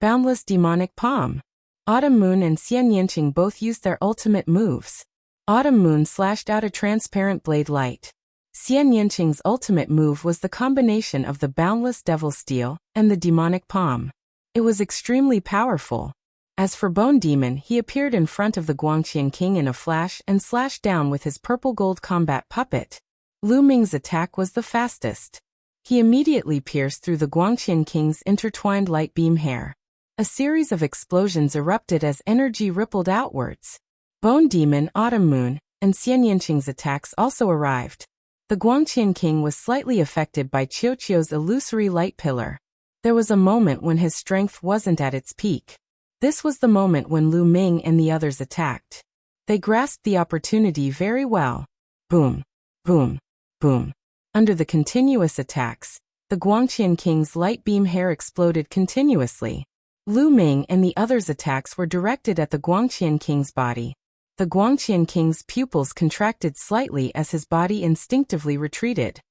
Boundless demonic palm. Autumn Moon and Xian Yanqing both used their ultimate moves. Autumn Moon slashed out a transparent blade light. Xian Yanqing's ultimate move was the combination of the boundless devil steel and the demonic palm. It was extremely powerful. As for Bone Demon, he appeared in front of the Guangqian King in a flash and slashed down with his purple gold combat puppet. Lu Ming's attack was the fastest. He immediately pierced through the Guangqian King's intertwined light beam hair. A series of explosions erupted as energy rippled outwards. Bone Demon, Autumn Moon, and Xian Yanqing's attacks also arrived. The Guangqian King was slightly affected by Qiuqiu's illusory light pillar. There was a moment when his strength wasn't at its peak. This was the moment when Lu Ming and the others attacked. They grasped the opportunity very well. Boom, boom, boom. Under the continuous attacks, the Guangqian King's light beam hair exploded continuously. Lu Ming and the others' attacks were directed at the Guangqian King's body. The Guangqian King's pupils contracted slightly as his body instinctively retreated.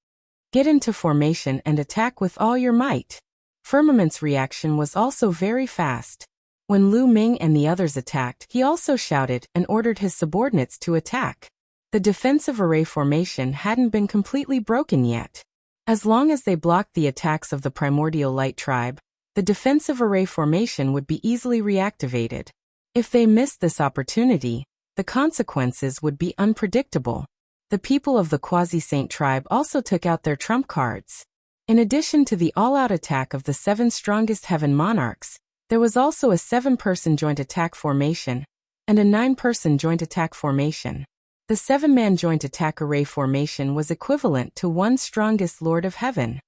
Get into formation and attack with all your might. Firmament's reaction was also very fast. When Lu Ming and the others attacked, he also shouted and ordered his subordinates to attack. The defensive array formation hadn't been completely broken yet. As long as they blocked the attacks of the primordial light tribe, the defensive array formation would be easily reactivated. If they missed this opportunity, the consequences would be unpredictable. The people of the Quasi-Saint tribe also took out their trump cards. In addition to the all-out attack of the 7 strongest heaven monarchs, there was also a 7-person joint attack formation and a 9-person joint attack formation. The 7-man joint attack array formation was equivalent to 1 strongest Lord of Heaven.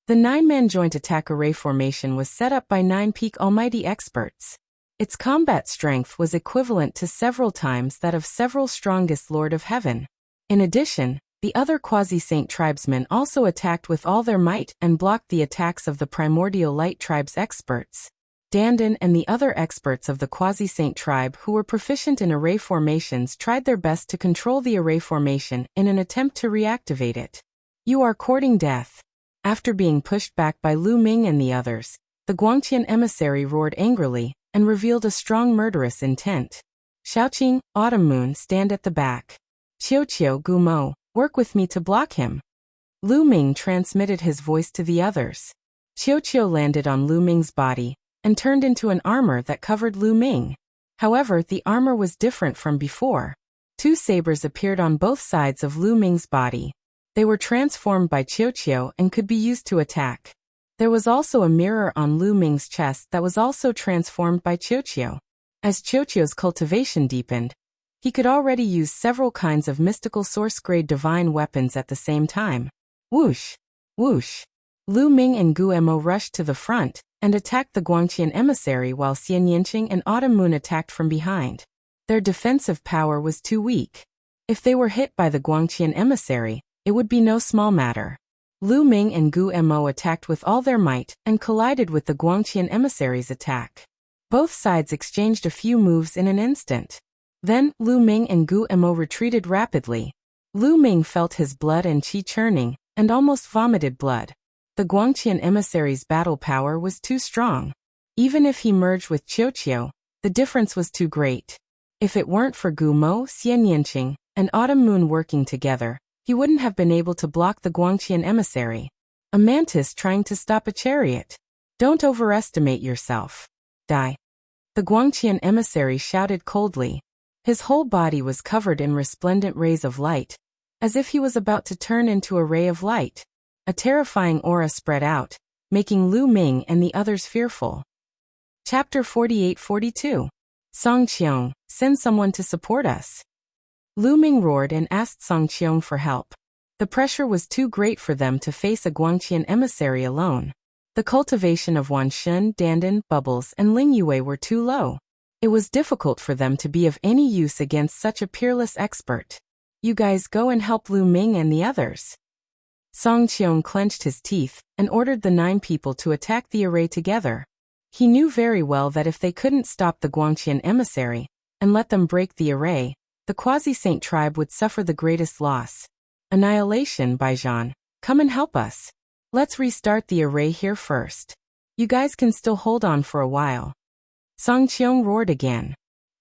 The 9-man joint attack array formation was set up by 9 peak almighty experts. Its combat strength was equivalent to several times that of several strongest Lord of Heaven. In addition, the other Quasi-Saint tribesmen also attacked with all their might and blocked the attacks of the primordial light tribe's experts. Dandan and the other experts of the Quasi-Saint tribe who were proficient in array formations tried their best to control the array formation in an attempt to reactivate it. You are courting death. After being pushed back by Lu Ming and the others, the Guangqian emissary roared angrily and revealed a strong murderous intent. Xiaoqing, Autumn Moon, stand at the back. Qiuqiu, Gumo, work with me to block him. Lu Ming transmitted his voice to the others. Qiuqiu landed on Lu Ming's body and turned into an armor that covered Lu Ming. However, the armor was different from before. 2 sabers appeared on both sides of Lu Ming's body. They were transformed by Qiuqiu and could be used to attack. There was also a mirror on Lu Ming's chest that was also transformed by Qiuqiu. As Qiuqiu's cultivation deepened, he could already use several kinds of mystical source-grade divine weapons at the same time. Whoosh! Whoosh! Lu Ming and Gu Mo rushed to the front and attacked the Guangqian emissary while Xian Yanqing and Autumn Moon attacked from behind. Their defensive power was too weak. If they were hit by the Guangqian emissary, it would be no small matter. Lu Ming and Gu Mo attacked with all their might and collided with the Guangqian emissary's attack. Both sides exchanged a few moves in an instant. Then, Lu Ming and Gu Mo retreated rapidly. Lu Ming felt his blood and qi churning, and almost vomited blood. The Guangqian emissary's battle power was too strong. Even if he merged with Qiuqiu, the difference was too great. If it weren't for Gu Mo, Xian Yanqing, and Autumn Moon working together, he wouldn't have been able to block the Guangqian emissary. A mantis trying to stop a chariot. Don't overestimate yourself. Die. The Guangqian emissary shouted coldly. His whole body was covered in resplendent rays of light, as if he was about to turn into a ray of light. A terrifying aura spread out, making Lu Ming and the others fearful. Chapter 48-42. Song Qiong, send someone to support us. Lu Ming roared and asked Song Qiong for help. The pressure was too great for them to face a Guangqian emissary alone. The cultivation of Wanshun, Dandan, Bubbles, and Ling Yue were too low. It was difficult for them to be of any use against such a peerless expert. You guys go and help Lu Ming and the others. Song Qiong clenched his teeth and ordered the 9 people to attack the array together. He knew very well that if they couldn't stop the Guangqian emissary and let them break the array, the Quasi-Saint tribe would suffer the greatest loss. Annihilation, Baijan. Come and help us. Let's restart the array here first. You guys can still hold on for a while. Song Qiong roared again.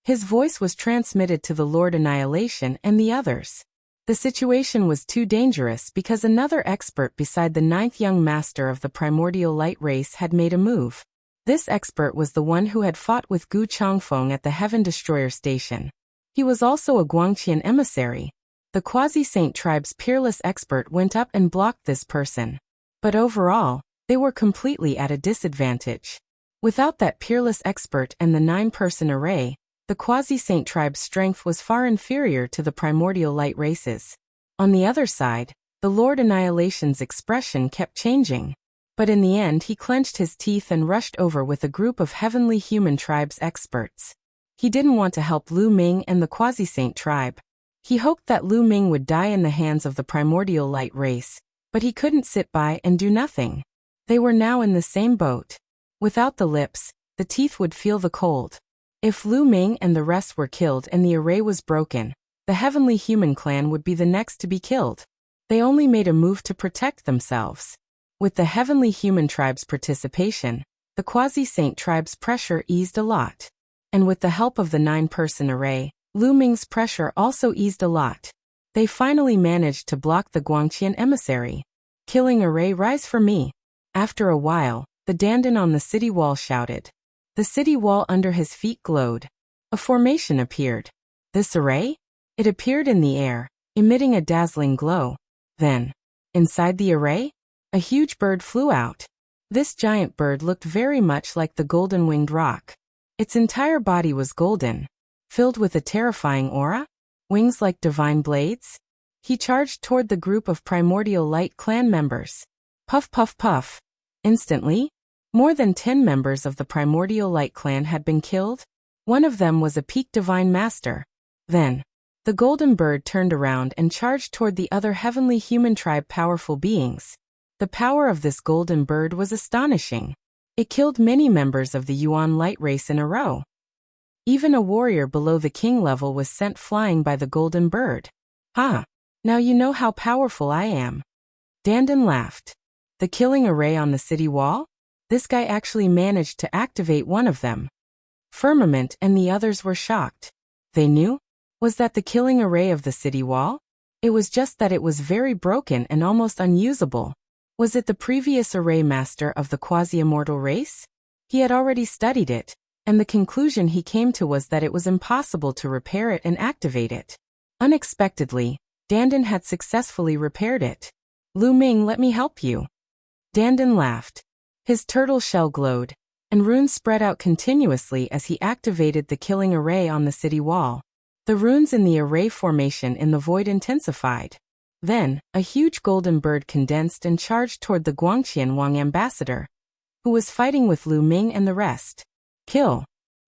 His voice was transmitted to the Lord Annihilation and the others. The situation was too dangerous because another expert beside the 9th young master of the primordial light race had made a move. This expert was the one who had fought with Gu Changfeng at the Heaven Destroyer Station. He was also a Guangqian emissary. The Quasi-Saint tribe's peerless expert went up and blocked this person. But overall, they were completely at a disadvantage. Without that peerless expert and the 9-person array, the Quasi-Saint tribe's strength was far inferior to the primordial light races. On the other side, the Lord Annihilation's expression kept changing. But in the end he clenched his teeth and rushed over with a group of heavenly human tribes experts. He didn't want to help Lu Ming and the Quasi-Saint tribe. He hoped that Lu Ming would die in the hands of the primordial light race, but he couldn't sit by and do nothing. They were now in the same boat. Without the lips, the teeth would feel the cold. If Lu Ming and the rest were killed and the array was broken, the heavenly human clan would be the next to be killed. They only made a move to protect themselves. With the heavenly human tribe's participation, the Quasi-Saint tribe's pressure eased a lot. And with the help of the 9-person array, Lu Ming's pressure also eased a lot. They finally managed to block the Guangqian emissary. Killing array, rise for me. After a while, the dandan on the city wall shouted. The city wall under his feet glowed. A formation appeared. This array? It appeared in the air, emitting a dazzling glow. Then, inside the array, a huge bird flew out. This giant bird looked very much like the golden-winged roc. Its entire body was golden, filled with a terrifying aura, wings like divine blades. He charged toward the group of primordial light clan members. Puff, puff, puff. Instantly, more than 10 members of the primordial light clan had been killed. One of them was a peak divine master. Then, the golden bird turned around and charged toward the other heavenly human tribe powerful beings. The power of this golden bird was astonishing. It killed many members of the Yuan light race in a row. Even a warrior below the king level was sent flying by the golden bird. Ha! Now you know how powerful I am. Dandan laughed. The killing array on the city wall? This guy actually managed to activate one of them. Firmament and the others were shocked. They knew? Was that the killing array of the city wall? It was just that it was very broken and almost unusable. Was it the previous array master of the quasi-immortal race? He had already studied it, and the conclusion he came to was that it was impossible to repair it and activate it. Unexpectedly, Dandan had successfully repaired it. Lu Ming, let me help you. Dandan laughed. His turtle shell glowed, and runes spread out continuously as he activated the killing array on the city wall. The runes in the array formation in the void intensified. Then, a huge golden bird condensed and charged toward the Guangqian Wang ambassador, who was fighting with Lu Ming and the rest. Kill!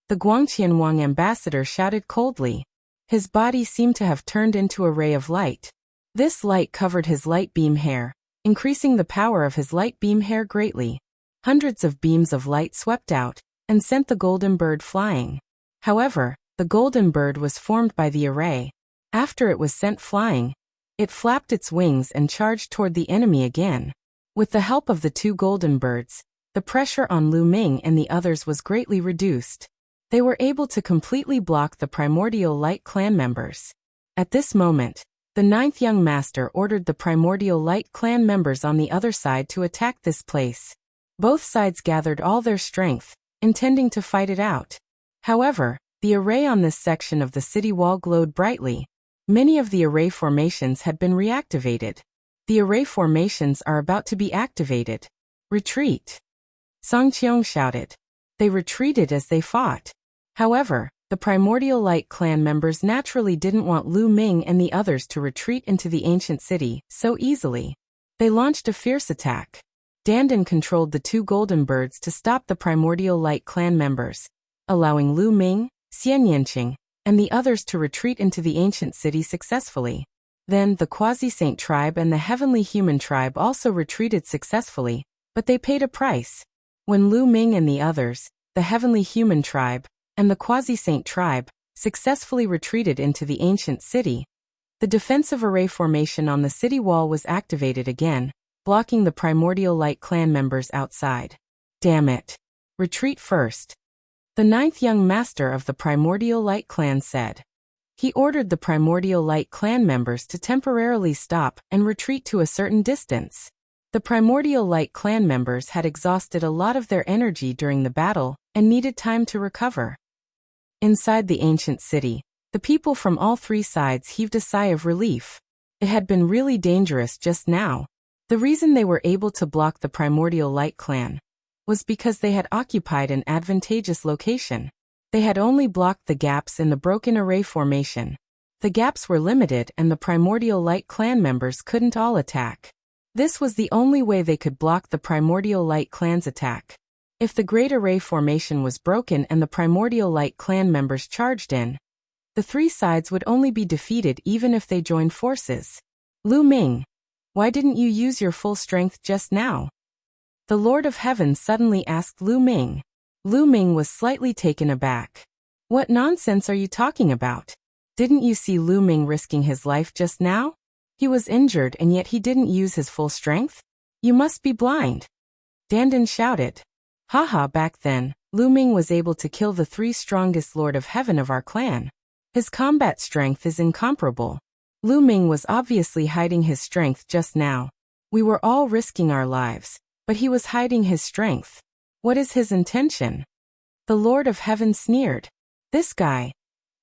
The Guangqian Wang ambassador shouted coldly. His body seemed to have turned into a ray of light. This light covered his light beam hair, increasing the power of his light beam hair greatly. Hundreds of beams of light swept out and sent the golden bird flying. However, the golden bird was formed by the array. After it was sent flying, it flapped its wings and charged toward the enemy again. With the help of the 2 golden birds, the pressure on Lu Ming and the others was greatly reduced. They were able to completely block the primordial light clan members. At this moment, the 9th young master ordered the primordial light clan members on the other side to attack this place. Both sides gathered all their strength, intending to fight it out. However, the array on this section of the city wall glowed brightly. Many of the array formations had been reactivated. The array formations are about to be activated. Retreat! Song Qiong shouted. They retreated as they fought. However, the primordial light clan members naturally didn't want Lu Ming and the others to retreat into the ancient city so easily. They launched a fierce attack. Dandan controlled the 2 golden birds to stop the primordial light clan members, allowing Lu Ming, Xian Yanqing, and the others to retreat into the ancient city successfully. Then the Quasi-Saint tribe and the heavenly human tribe also retreated successfully, but they paid a price. When Lu Ming and the others, the heavenly human tribe, and the Quasi-Saint tribe, successfully retreated into the ancient city, the defensive array formation on the city wall was activated again, blocking the primordial light clan members outside. Damn it! Retreat first. The 9th young master of the primordial light clan said. He ordered the primordial light clan members to temporarily stop and retreat to a certain distance. The Primordial Light clan members had exhausted a lot of their energy during the battle and needed time to recover. Inside the ancient city, the people from all three sides heaved a sigh of relief. It had been really dangerous just now. The reason they were able to block the Primordial Light clan was because they had occupied an advantageous location. They had only blocked the gaps in the broken array formation. The gaps were limited and the Primordial Light clan members couldn't all attack. This was the only way they could block the Primordial Light clan's attack. If the Great Array formation was broken and the Primordial Light clan members charged in, the three sides would only be defeated even if they joined forces. Lu Ming, why didn't you use your full strength just now? The Lord of Heaven suddenly asked Lu Ming. Lu Ming was slightly taken aback. What nonsense are you talking about? Didn't you see Lu Ming risking his life just now? He was injured and yet he didn't use his full strength? You must be blind. Dandan shouted. Haha, back then, Lu Ming was able to kill the three strongest Lord of Heaven of our clan. His combat strength is incomparable. Lu Ming was obviously hiding his strength just now. We were all risking our lives, but he was hiding his strength. What is his intention? The Lord of Heaven sneered. This guy.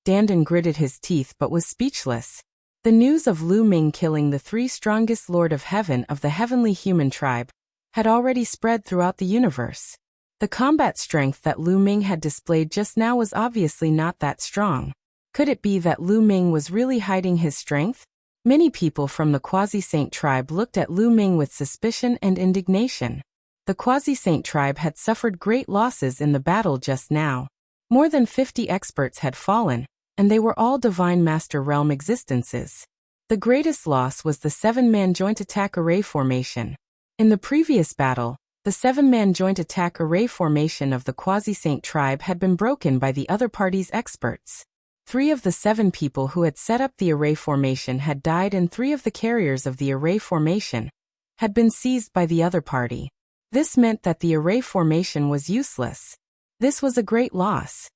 Dandan gritted his teeth but was speechless. The news of Lu Ming killing the three strongest Lord of Heaven of the heavenly human tribe had already spread throughout the universe. The combat strength that Lu Ming had displayed just now was obviously not that strong. Could it be that Lu Ming was really hiding his strength? Many people from the Quasi-Saint tribe looked at Lu Ming with suspicion and indignation. The Quasi-Saint tribe had suffered great losses in the battle just now. More than 50 experts had fallen, and they were all Divine Master Realm existences. The greatest loss was the 7-man joint attack array formation. In the previous battle, the 7-man joint attack array formation of the Quasi-Saint tribe had been broken by the other party's experts. 3 of the 7 people who had set up the array formation had died and 3 of the carriers of the array formation had been seized by the other party. This meant that the array formation was useless. This was a great loss.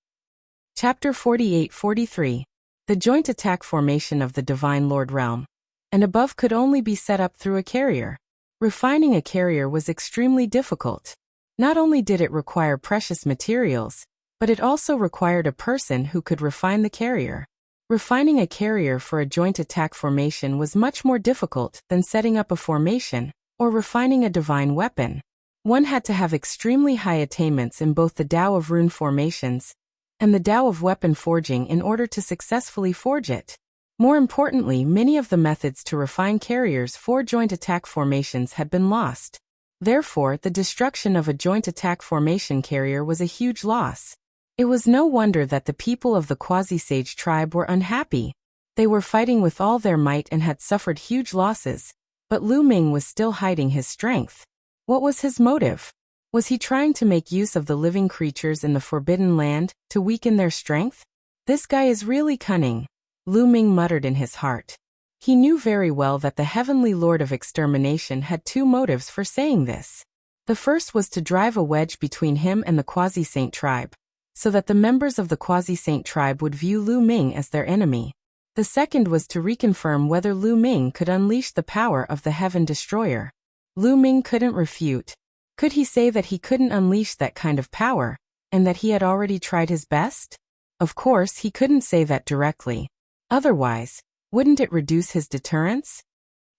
Chapter 48-43. The joint attack formation of the Divine Lord Realm and above could only be set up through a carrier. Refining a carrier was extremely difficult. Not only did it require precious materials, but it also required a person who could refine the carrier. Refining a carrier for a joint attack formation was much more difficult than setting up a formation or refining a divine weapon. One had to have extremely high attainments in both the Tao of Rune formations and the Tao of weapon forging in order to successfully forge it. More importantly, many of the methods to refine carriers for joint attack formations had been lost. Therefore, the destruction of a joint attack formation carrier was a huge loss. It was no wonder that the people of the Quasi-Sage tribe were unhappy. They were fighting with all their might and had suffered huge losses, but Lu Ming was still hiding his strength. What was his motive? Was he trying to make use of the living creatures in the Forbidden Land to weaken their strength? This guy is really cunning, Lu Ming muttered in his heart. He knew very well that the Heavenly Lord of Extermination had 2 motives for saying this. The first was to drive a wedge between him and the Quasi-Saint tribe, so that the members of the Quasi-Saint tribe would view Lu Ming as their enemy. The second was to reconfirm whether Lu Ming could unleash the power of the Heaven Destroyer. Lu Ming couldn't refute. Could he say that he couldn't unleash that kind of power, and that he had already tried his best? Of course, he couldn't say that directly. Otherwise, wouldn't it reduce his deterrence?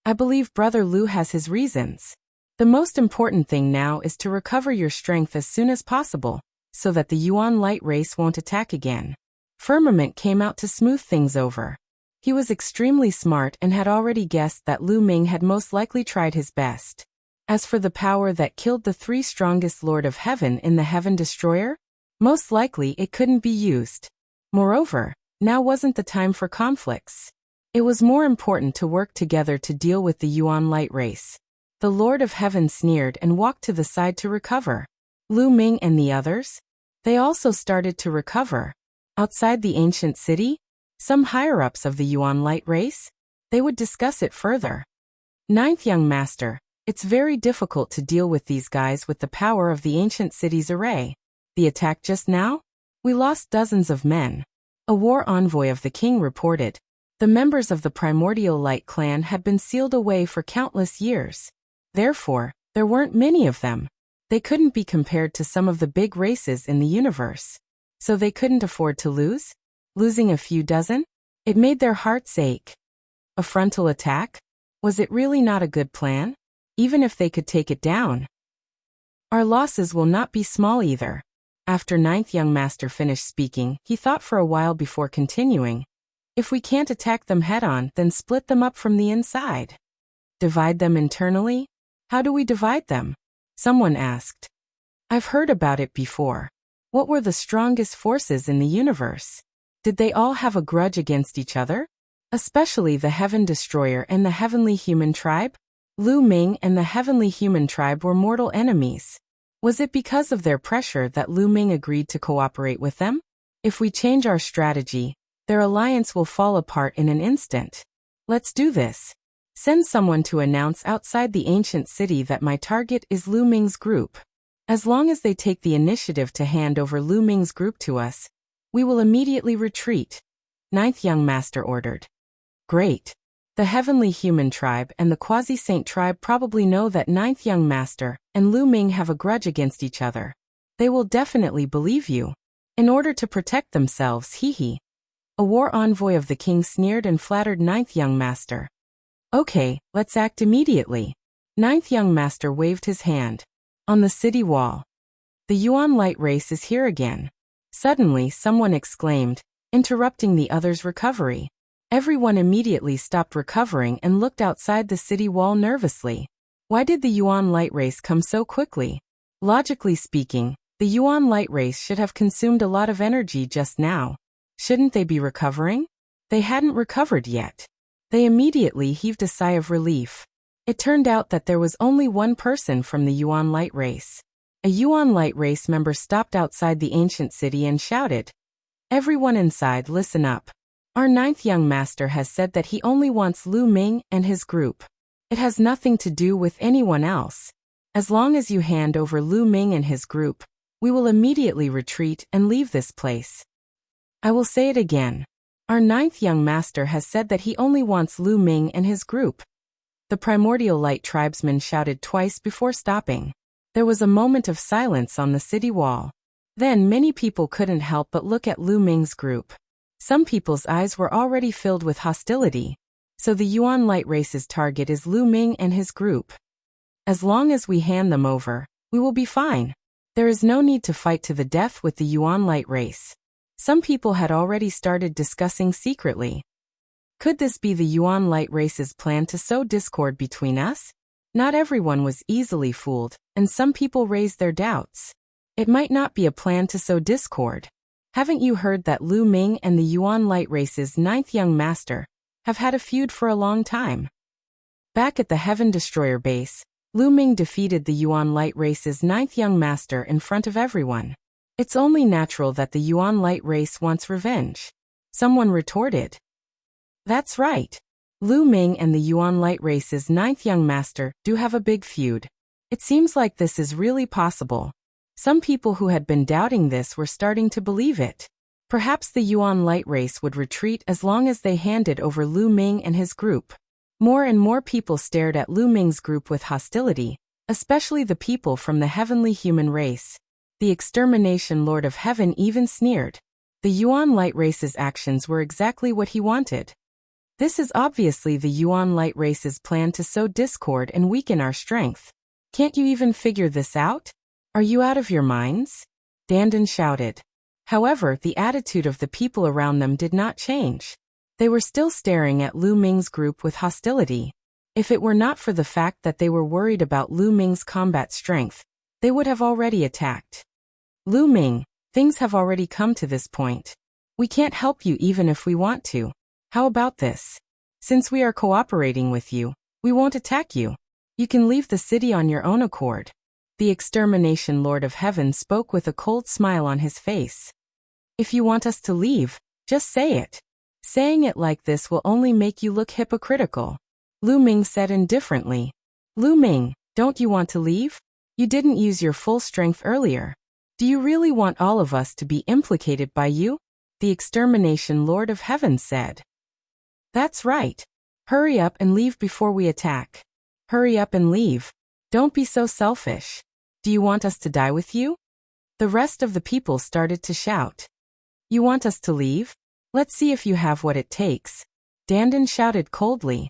I believe Brother Lu has his reasons. The most important thing now is to recover your strength as soon as possible, so that the Yuan light race won't attack again. Firmament came out to smooth things over. He was extremely smart and had already guessed that Lu Ming had most likely tried his best. As for the power that killed the 3 strongest Lord of Heaven in the Heaven Destroyer, most likely it couldn't be used. Moreover, now wasn't the time for conflicts. It was more important to work together to deal with the Yuan light race. The Lord of Heaven sneered and walked to the side to recover. Lu Ming and the others? They also started to recover. Outside the ancient city? Some higher-ups of the Yuan light race? They would discuss it further. 9th Young Master, it's very difficult to deal with these guys with the power of the ancient city's array. The attack just now? We lost dozens of men. A war envoy of the king reported. The members of the Primordial Light clan had been sealed away for countless years. Therefore, there weren't many of them. They couldn't be compared to some of the big races in the universe. So they couldn't afford to lose? Losing a few dozen? It made their hearts ache. A frontal attack? Was it really not a good plan? Even if they could take it down? Our losses will not be small either. After Ninth Young Master finished speaking, he thought for a while before continuing. If we can't attack them head-on, then split them up from the inside. Divide them internally? How do we divide them? Someone asked. I've heard about it before. What were the strongest forces in the universe? Did they all have a grudge against each other? Especially the Heaven Destroyer and the Heavenly Human Tribe? Lu Ming and the Heavenly Human Tribe were mortal enemies. Was it because of their pressure that Lu Ming agreed to cooperate with them? If we change our strategy, their alliance will fall apart in an instant. Let's do this. Send someone to announce outside the ancient city that my target is Lu Ming's group. As long as they take the initiative to hand over Lu Ming's group to us, we will immediately retreat. Ninth Young Master ordered. Great. The Heavenly Human Tribe and the Quasi-Saint Tribe probably know that Ninth Young Master and Lu Ming have a grudge against each other. They will definitely believe you. In order to protect themselves, hee. A war envoy of the king sneered and flattered Ninth Young Master. Okay, let's act immediately. Ninth Young Master waved his hand. On the city wall. The Yuan light race is here again. Suddenly someone exclaimed, interrupting the other's recovery. Everyone immediately stopped recovering and looked outside the city wall nervously. Why did the Yuan light race come so quickly? Logically speaking, the Yuan light race should have consumed a lot of energy just now. Shouldn't they be recovering? They hadn't recovered yet. They immediately heaved a sigh of relief. It turned out that there was only one person from the Yuan light race. A Yuan light race member stopped outside the ancient city and shouted, "Everyone inside, listen up. Our Ninth Young Master has said that he only wants Lu Ming and his group. It has nothing to do with anyone else. As long as you hand over Lu Ming and his group, we will immediately retreat and leave this place." I will say it again. Our Ninth Young Master has said that he only wants Lu Ming and his group. The Primordial Light tribesman shouted twice before stopping. There was a moment of silence on the city wall. Then many people couldn't help but look at Lu Ming's group. Some people's eyes were already filled with hostility. So the Yuan light race's target is Lu Ming and his group. As long as we hand them over, we will be fine. There is no need to fight to the death with the Yuan light race. Some people had already started discussing secretly. Could this be the Yuan light race's plan to sow discord between us? Not everyone was easily fooled, and some people raised their doubts. It might not be a plan to sow discord. Haven't you heard that Lu Ming and the Yuan light race's Ninth Young Master have had a feud for a long time? Back at the Heaven Destroyer base, Lu Ming defeated the Yuan light race's Ninth Young Master in front of everyone. It's only natural that the Yuan light race wants revenge. Someone retorted. That's right. Lu Ming and the Yuan light race's Ninth Young Master do have a big feud. It seems like this is really possible. Some people who had been doubting this were starting to believe it. Perhaps the Yuan light race would retreat as long as they handed over Lu Ming and his group. More and more people stared at Lu Ming's group with hostility, especially the people from the heavenly human race. The extermination Lord of Heaven even sneered. The Yuan light race's actions were exactly what he wanted. This is obviously the Yuan light race's plan to sow discord and weaken our strength. Can't you even figure this out? Are you out of your minds? Dandan shouted. However, the attitude of the people around them did not change. They were still staring at Lu Ming's group with hostility. If it were not for the fact that they were worried about Lu Ming's combat strength, they would have already attacked. Lu Ming, things have already come to this point. We can't help you even if we want to. How about this? Since we are cooperating with you, we won't attack you. You can leave the city on your own accord. The extermination Lord of Heaven spoke with a cold smile on his face. If you want us to leave, just say it. Saying it like this will only make you look hypocritical. Lu Ming said indifferently. Lu Ming, don't you want to leave? You didn't use your full strength earlier. Do you really want all of us to be implicated by you? The extermination Lord of Heaven said. That's right. Hurry up and leave before we attack. Hurry up and leave. Don't be so selfish. Do you want us to die with you? The rest of the people started to shout. You want us to leave? Let's see if you have what it takes. Dandan shouted coldly.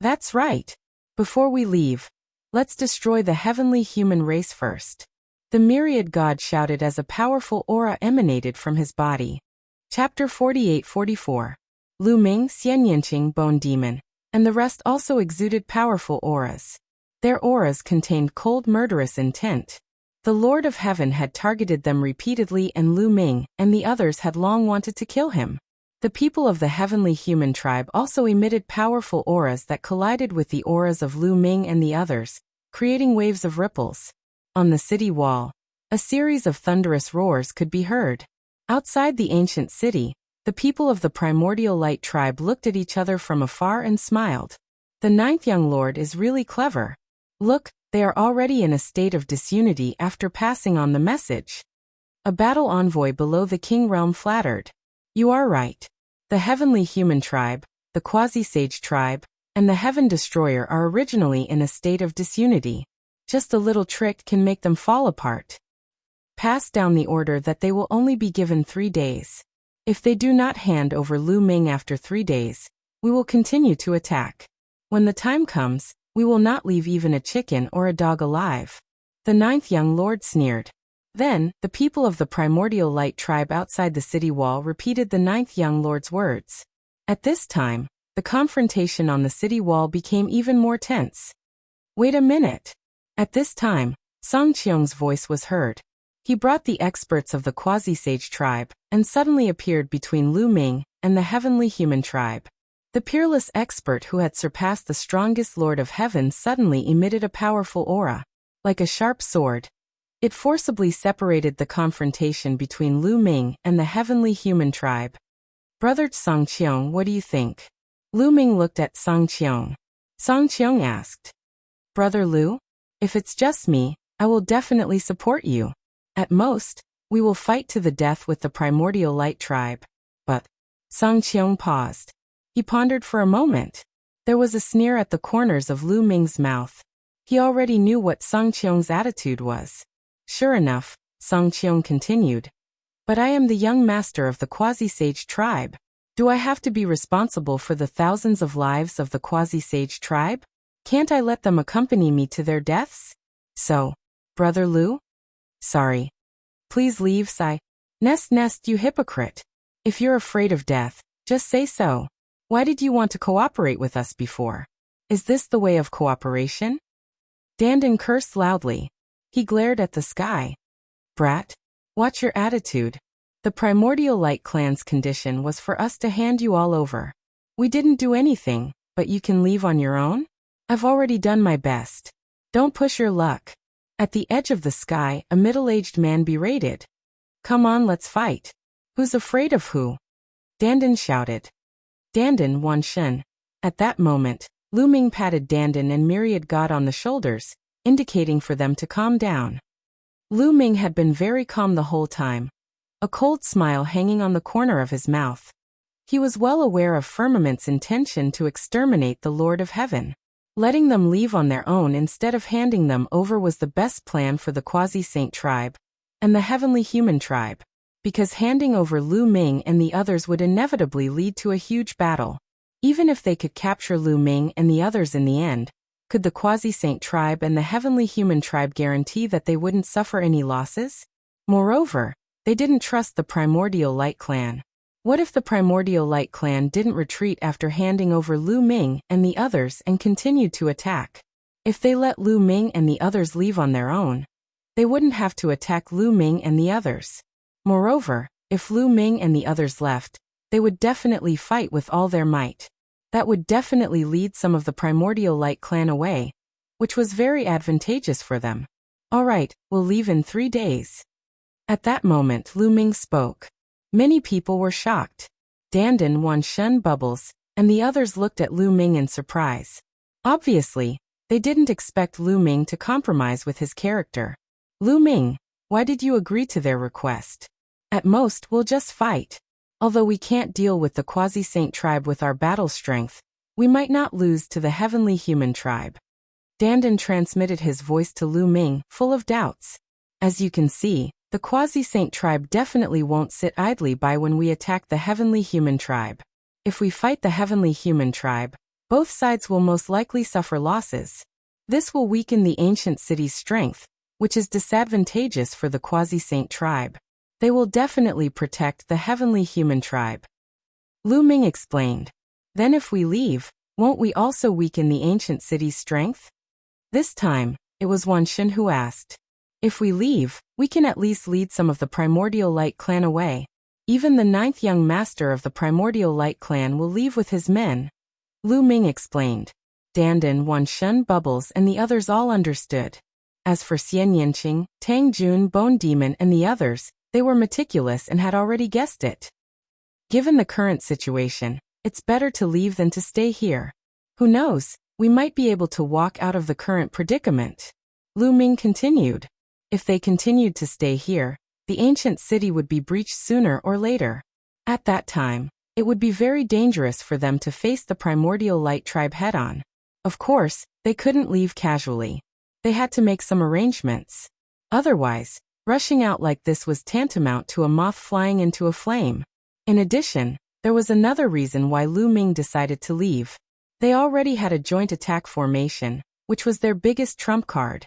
That's right. Before we leave, let's destroy the heavenly human race first. The myriad god shouted as a powerful aura emanated from his body. Chapter 48-44. Lu Ming, Xianyanqing Bone Demon, and the rest also exuded powerful auras. Their auras contained cold murderous intent. The Lord of Heaven had targeted them repeatedly, and Lu Ming and the others had long wanted to kill him. The people of the heavenly human tribe also emitted powerful auras that collided with the auras of Lu Ming and the others, creating waves of ripples. On the city wall, a series of thunderous roars could be heard. Outside the ancient city, the people of the primordial light tribe looked at each other from afar and smiled. The ninth young lord is really clever. Look, they are already in a state of disunity after passing on the message. A battle envoy below the king realm flattered. You are right. The heavenly human tribe, the quasi-sage tribe, and the heaven destroyer are originally in a state of disunity. Just a little trick can make them fall apart. Pass down the order that they will only be given 3 days. If they do not hand over Lu Ming after 3 days, we will continue to attack. When the time comes, we will not leave even a chicken or a dog alive. The ninth young lord sneered. Then, the people of the primordial light tribe outside the city wall repeated the ninth young lord's words. At this time, the confrontation on the city wall became even more tense. Wait a minute. At this time, Song Qiong's voice was heard. He brought the experts of the quasi-sage tribe, and suddenly appeared between Lu Ming and the heavenly human tribe. The peerless expert who had surpassed the strongest Lord of Heaven suddenly emitted a powerful aura. Like a sharp sword, it forcibly separated the confrontation between Lu Ming and the heavenly human tribe. Brother Song Qiong, what do you think? Lu Ming looked at Song Qiong. Song Qiong asked. Brother Lu? If it's just me, I will definitely support you. At most, we will fight to the death with the primordial light tribe. But, Song Qiong paused. He pondered for a moment. There was a sneer at the corners of Lu Ming's mouth. He already knew what Song Qiong's attitude was. Sure enough, Song Qiong continued. But I am the young master of the quasi-sage tribe. Do I have to be responsible for the thousands of lives of the quasi-sage tribe? Can't I let them accompany me to their deaths? So, Brother Lu? Sorry. Please leave, Sai. Nest, you hypocrite. If you're afraid of death, just say so. Why did you want to cooperate with us before? Is this the way of cooperation? Dandan cursed loudly. He glared at the sky. Brat, watch your attitude. The primordial light clan's condition was for us to hand you all over. We didn't do anything, but you can leave on your own? I've already done my best. Don't push your luck. At the edge of the sky, a middle-aged man berated. Come on, let's fight. Who's afraid of who? Dandan shouted. Dandan Wanshen. At that moment, Lu Ming patted Dandan and Myriad God on the shoulders, indicating for them to calm down. Lu Ming had been very calm the whole time, a cold smile hanging on the corner of his mouth. He was well aware of Firmament's intention to exterminate the Lord of Heaven. Letting them leave on their own instead of handing them over was the best plan for the quasi-saint tribe and the heavenly human tribe, because handing over Lu Ming and the others would inevitably lead to a huge battle. Even if they could capture Lu Ming and the others in the end, could the quasi-saint tribe and the heavenly human tribe guarantee that they wouldn't suffer any losses? Moreover, they didn't trust the primordial light clan. What if the primordial light clan didn't retreat after handing over Lu Ming and the others and continued to attack? If they let Lu Ming and the others leave on their own, they wouldn't have to attack Lu Ming and the others. Moreover, if Lu Ming and the others left, they would definitely fight with all their might. That would definitely lead some of the primordial light clan away, which was very advantageous for them. All right, we'll leave in 3 days. At that moment Lu Ming spoke. Many people were shocked. Dandan, Wanshen, Bubbles, and the others looked at Lu Ming in surprise. Obviously, they didn't expect Lu Ming to compromise with his character. Lu Ming, why did you agree to their request? At most, we'll just fight. Although we can't deal with the quasi-saint tribe with our battle strength, we might not lose to the heavenly human tribe. Dandan transmitted his voice to Lu Ming, full of doubts. As you can see, the quasi-saint tribe definitely won't sit idly by when we attack the heavenly human tribe. If we fight the heavenly human tribe, both sides will most likely suffer losses. This will weaken the ancient city's strength, which is disadvantageous for the quasi-saint tribe. They will definitely protect the heavenly human tribe. Lu Ming explained. Then if we leave, won't we also weaken the ancient city's strength? This time, it was Wan Shen who asked. If we leave, we can at least lead some of the Primordial Light clan away. Even the 9th young master of the Primordial Light clan will leave with his men. Lu Ming explained. Dandan, Wan Shen, Bubbles and the others all understood. As for Xian Yanqing, Tang Jun, Bone Demon and the others, they were meticulous and had already guessed it. Given the current situation, it's better to leave than to stay here. Who knows, we might be able to walk out of the current predicament. Lu Ming continued. If they continued to stay here, the ancient city would be breached sooner or later. At that time, it would be very dangerous for them to face the Primordial Light tribe head-on. Of course, they couldn't leave casually. They had to make some arrangements. Otherwise, rushing out like this was tantamount to a moth flying into a flame. In addition, there was another reason why Lu Ming decided to leave. They already had a joint attack formation, which was their biggest trump card.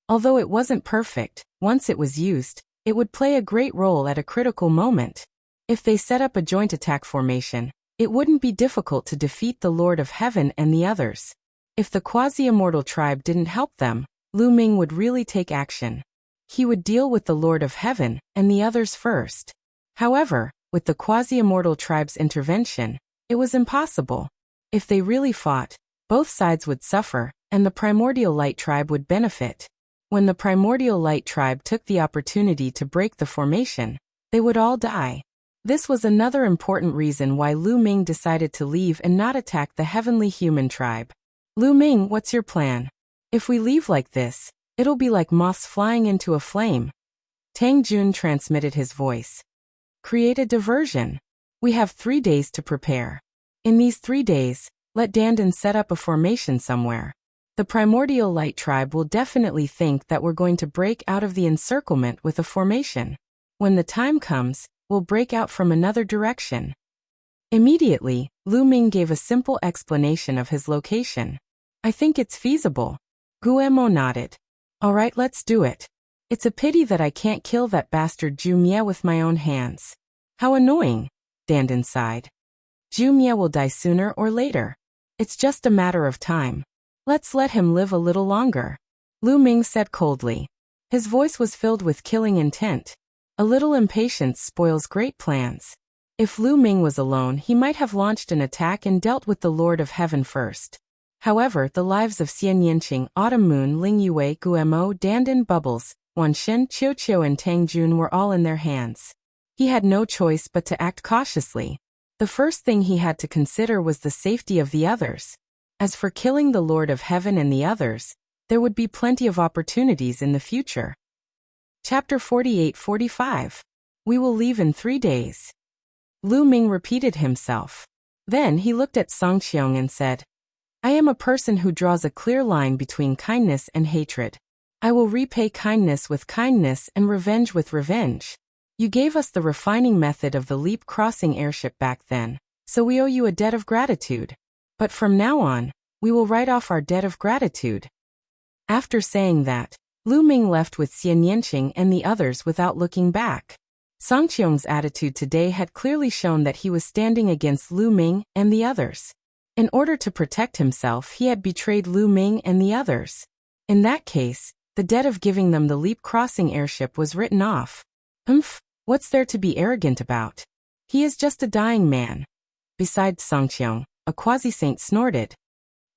Although it wasn't perfect, once it was used, it would play a great role at a critical moment. If they set up a joint attack formation, it wouldn't be difficult to defeat the Lord of Heaven and the others. If the quasi-immortal tribe didn't help them, Lu Ming would really take action. He would deal with the Lord of Heaven and the others first. However, with the quasi-immortal tribe's intervention, it was impossible. If they really fought, both sides would suffer, and the Primordial Light tribe would benefit. When the Primordial Light tribe took the opportunity to break the formation, they would all die. This was another important reason why Lu Ming decided to leave and not attack the heavenly human tribe. Lu Ming, what's your plan? If we leave like this, it'll be like moths flying into a flame. Tang Jun transmitted his voice. Create a diversion. We have 3 days to prepare. In these 3 days, let Dandan set up a formation somewhere. The Primordial Light tribe will definitely think that we're going to break out of the encirclement with a formation. When the time comes, we'll break out from another direction. Immediately, Lu Ming gave a simple explanation of his location. I think it's feasible. Guemo nodded. All right, let's do it. It's a pity that I can't kill that bastard Zhu Mie with my own hands. How annoying, Dandan sighed. Zhu Mie will die sooner or later. It's just a matter of time. Let's let him live a little longer. Lu Ming said coldly. His voice was filled with killing intent. A little impatience spoils great plans. If Lu Ming was alone, he might have launched an attack and dealt with the Lord of Heaven first. However, the lives of Xian Yanqing, Autumn Moon, Ling Yue, Guemo, Dandan, Bubbles, Wan Shen, Qiu Qiu and Tang Jun were all in their hands. He had no choice but to act cautiously. The first thing he had to consider was the safety of the others. As for killing the Lord of Heaven and the others, there would be plenty of opportunities in the future. Chapter 48-45. We will leave in 3 days. Lu Ming repeated himself. Then he looked at Song Qiong and said, I am a person who draws a clear line between kindness and hatred. I will repay kindness with kindness and revenge with revenge. You gave us the refining method of the leap crossing airship back then, so we owe you a debt of gratitude. But from now on, we will write off our debt of gratitude. After saying that, Lu Ming left with Xian Yanqing and the others without looking back. Song Qiong's attitude today had clearly shown that he was standing against Lu Ming and the others. In order to protect himself, he had betrayed Lu Ming and the others. In that case, the debt of giving them the leap crossing airship was written off. What's there to be arrogant about? He is just a dying man. Besides, Song Qiong, a quasi-saint snorted.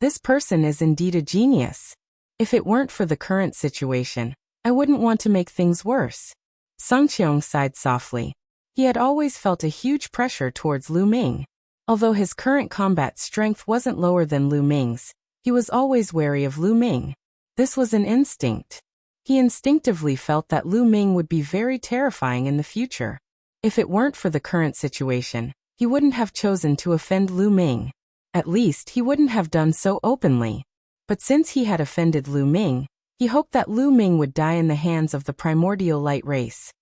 This person is indeed a genius. If it weren't for the current situation, I wouldn't want to make things worse. Song Qiong sighed softly. He had always felt a huge pressure towards Lu Ming. Although his current combat strength wasn't lower than Lu Ming's, he was always wary of Lu Ming. This was an instinct. He instinctively felt that Lu Ming would be very terrifying in the future. If it weren't for the current situation, he wouldn't have chosen to offend Lu Ming. At least he wouldn't have done so openly. But since he had offended Lu Ming, he hoped that Lu Ming would die in the hands of the primordial light race.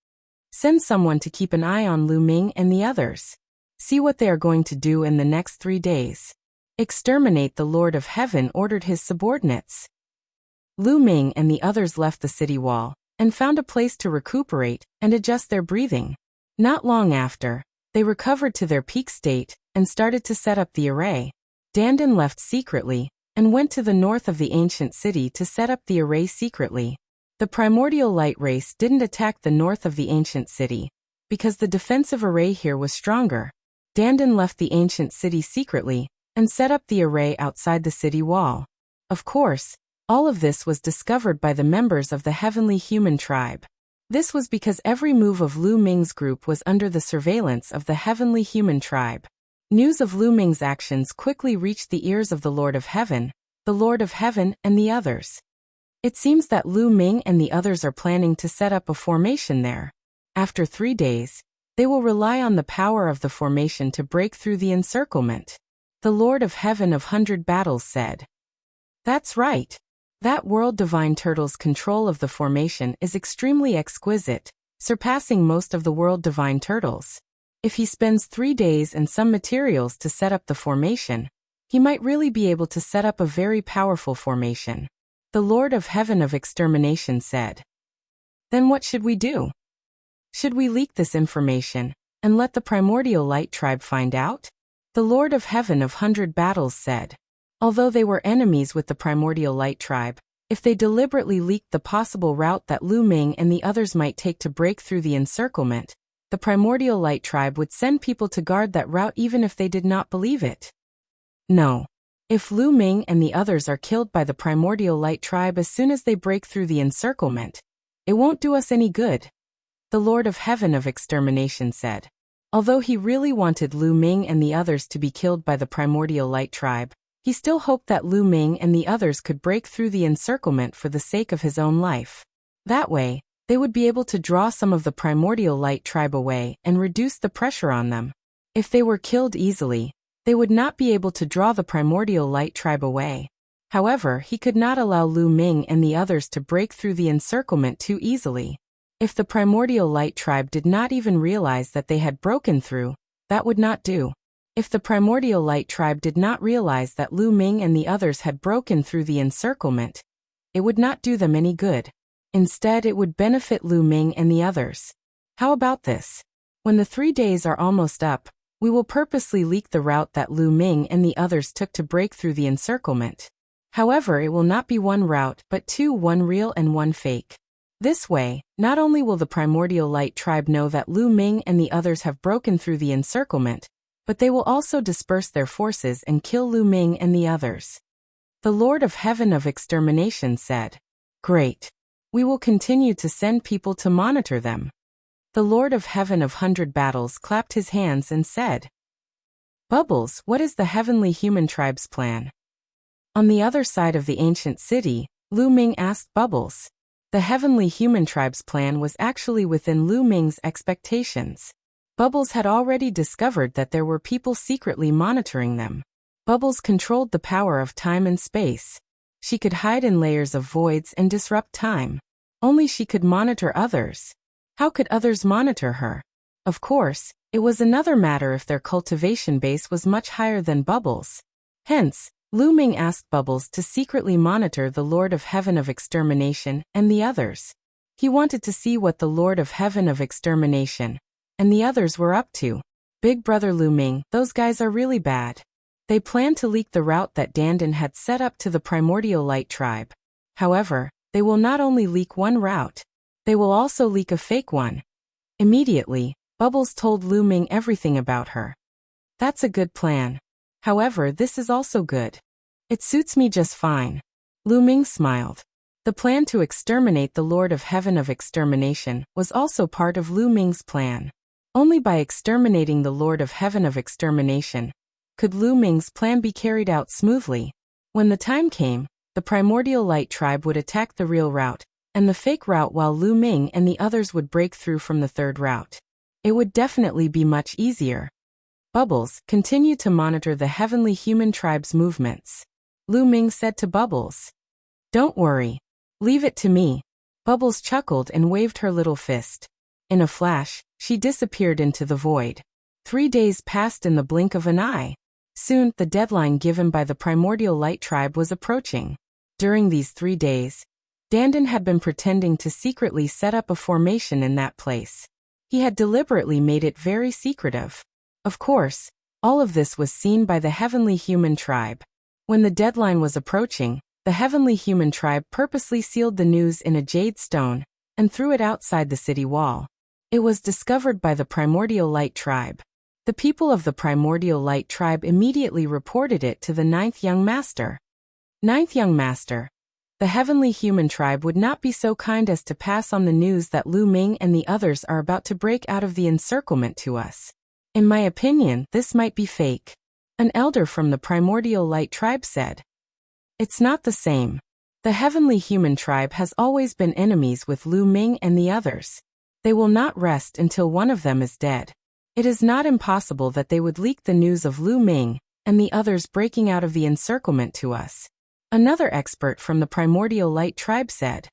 Send someone to keep an eye on Lu Ming and the others. See what they are going to do in the next 3 days. Exterminate, the Lord of Heaven ordered his subordinates. Lu Ming and the others left the city wall and found a place to recuperate and adjust their breathing. Not long after, they recovered to their peak state and started to set up the array. Dandan left secretly and went to the north of the ancient city to set up the array secretly. The primordial light race didn't attack the north of the ancient city because the defensive array here was stronger. Dandan left the ancient city secretly and set up the array outside the city wall. Of course, all of this was discovered by the members of the heavenly human tribe. This was because every move of Lu Ming's group was under the surveillance of the heavenly human tribe. News of Lu Ming's actions quickly reached the ears of the Lord of Heaven, and the others. It seems that Lu Ming and the others are planning to set up a formation there. After 3 days, they will rely on the power of the formation to break through the encirclement. The Lord of Heaven of 100 Battles said. That's right. That world divine turtle's control of the formation is extremely exquisite, surpassing most of the world divine turtles. If he spends 3 days and some materials to set up the formation, he might really be able to set up a very powerful formation. The Lord of Heaven of Extermination said. Then what should we do? Should we leak this information and let the primordial light tribe find out? The Lord of Heaven of 100 Battles said. Although they were enemies with the primordial light tribe, if they deliberately leaked the possible route that Lu Ming and the others might take to break through the encirclement, the primordial light tribe would send people to guard that route even if they did not believe it. No. If Lu Ming and the others are killed by the primordial light tribe as soon as they break through the encirclement, it won't do us any good. The Lord of Heaven of Extermination said. Although he really wanted Lu Ming and the others to be killed by the primordial light tribe, he still hoped that Lu Ming and the others could break through the encirclement for the sake of his own life. That way, they would be able to draw some of the primordial light tribe away and reduce the pressure on them. If they were killed easily, they would not be able to draw the primordial light tribe away. However, he could not allow Lu Ming and the others to break through the encirclement too easily. If the primordial light tribe did not even realize that they had broken through, that would not do. If the primordial light tribe did not realize that Lu Ming and the others had broken through the encirclement, it would not do them any good. Instead, it would benefit Lu Ming and the others. How about this? When the 3 days are almost up, we will purposely leak the route that Lu Ming and the others took to break through the encirclement. However, it will not be 1 route but 2, 1 real and 1 fake. This way, not only will the primordial light tribe know that Lu Ming and the others have broken through the encirclement, but they will also disperse their forces and kill Lu Ming and the others. The Lord of Heaven of Extermination said. Great. We will continue to send people to monitor them. The Lord of Heaven of 100 Battles clapped his hands and said. Bubbles, what is the heavenly human tribe's plan? On the other side of the ancient city, Lu Ming asked Bubbles. The heavenly human tribe's plan was actually within Lu Ming's expectations. Bubbles had already discovered that there were people secretly monitoring them. Bubbles controlled the power of time and space. She could hide in layers of voids and disrupt time. Only she could monitor others. How could others monitor her? Of course, it was another matter if their cultivation base was much higher than Bubbles. Hence, Lu Ming asked Bubbles to secretly monitor the Lord of Heaven of Extermination and the others. He wanted to see what the Lord of Heaven of Extermination and the others were up to. Big brother Lu Ming, those guys are really bad. They planned to leak the route that Dandan had set up to the primordial light tribe. However, they will not only leak 1 route, they will also leak a fake one. Immediately, Bubbles told Lu Ming everything about her. That's a good plan. However, this is also good. It suits me just fine. Lu Ming smiled. The plan to exterminate the Lord of Heaven of Extermination was also part of Lu Ming's plan. Only by exterminating the Lord of Heaven of Extermination could Lu Ming's plan be carried out smoothly. When the time came, the primordial light tribe would attack the real route and the fake route while Lu Ming and the others would break through from the 3rd route. It would definitely be much easier. Bubbles, continue to monitor the heavenly human tribe's movements. Lu Ming said to Bubbles. Don't worry. Leave it to me. Bubbles chuckled and waved her little fist. In a flash, she disappeared into the void. 3 days passed in the blink of an eye. Soon, the deadline given by the Primordial Light Tribe was approaching. During these 3 days, Dandan had been pretending to secretly set up a formation in that place. He had deliberately made it very secretive. Of course, all of this was seen by the Heavenly Human Tribe. When the deadline was approaching, the Heavenly Human Tribe purposely sealed the news in a jade stone and threw it outside the city wall. It was discovered by the Primordial Light Tribe. The people of the Primordial Light Tribe immediately reported it to the 9th Young Master. 9th Young Master. The Heavenly Human Tribe would not be so kind as to pass on the news that Lu Ming and the others are about to break out of the encirclement to us. In my opinion, this might be fake. An elder from the Primordial Light Tribe said. It's not the same. The Heavenly Human Tribe has always been enemies with Lu Ming and the others. They will not rest until one of them is dead. It is not impossible that they would leak the news of Lu Ming and the others breaking out of the encirclement to us. Another expert from the Primordial Light Tribe said.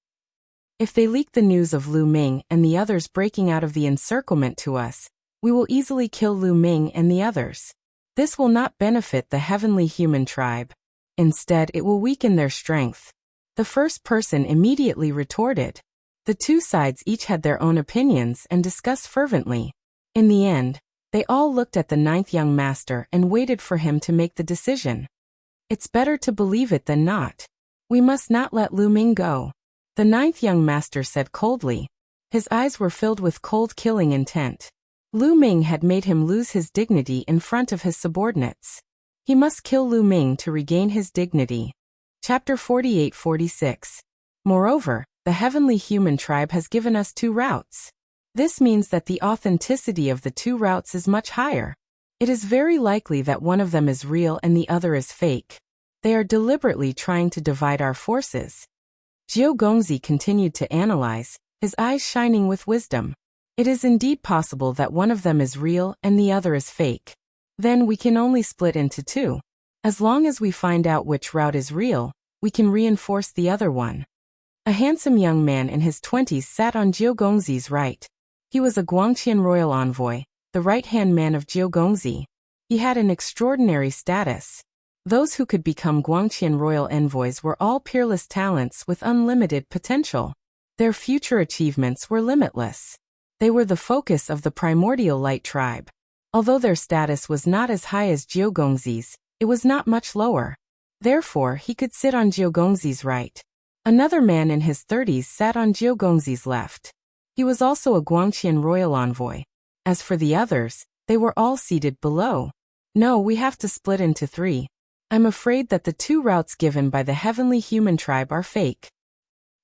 If they leak the news of Lu Ming and the others breaking out of the encirclement to us, we will easily kill Lu Ming and the others. This will not benefit the Heavenly Human Tribe. Instead, it will weaken their strength. The first person immediately retorted. The two sides each had their own opinions and discussed fervently. In the end, they all looked at the 9th Young Master and waited for him to make the decision. It's better to believe it than not. We must not let Lu Ming go. The 9th Young Master said coldly. His eyes were filled with cold killing intent. Lu Ming had made him lose his dignity in front of his subordinates. He must kill Lu Ming to regain his dignity. Chapter 48-46. Moreover, the Heavenly Human Tribe has given us 2 routes. This means that the authenticity of the 2 routes is much higher. It is very likely that one of them is real and the other is fake. They are deliberately trying to divide our forces. Jiu Gongzi continued to analyze, his eyes shining with wisdom. It is indeed possible that one of them is real and the other is fake. Then we can only split into 2. As long as we find out which route is real, we can reinforce the other one. A handsome young man in his 20s sat on Jiu Gongzi's right. He was a Guangqian royal envoy, the right-hand man of Jiu Gongzi. He had an extraordinary status. Those who could become Guangqian royal envoys were all peerless talents with unlimited potential. Their future achievements were limitless. They were the focus of the Primordial Light Tribe. Although their status was not as high as Jiu Gongzi's, it was not much lower. Therefore, he could sit on Jiu Gongzi's right. Another man in his 30s sat on Jiu Gongzi's left. He was also a Guangqian royal envoy. As for the others, they were all seated below. No, we have to split into 3. I'm afraid that the 2 routes given by the Heavenly Human Tribe are fake.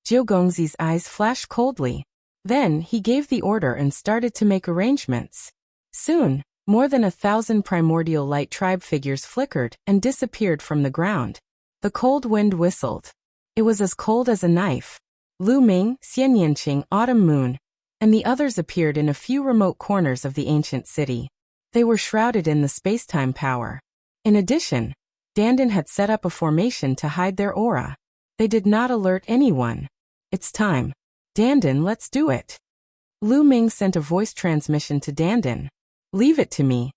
Jiu Gongzi's eyes flashed coldly. Then, he gave the order and started to make arrangements. Soon, more than 1,000 Primordial Light Tribe figures flickered and disappeared from the ground. The cold wind whistled. It was as cold as a knife. Lu Ming, Xian Yanqing, Autumn Moon, and the others appeared in a few remote corners of the ancient city. They were shrouded in the space-time power. In addition, Dandan had set up a formation to hide their aura. They did not alert anyone. It's time. Dandan, let's do it. Lu Ming sent a voice transmission to Dandan. Leave it to me.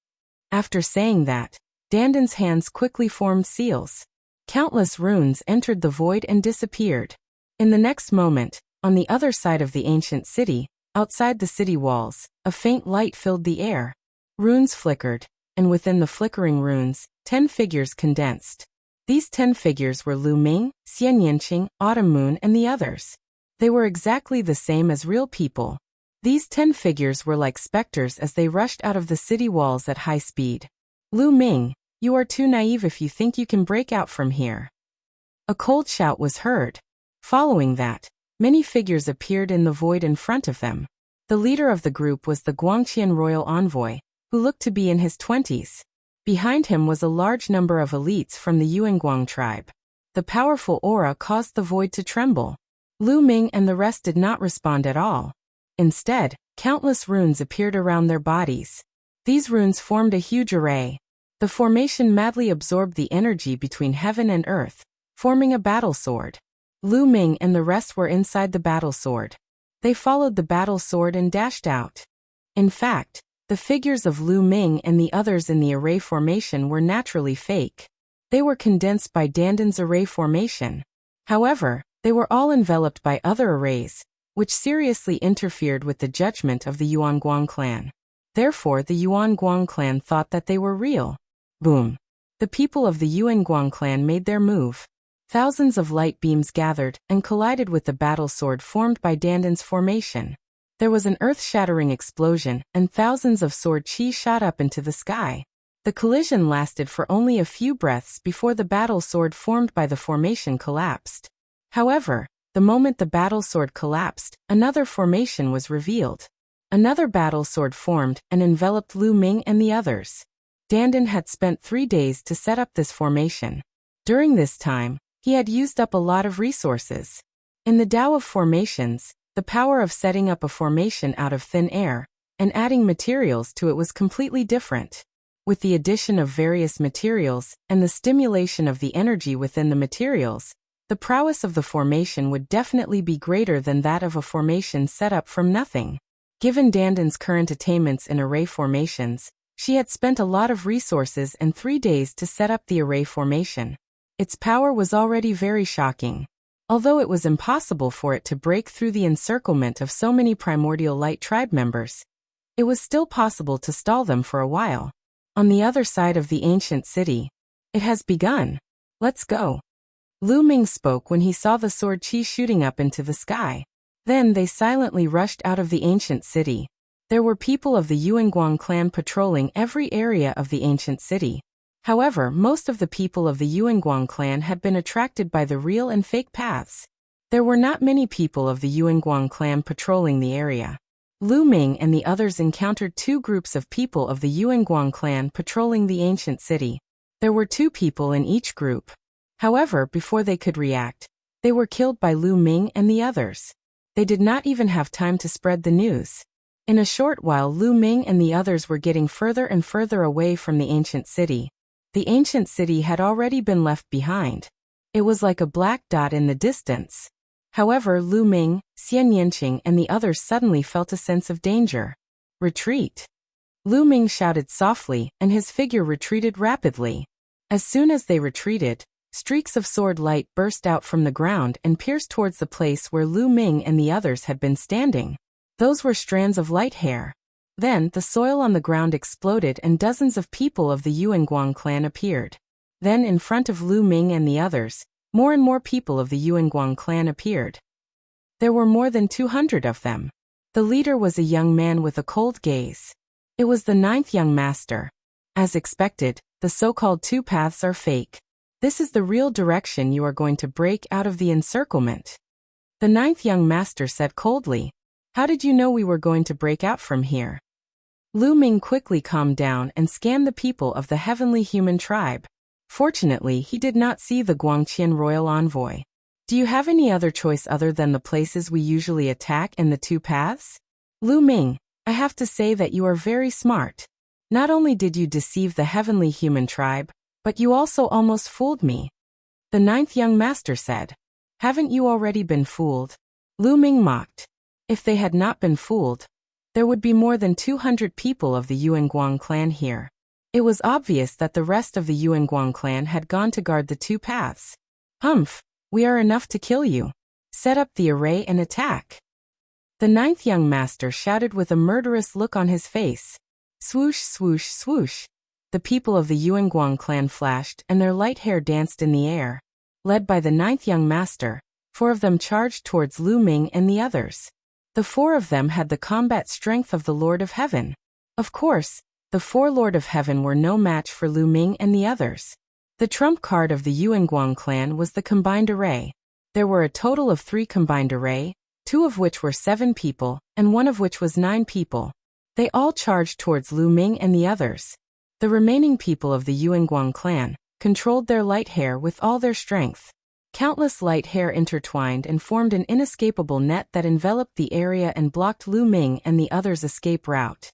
After saying that, Dandan's hands quickly formed seals. Countless runes entered the void and disappeared. In the next moment, on the other side of the ancient city, outside the city walls, a faint light filled the air. Runes flickered, and within the flickering runes, 10 figures condensed. These 10 figures were Lu Ming, Xian Yanqing, Autumn Moon, and the others. They were exactly the same as real people. These 10 figures were like specters as they rushed out of the city walls at high speed. Lu Ming, you are too naive if you think you can break out from here. A cold shout was heard. Following that, many figures appeared in the void in front of them. The leader of the group was the Guangqian royal envoy, who looked to be in his 20s. Behind him was a large number of elites from the Yuanguang tribe. The powerful aura caused the void to tremble. Lu Ming and the rest did not respond at all. Instead, countless runes appeared around their bodies. These runes formed a huge array. The formation madly absorbed the energy between heaven and earth, forming a battle sword. Lu Ming and the rest were inside the battle sword. They followed the battle sword and dashed out. In fact, the figures of Lu Ming and the others in the array formation were naturally fake. They were condensed by Dandan's array formation. However, they were all enveloped by other arrays, which seriously interfered with the judgment of the Yuanguang clan. Therefore, the Yuanguang clan thought that they were real. Boom! The people of the Yuanguang clan made their move. Thousands of light beams gathered and collided with the battle sword formed by Dandan's formation. There was an earth-shattering explosion, and thousands of sword chi shot up into the sky. The collision lasted for only a few breaths before the battle sword formed by the formation collapsed. However, the moment the battle sword collapsed, another formation was revealed. Another battle sword formed and enveloped Lu Ming and the others. Dandan had spent 3 days to set up this formation. During this time, he had used up a lot of resources. In the Tao of formations, the power of setting up a formation out of thin air and adding materials to it was completely different. With the addition of various materials and the stimulation of the energy within the materials, the prowess of the formation would definitely be greater than that of a formation set up from nothing. Given Dandan's current attainments in array formations, she had spent a lot of resources and 3 days to set up the array formation. Its power was already very shocking. Although it was impossible for it to break through the encirclement of so many primordial light tribe members, it was still possible to stall them for a while. On the other side of the ancient city, it has begun. Let's go. Lu Ming spoke when he saw the sword chi shooting up into the sky. Then they silently rushed out of the ancient city. There were people of the Yuanguang clan patrolling every area of the ancient city. However, most of the people of the Yuanguang clan had been attracted by the real and fake paths. There were not many people of the Yuanguang clan patrolling the area. Lu Ming and the others encountered 2 groups of people of the Yuanguang clan patrolling the ancient city. There were 2 people in each group. However, before they could react, they were killed by Lu Ming and the others. They did not even have time to spread the news. In a short while, Lu Ming and the others were getting further and further away from the ancient city. The ancient city had already been left behind. It was like a black dot in the distance. However, Lu Ming, Xian Yanqing and the others suddenly felt a sense of danger. Retreat! Lu Ming shouted softly, and his figure retreated rapidly. As soon as they retreated, streaks of sword light burst out from the ground and pierced towards the place where Lu Ming and the others had been standing. Those were strands of light hair. Then, the soil on the ground exploded and dozens of people of the Yuanguang clan appeared. Then, in front of Lu Ming and the others, more and more people of the Yuanguang clan appeared. There were more than 200 of them. The leader was a young man with a cold gaze. It was the 9th young master. As expected, the so-called 2 paths are fake. This is the real direction you are going to break out of the encirclement. The 9th young master said coldly. How did you know we were going to break out from here? Lu Ming quickly calmed down and scanned the people of the heavenly human tribe. Fortunately, he did not see the Guangqian royal envoy. Do you have any other choice other than the places we usually attack and the 2 paths? Lu Ming, I have to say that you are very smart. Not only did you deceive the heavenly human tribe, but you also almost fooled me. The 9th young master said. Haven't you already been fooled? Lu Ming mocked. If they had not been fooled, there would be more than 200 people of the Yuanguang clan here. It was obvious that the rest of the Yuanguang clan had gone to guard the 2 paths. Humph, we are enough to kill you. Set up the array and attack. The 9th young master shouted with a murderous look on his face. Swoosh, swoosh, swoosh. The people of the Yuanguang clan flashed and their light hair danced in the air. Led by the 9th young master, 4 of them charged towards Lu Ming and the others. The 4 of them had the combat strength of the Lord of Heaven. Of course, the 4 Lord of Heaven were no match for Lu Ming and the others. The trump card of the Yuanguang clan was the combined array. There were a total of 3 combined array, 2 of which were 7 people, and 1 of which was 9 people. They all charged towards Lu Ming and the others. The remaining people of the Yuanguang clan controlled their light hair with all their strength. Countless light hair intertwined and formed an inescapable net that enveloped the area and blocked Lu Ming and the others' escape route.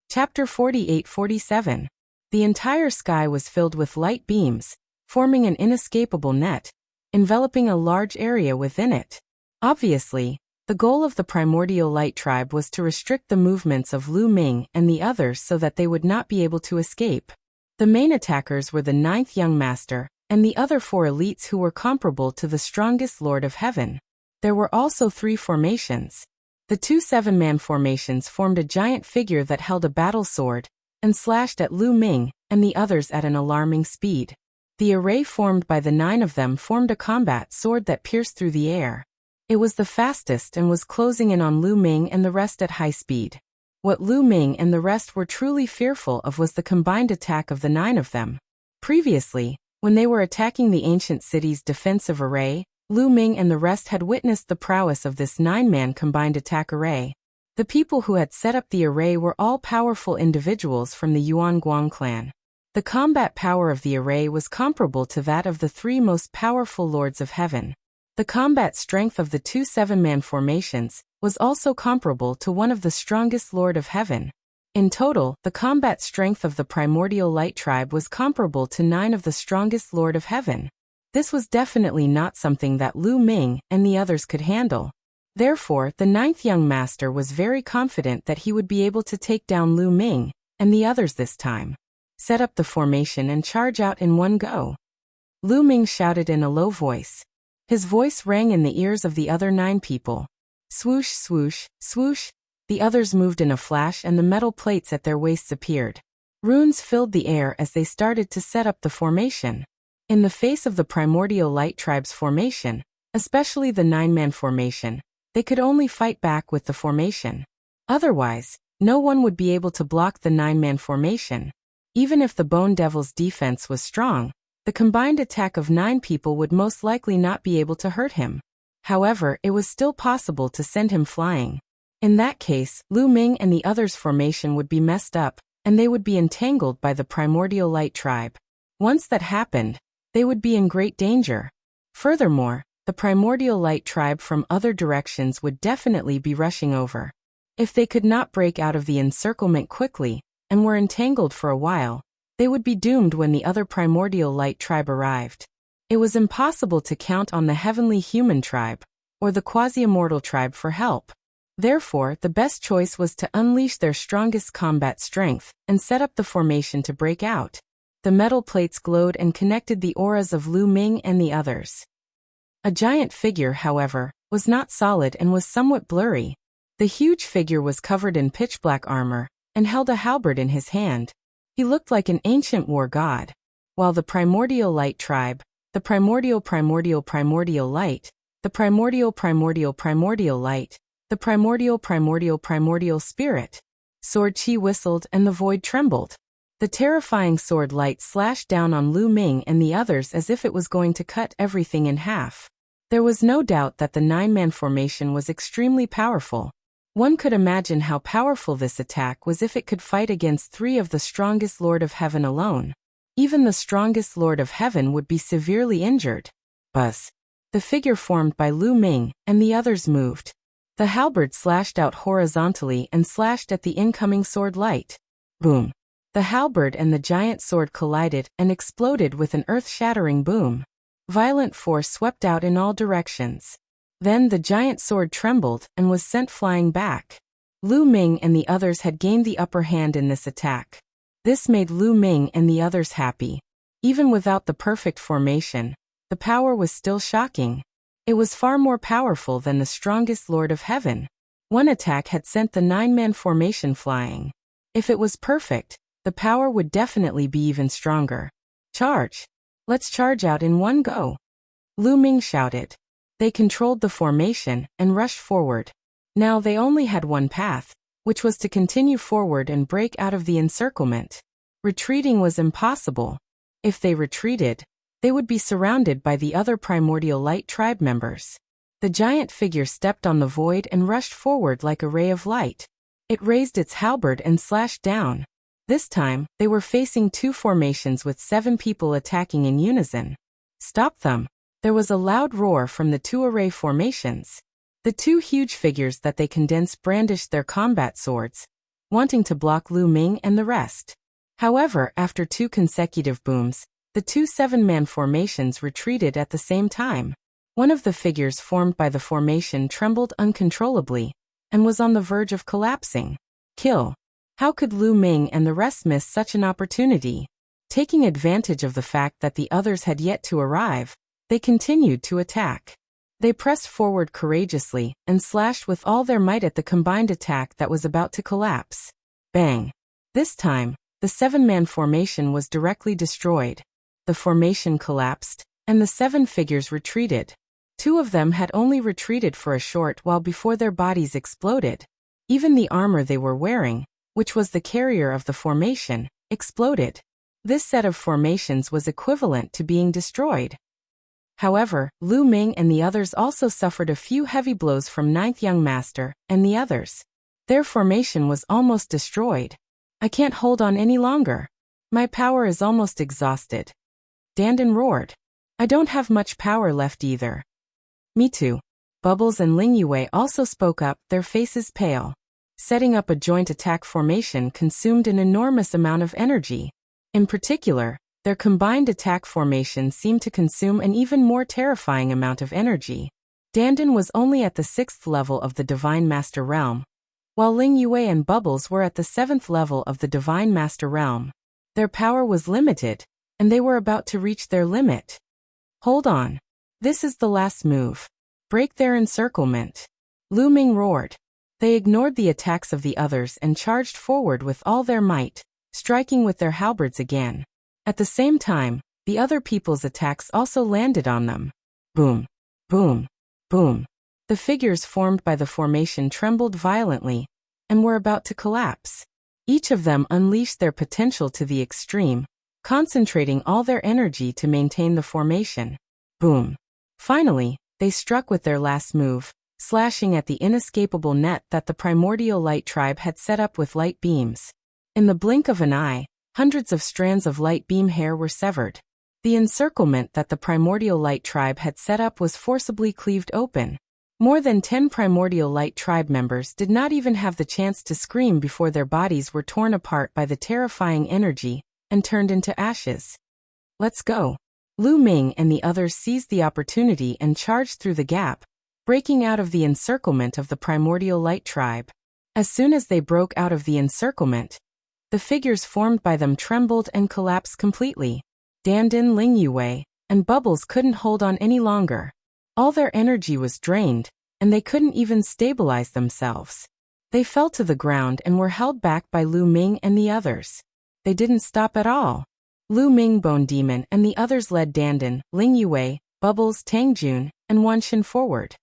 Chapter 48-47. The entire sky was filled with light beams, forming an inescapable net, enveloping a large area within it. Obviously, the goal of the primordial light tribe was to restrict the movements of Lu Ming and the others so that they would not be able to escape. The main attackers were the 9th young master, and the other 4 elites who were comparable to the strongest Lord of Heaven. There were also 3 formations. The 2 7-man formations formed a giant figure that held a battle sword, and slashed at Lu Ming and the others at an alarming speed. The array formed by the 9 of them formed a combat sword that pierced through the air. It was the fastest and was closing in on Lu Ming and the rest at high speed. What Lu Ming and the rest were truly fearful of was the combined attack of the 9 of them. Previously, when they were attacking the ancient city's defensive array, Lu Ming and the rest had witnessed the prowess of this 9-man combined attack array. The people who had set up the array were all powerful individuals from the Yuan Guang clan. The combat power of the array was comparable to that of the 3 most powerful Lords of Heaven. The combat strength of the 2 7-man formations was also comparable to one of the strongest Lord of Heaven. In total, the combat strength of the primordial light tribe was comparable to 9 of the strongest Lord of Heaven. This was definitely not something that Lu Ming and the others could handle. Therefore, the 9th young master was very confident that he would be able to take down Lu Ming and the others this time. Set up the formation and charge out in one go. Lu Ming shouted in a low voice. His voice rang in the ears of the other 9 people. Swoosh, swoosh, swoosh. The others moved in a flash and the metal plates at their waists appeared. Runes filled the air as they started to set up the formation. In the face of the primordial light tribe's formation, especially the 9-man formation, they could only fight back with the formation. Otherwise, no one would be able to block the 9-man formation. Even if the Bone Devil's defense was strong, the combined attack of 9 people would most likely not be able to hurt him. However, it was still possible to send him flying. In that case, Lu Ming and the others' formation would be messed up, and they would be entangled by the primordial light tribe. Once that happened, they would be in great danger. Furthermore, the primordial light tribe from other directions would definitely be rushing over. If they could not break out of the encirclement quickly, and were entangled for a while, they would be doomed when the other primordial light tribe arrived. It was impossible to count on the heavenly human tribe, or the quasi-immortal tribe for help. Therefore, the best choice was to unleash their strongest combat strength, and set up the formation to break out. The metal plates glowed and connected the auras of Lu Ming and the others. A giant figure, however, was not solid and was somewhat blurry. The huge figure was covered in pitch-black armor, and held a halberd in his hand. He looked like an ancient war god. While the primordial light tribe, the primordial light, the primordial light, the primordial spirit. Sword chi whistled and the void trembled. The terrifying sword light slashed down on Lu Ming and the others as if it was going to cut everything in half. There was no doubt that the 9-man formation was extremely powerful. One could imagine how powerful this attack was if it could fight against 3 of the strongest Lord of Heaven alone. Even the strongest Lord of Heaven would be severely injured. Buzz. The figure formed by Lu Ming and the others moved. The halberd slashed out horizontally and slashed at the incoming sword light. Boom. The halberd and the giant sword collided and exploded with an earth-shattering boom. Violent force swept out in all directions. Then the giant sword trembled and was sent flying back. Lu Ming and the others had gained the upper hand in this attack. This made Lu Ming and the others happy. Even without the perfect formation, the power was still shocking. It was far more powerful than the strongest Lord of Heaven. One attack had sent the 9-man formation flying. If it was perfect, the power would definitely be even stronger. Charge! Let's charge out in one go. Lu Ming shouted. They controlled the formation and rushed forward. Now they only had one path, which was to continue forward and break out of the encirclement. Retreating was impossible. If they retreated, they would be surrounded by the other primordial light tribe members. The giant figure stepped on the void and rushed forward like a ray of light. It raised its halberd and slashed down. This time, they were facing 2 formations with 7 people attacking in unison. Stop them! There was a loud roar from the 2 array formations. The 2 huge figures that they condensed brandished their combat swords, wanting to block Lu Ming and the rest. However, after 2 consecutive booms, the 2 7-man formations retreated at the same time. One of the figures formed by the formation trembled uncontrollably and was on the verge of collapsing. Kill. How could Lu Ming and the rest miss such an opportunity? Taking advantage of the fact that the others had yet to arrive, they continued to attack. They pressed forward courageously and slashed with all their might at the combined attack that was about to collapse. Bang! This time, the 7-man formation was directly destroyed. The formation collapsed, and the 7 figures retreated. 2 of them had only retreated for a short while before their bodies exploded. Even the armor they were wearing, which was the carrier of the formation, exploded. This set of formations was equivalent to being destroyed. However, Lu Ming and the others also suffered a few heavy blows from 9th Young Master and the others. Their formation was almost destroyed. I can't hold on any longer. My power is almost exhausted. Dandan roared. I don't have much power left either. Me too. Bubbles and Ling Yue also spoke up, their faces pale. Setting up a joint attack formation consumed an enormous amount of energy. In particular, their combined attack formation seemed to consume an even more terrifying amount of energy. Dandan was only at the 6th level of the Divine Master Realm, while Ling Yue and Bubbles were at the 7th level of the Divine Master Realm. Their power was limited, and they were about to reach their limit. Hold on. This is the last move. Break their encirclement. Lu Ming roared. They ignored the attacks of the others and charged forward with all their might, striking with their halberds again. At the same time, the other people's attacks also landed on them. Boom, boom, boom. The figures formed by the formation trembled violently and were about to collapse. Each of them unleashed their potential to the extreme, concentrating all their energy to maintain the formation. Boom. Finally, they struck with their last move, slashing at the inescapable net that the primordial light tribe had set up with light beams. In the blink of an eye, hundreds of strands of light beam hair were severed. The encirclement that the primordial light tribe had set up was forcibly cleaved open. More than 10 primordial light tribe members did not even have the chance to scream before their bodies were torn apart by the terrifying energy and turned into ashes. Let's go. Lu Ming and the others seized the opportunity and charged through the gap, breaking out of the encirclement of the primordial light tribe. As soon as they broke out of the encirclement, the figures formed by them trembled and collapsed completely. Dandan, Ling Yue, and Bubbles couldn't hold on any longer. All their energy was drained, and they couldn't even stabilize themselves. They fell to the ground and were held back by Lu Ming and the others. They didn't stop at all. Lu Ming, Bone Demon, and the others led Dandan, Ling Yue, Bubbles, Tang Jun, and Wanxin forward.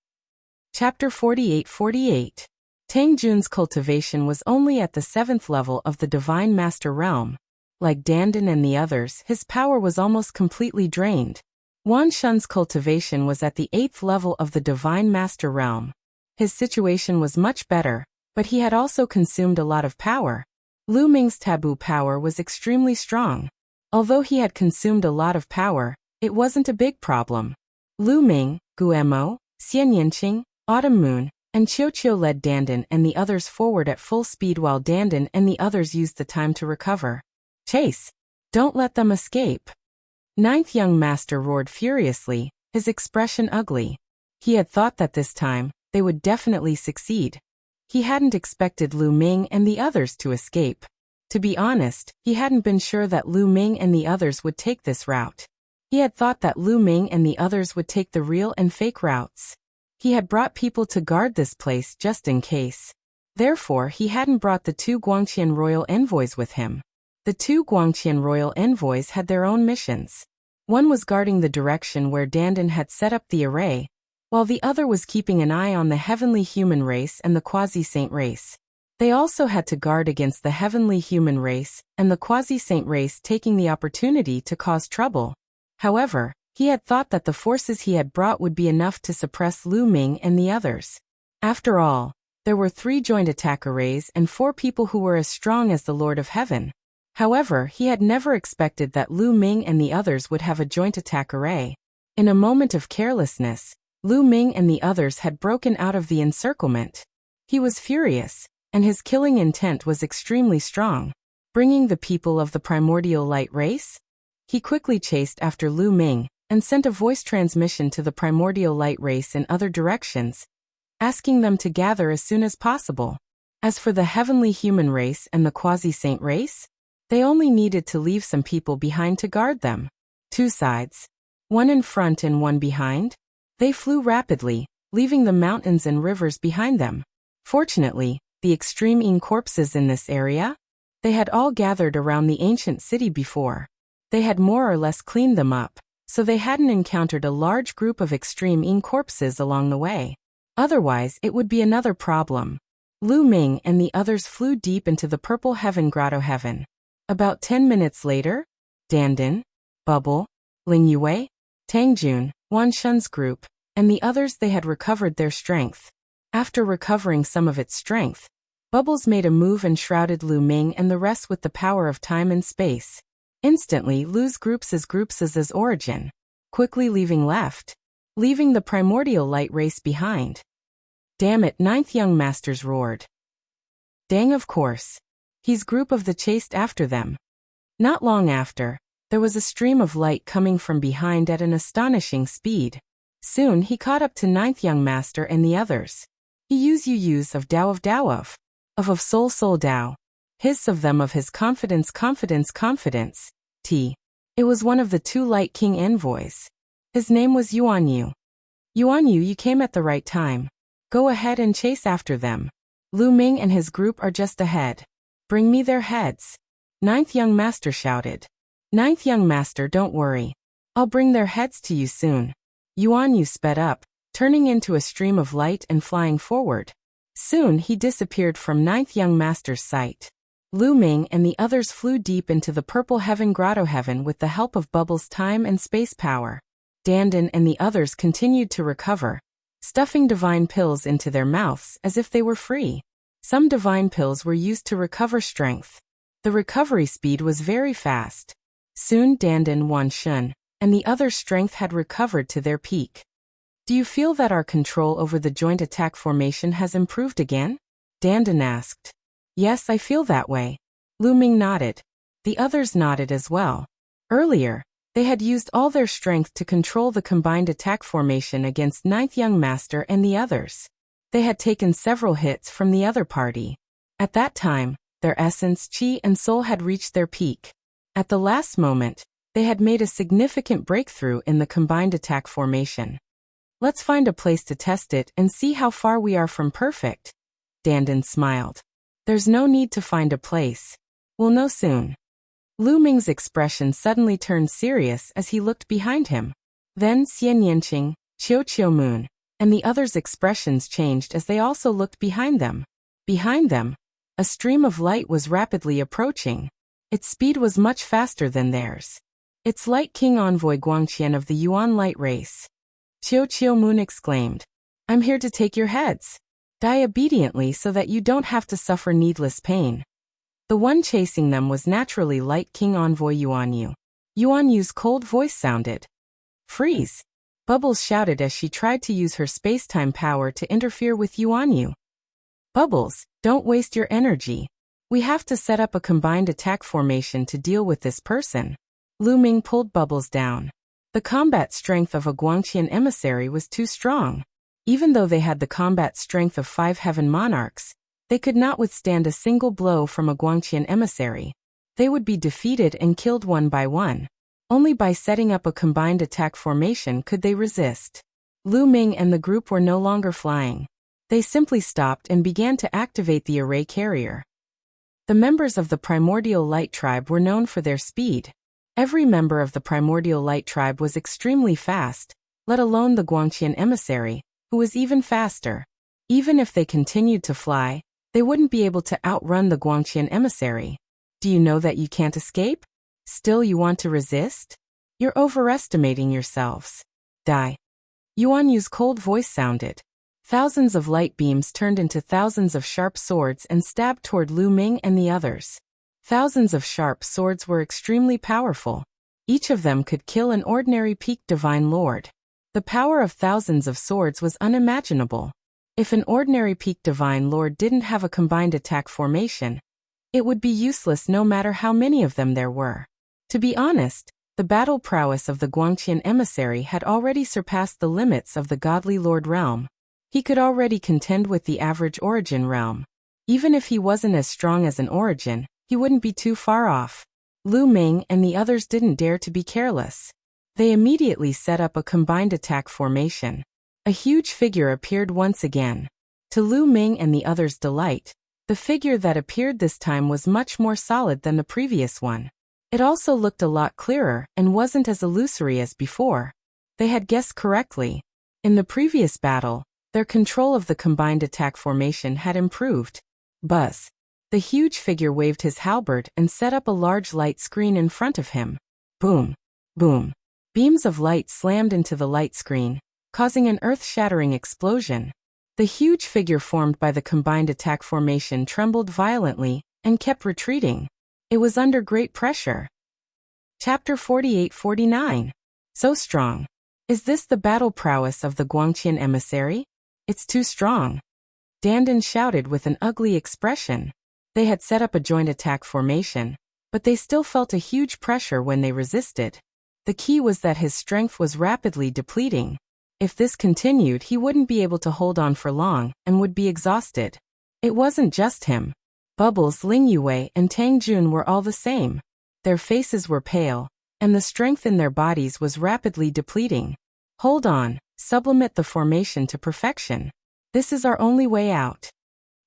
Chapter 48. Tang Jun's cultivation was only at the 7th level of the Divine Master Realm. Like Dandan and the others, his power was almost completely drained. Wanxin's cultivation was at the 8th level of the Divine Master Realm. His situation was much better, but he had also consumed a lot of power. Lu Ming's taboo power was extremely strong. Although he had consumed a lot of power, it wasn't a big problem. Lu Ming, Guemo, Xian Yinqing, Autumn Moon, and Qiu led Dandan and the others forward at full speed while Dandan and the others used the time to recover. Chase! Don't let them escape! 9th Young Master roared furiously, his expression ugly. He had thought that this time, they would definitely succeed. He hadn't expected Lu Ming and the others to escape. To be honest, he hadn't been sure that Lu Ming and the others would take this route. He had thought that Lu Ming and the others would take the real and fake routes. He had brought people to guard this place just in case. Therefore, he hadn't brought the 2 Guangqian royal envoys with him. The 2 Guangqian royal envoys had their own missions. One was guarding the direction where Dandan had set up the array, while the other was keeping an eye on the heavenly human race and the quasi-saint race. They also had to guard against the heavenly human race and the quasi-saint race taking the opportunity to cause trouble. However, he had thought that the forces he had brought would be enough to suppress Lu Ming and the others. After all, there were 3 joint attack arrays and 4 people who were as strong as the Lord of Heaven. However, he had never expected that Lu Ming and the others would have a joint attack array. In a moment of carelessness, Lu Ming and the others had broken out of the encirclement. He was furious, and his killing intent was extremely strong. bringing the people of the primordial light race? He quickly chased after Lu Ming and sent a voice transmission to the primordial light race in other directions, asking them to gather as soon as possible. As for the heavenly human race and the quasi-saint race, they only needed to leave some people behind to guard them. 2 sides, one in front and one behind. They flew rapidly, leaving the mountains and rivers behind them. Fortunately, the extreme corpses in this area, they had all gathered around the ancient city before. They had more or less cleaned them up, so they hadn't encountered a large group of extreme corpses along the way. Otherwise, it would be another problem. Lu Ming and the others flew deep into the purple heaven grotto heaven. About 10 minutes later, Dandan, Bubble, Ling Yue, Tang Jun, Wan Shun's group, and the others, they had recovered their strength. After recovering some of its strength, Bubbles made a move and shrouded Lu Ming and the rest with the power of time and space. Instantly, Lu's group's origin, quickly leaving the primordial light race behind. Damn it, 9th young masters roared. Dang, of course. He's group of the chased after them. Not long after, there was a stream of light coming from behind at an astonishing speed. Soon he caught up to 9th young master and the others. He use of Dao of soul Dao. His of them of his confidence. It was one of the 2 Light King envoys. His name was Yuan Yu. Yuan Yu, you came at the right time. Go ahead and chase after them. Lu Ming and his group are just ahead. Bring me their heads. 9th young master shouted. 9th young master, don't worry. I'll bring their heads to you soon. Yuan Yu sped up, turning into a stream of light and flying forward. Soon he disappeared from 9th young master's sight. Lu Ming and the others flew deep into the purple heaven grotto heaven with the help of Bubbles' time and space power. Dandan and the others continued to recover, stuffing divine pills into their mouths as if they were free. Some divine pills were used to recover strength. The recovery speed was very fast. Soon Dandan, Wan Shun, and the others' strength had recovered to their peak. Do you feel that our control over the joint attack formation has improved again? Dandan asked. Yes, I feel that way. Lu Ming nodded. The others nodded as well. Earlier, they had used all their strength to control the combined attack formation against 9th young master and the others. They had taken several hits from the other party. At that time, their essence, chi, and soul had reached their peak. At the last moment, they had made a significant breakthrough in the combined attack formation. Let's find a place to test it and see how far we are from perfect. Dandan smiled. There's no need to find a place. We'll know soon. Lu Ming's expression suddenly turned serious as he looked behind him. Then Xian Yanqing, Qiu Moon, and the others' expressions changed as they also looked behind them. Behind them, a stream of light was rapidly approaching. Its speed was much faster than theirs. It's Light King Envoy Guangqian of the Yuan Light Race. Qiu Moon exclaimed. I'm here to take your heads. Die obediently so that you don't have to suffer needless pain. The one chasing them was naturally Light King Envoy Yuan Yu. Yuan Yu's cold voice sounded. Freeze! Bubbles shouted as she tried to use her space-time power to interfere with Yuan Yu. Bubbles, don't waste your energy. We have to set up a combined attack formation to deal with this person. Lu Ming pulled Bubbles down. The combat strength of a Guangqian emissary was too strong. Even though they had the combat strength of 5 heaven monarchs, they could not withstand a single blow from a Guangqian emissary. They would be defeated and killed one by one. Only by setting up a combined attack formation could they resist. Lu Ming and the group were no longer flying. They simply stopped and began to activate the array carrier. The members of the Primordial Light Tribe were known for their speed. Every member of the Primordial Light Tribe was extremely fast, let alone the Guangqian emissary, who was even faster. Even if they continued to fly, they wouldn't be able to outrun the Guangqian emissary. Do you know that you can't escape? Still you want to resist? You're overestimating yourselves. Die. Yuan Yu's cold voice sounded. Thousands of light beams turned into thousands of sharp swords and stabbed toward Lu Ming and the others. Thousands of sharp swords were extremely powerful. Each of them could kill an ordinary peak divine lord. The power of thousands of swords was unimaginable. If an ordinary peak divine lord didn't have a combined attack formation, It would be useless no matter how many of them there were. To be honest, the battle prowess of the Guangqian emissary had already surpassed the limits of the godly Lord realm. He could already contend with the average origin realm. Even if he wasn't as strong as an origin, he wouldn't be too far off. Lu Ming and the others didn't dare to be careless. They immediately set up a combined attack formation. A huge figure appeared once again. To Lu Ming and the others' delight, the figure that appeared this time was much more solid than the previous one. It also looked a lot clearer and wasn't as illusory as before. They had guessed correctly. In the previous battle, their control of the combined attack formation had improved. Buzz. The huge figure waved his halberd and set up a large light screen in front of him. Boom. Boom. Beams of light slammed into the light screen, causing an earth-shattering explosion. The huge figure formed by the combined attack formation trembled violently and kept retreating. It was under great pressure. Chapter 48-49. So strong. Is this the battle prowess of the Guangqian emissary? It's too strong. Dandan shouted with an ugly expression. They had set up a joint attack formation, but they still felt a huge pressure when they resisted. The key was that his strength was rapidly depleting. If this continued, he wouldn't be able to hold on for long and would be exhausted. It wasn't just him. Bubbles, Ling Yue, and Tang Jun were all the same. Their faces were pale, and the strength in their bodies was rapidly depleting. Hold on, sublimate the formation to perfection. This is our only way out.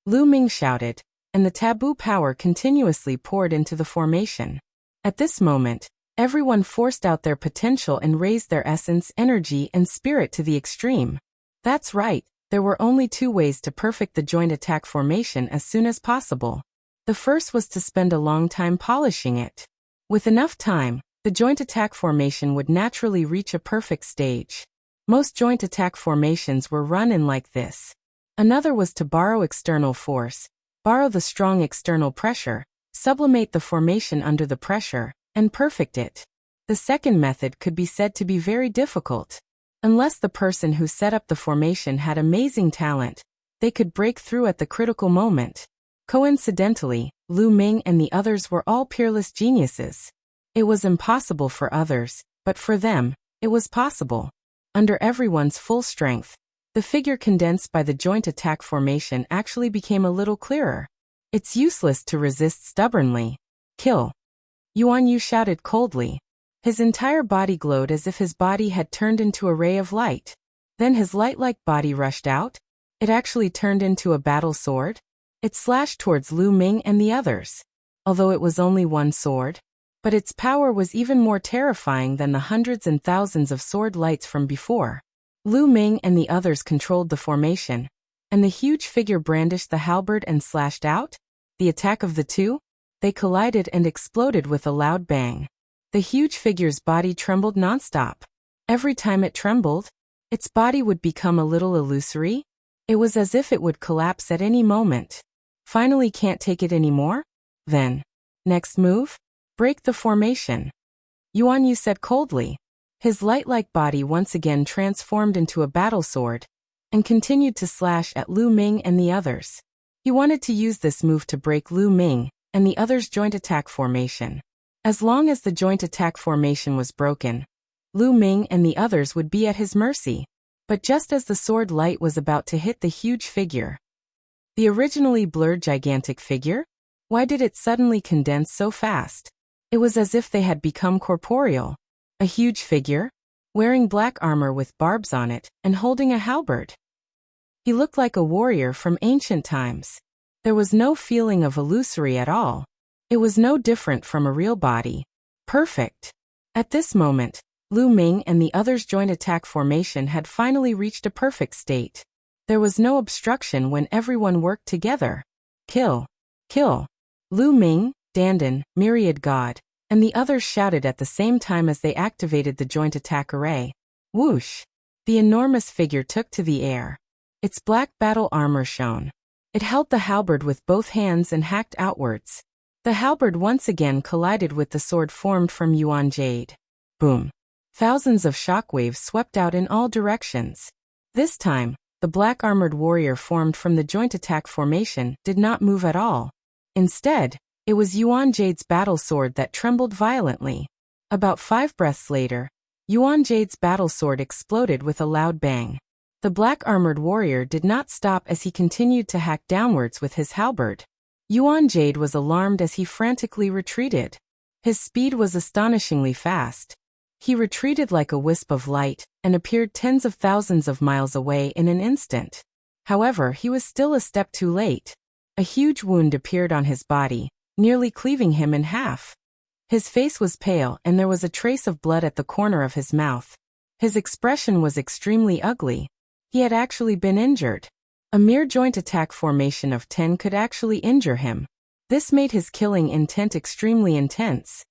Lu Ming shouted, and the taboo power continuously poured into the formation. At this moment, everyone forced out their potential and raised their essence, energy, and spirit to the extreme. That's right, there were only two ways to perfect the joint attack formation as soon as possible. The first was to spend a long time polishing it. With enough time, the joint attack formation would naturally reach a perfect stage. Most joint attack formations were run in like this. Another was to borrow external force, borrow the strong external pressure, sublimate the formation under the pressure, and perfect it. The second method could be said to be very difficult. Unless the person who set up the formation had amazing talent, they could break through at the critical moment. Coincidentally, Lu Ming and the others were all peerless geniuses. It was impossible for others, but for them, it was possible. Under everyone's full strength, the figure condensed by the joint attack formation actually became a little clearer. It's useless to resist stubbornly. Kill. Yuan Yu shouted coldly. His entire body glowed as if his body had turned into a ray of light. Then his light-like body rushed out. It actually turned into a battle sword. It slashed towards Lu Ming and the others. Although it was only one sword, but its power was even more terrifying than the hundreds and thousands of sword lights from before. Lu Ming and the others controlled the formation, and the huge figure brandished the halberd and slashed out. The attack of the two? They collided and exploded with a loud bang. The huge figure's body trembled nonstop. Every time it trembled, its body would become a little illusory. It was as if it would collapse at any moment. Finally can't take it anymore? Then, next move? Break the formation. Yuan Yu said coldly. His light-like body once again transformed into a battle sword, and continued to slash at Lu Ming and the others. He wanted to use this move to break Lu Ming and the others' joint attack formation. As long as the joint attack formation was broken, Lu Ming and the others would be at his mercy. But just as the sword light was about to hit the huge figure, the originally blurred gigantic figure, why did it suddenly condense so fast? It was as if they had become corporeal. A huge figure, wearing black armor with barbs on it and holding a halberd. He looked like a warrior from ancient times. There was no feeling of illusory at all. It was no different from a real body. Perfect. At this moment, Lu Ming and the others' joint attack formation had finally reached a perfect state. There was no obstruction when everyone worked together. Kill. Kill. Lu Ming, Dandan, Myriad God, and the others shouted at the same time as they activated the joint attack array. Whoosh! The enormous figure took to the air. Its black battle armor shone. It held the halberd with both hands and hacked outwards. The halberd once again collided with the sword formed from Yuan Jade. Boom! Thousands of shockwaves swept out in all directions. This time, the black-armored warrior formed from the joint attack formation did not move at all. Instead, It was Yuan Jade's battle sword that trembled violently. About 5 breaths later, Yuan Jade's battle sword exploded with a loud bang. The black-armored warrior did not stop as he continued to hack downwards with his halberd. Yuan Jade was alarmed as he frantically retreated. His speed was astonishingly fast. He retreated like a wisp of light and appeared tens of thousands of miles away in an instant. However, he was still a step too late. A huge wound appeared on his body, nearly cleaving him in half. His face was pale and there was a trace of blood at the corner of his mouth. His expression was extremely ugly. He had actually been injured. A mere joint attack formation of 10 could actually injure him. This made his killing intent extremely intense.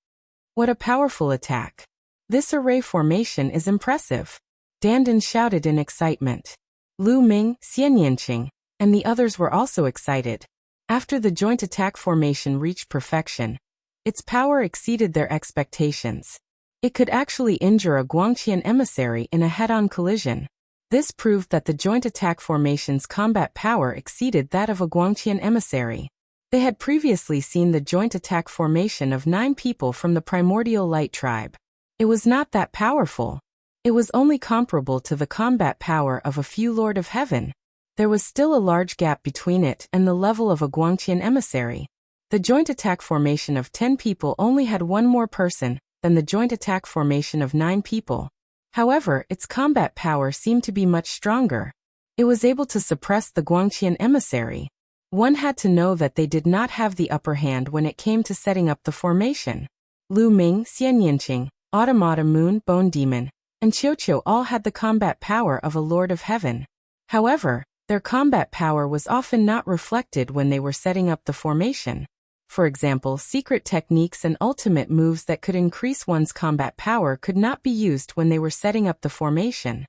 What a powerful attack. This array formation is impressive. Dandan shouted in excitement. Lu Ming, Xianyanqing, and the others were also excited. After the joint attack formation reached perfection, its power exceeded their expectations. It could actually injure a Guangqian emissary in a head-on collision. This proved that the joint attack formation's combat power exceeded that of a Guangqian emissary. They had previously seen the joint attack formation of 9 people from the primordial light tribe. It was not that powerful. It was only comparable to the combat power of a few Lord of Heaven. There was still a large gap between it and the level of a Guangqian emissary. The joint attack formation of 10 people only had one more person than the joint attack formation of 9 people. However, its combat power seemed to be much stronger. It was able to suppress the Guangqian emissary. One had to know that they did not have the upper hand when it came to setting up the formation. Lu Ming, Xianyanqing, Automata Moon, Bone Demon, and Qiuqiu all had the combat power of a Lord of Heaven. However, their combat power was often not reflected when they were setting up the formation. For example, secret techniques and ultimate moves that could increase one's combat power could not be used when they were setting up the formation.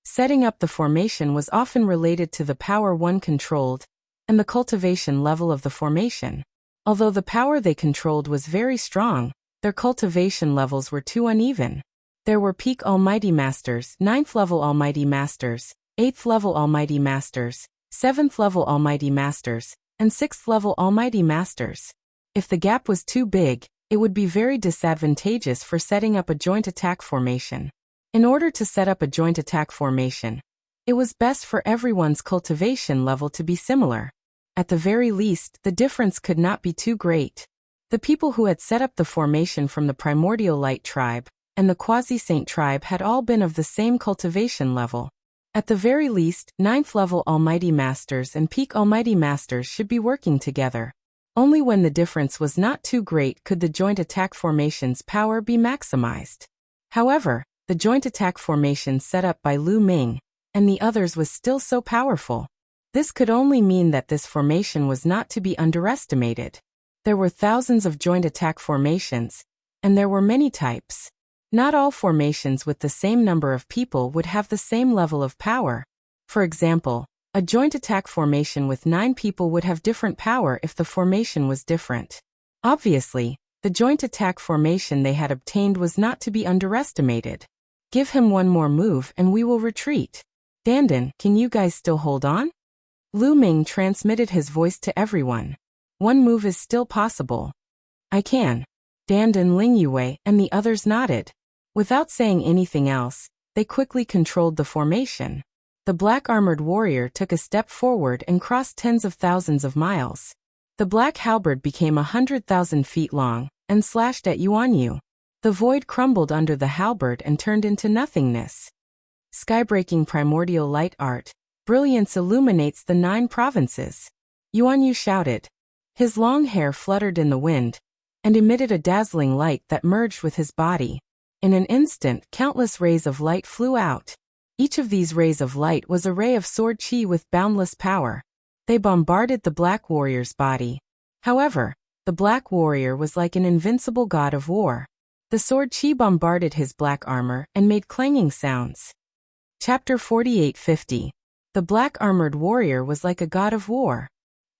Setting up the formation was often related to the power one controlled and the cultivation level of the formation. Although the power they controlled was very strong, their cultivation levels were too uneven. There were peak Almighty Masters, 9th level Almighty Masters, 8th level Almighty Masters, 7th level Almighty Masters, and 6th level Almighty Masters. If the gap was too big, it would be very disadvantageous for setting up a joint attack formation. In order to set up a joint attack formation, it was best for everyone's cultivation level to be similar. At the very least, the difference could not be too great. The people who had set up the formation from the Primordial Light tribe and the Quasi-Saint tribe had all been of the same cultivation level. At the very least, 9th level Almighty Masters and Peak Almighty Masters should be working together. Only when the difference was not too great could the joint attack formation's power be maximized. However, the joint attack formation set up by Lu Ming and the others was still so powerful. This could only mean that this formation was not to be underestimated. There were thousands of joint attack formations, and there were many types. Not all formations with the same number of people would have the same level of power. For example, a joint attack formation with 9 people would have different power if the formation was different. Obviously, the joint attack formation they had obtained was not to be underestimated. Give him one more move and we will retreat. Dandan, can you guys still hold on? Lu Ming transmitted his voice to everyone. One move is still possible. I can. Dandan, Ling Yue, and the others nodded. Without saying anything else, they quickly controlled the formation. The black-armored warrior took a step forward and crossed tens of thousands of miles. The black halberd became 100,000 feet long and slashed at Yuanyu. The void crumbled under the halberd and turned into nothingness. Skybreaking primordial light art. Brilliance illuminates the 9 provinces. Yuanyu shouted. His long hair fluttered in the wind and emitted a dazzling light that merged with his body. In an instant, countless rays of light flew out. Each of these rays of light was a ray of sword chi with boundless power. They bombarded the black warrior's body. However, the black warrior was like an invincible god of war. The sword chi bombarded his black armor and made clanging sounds. Chapter 4850. The black-armored warrior was like a god of war.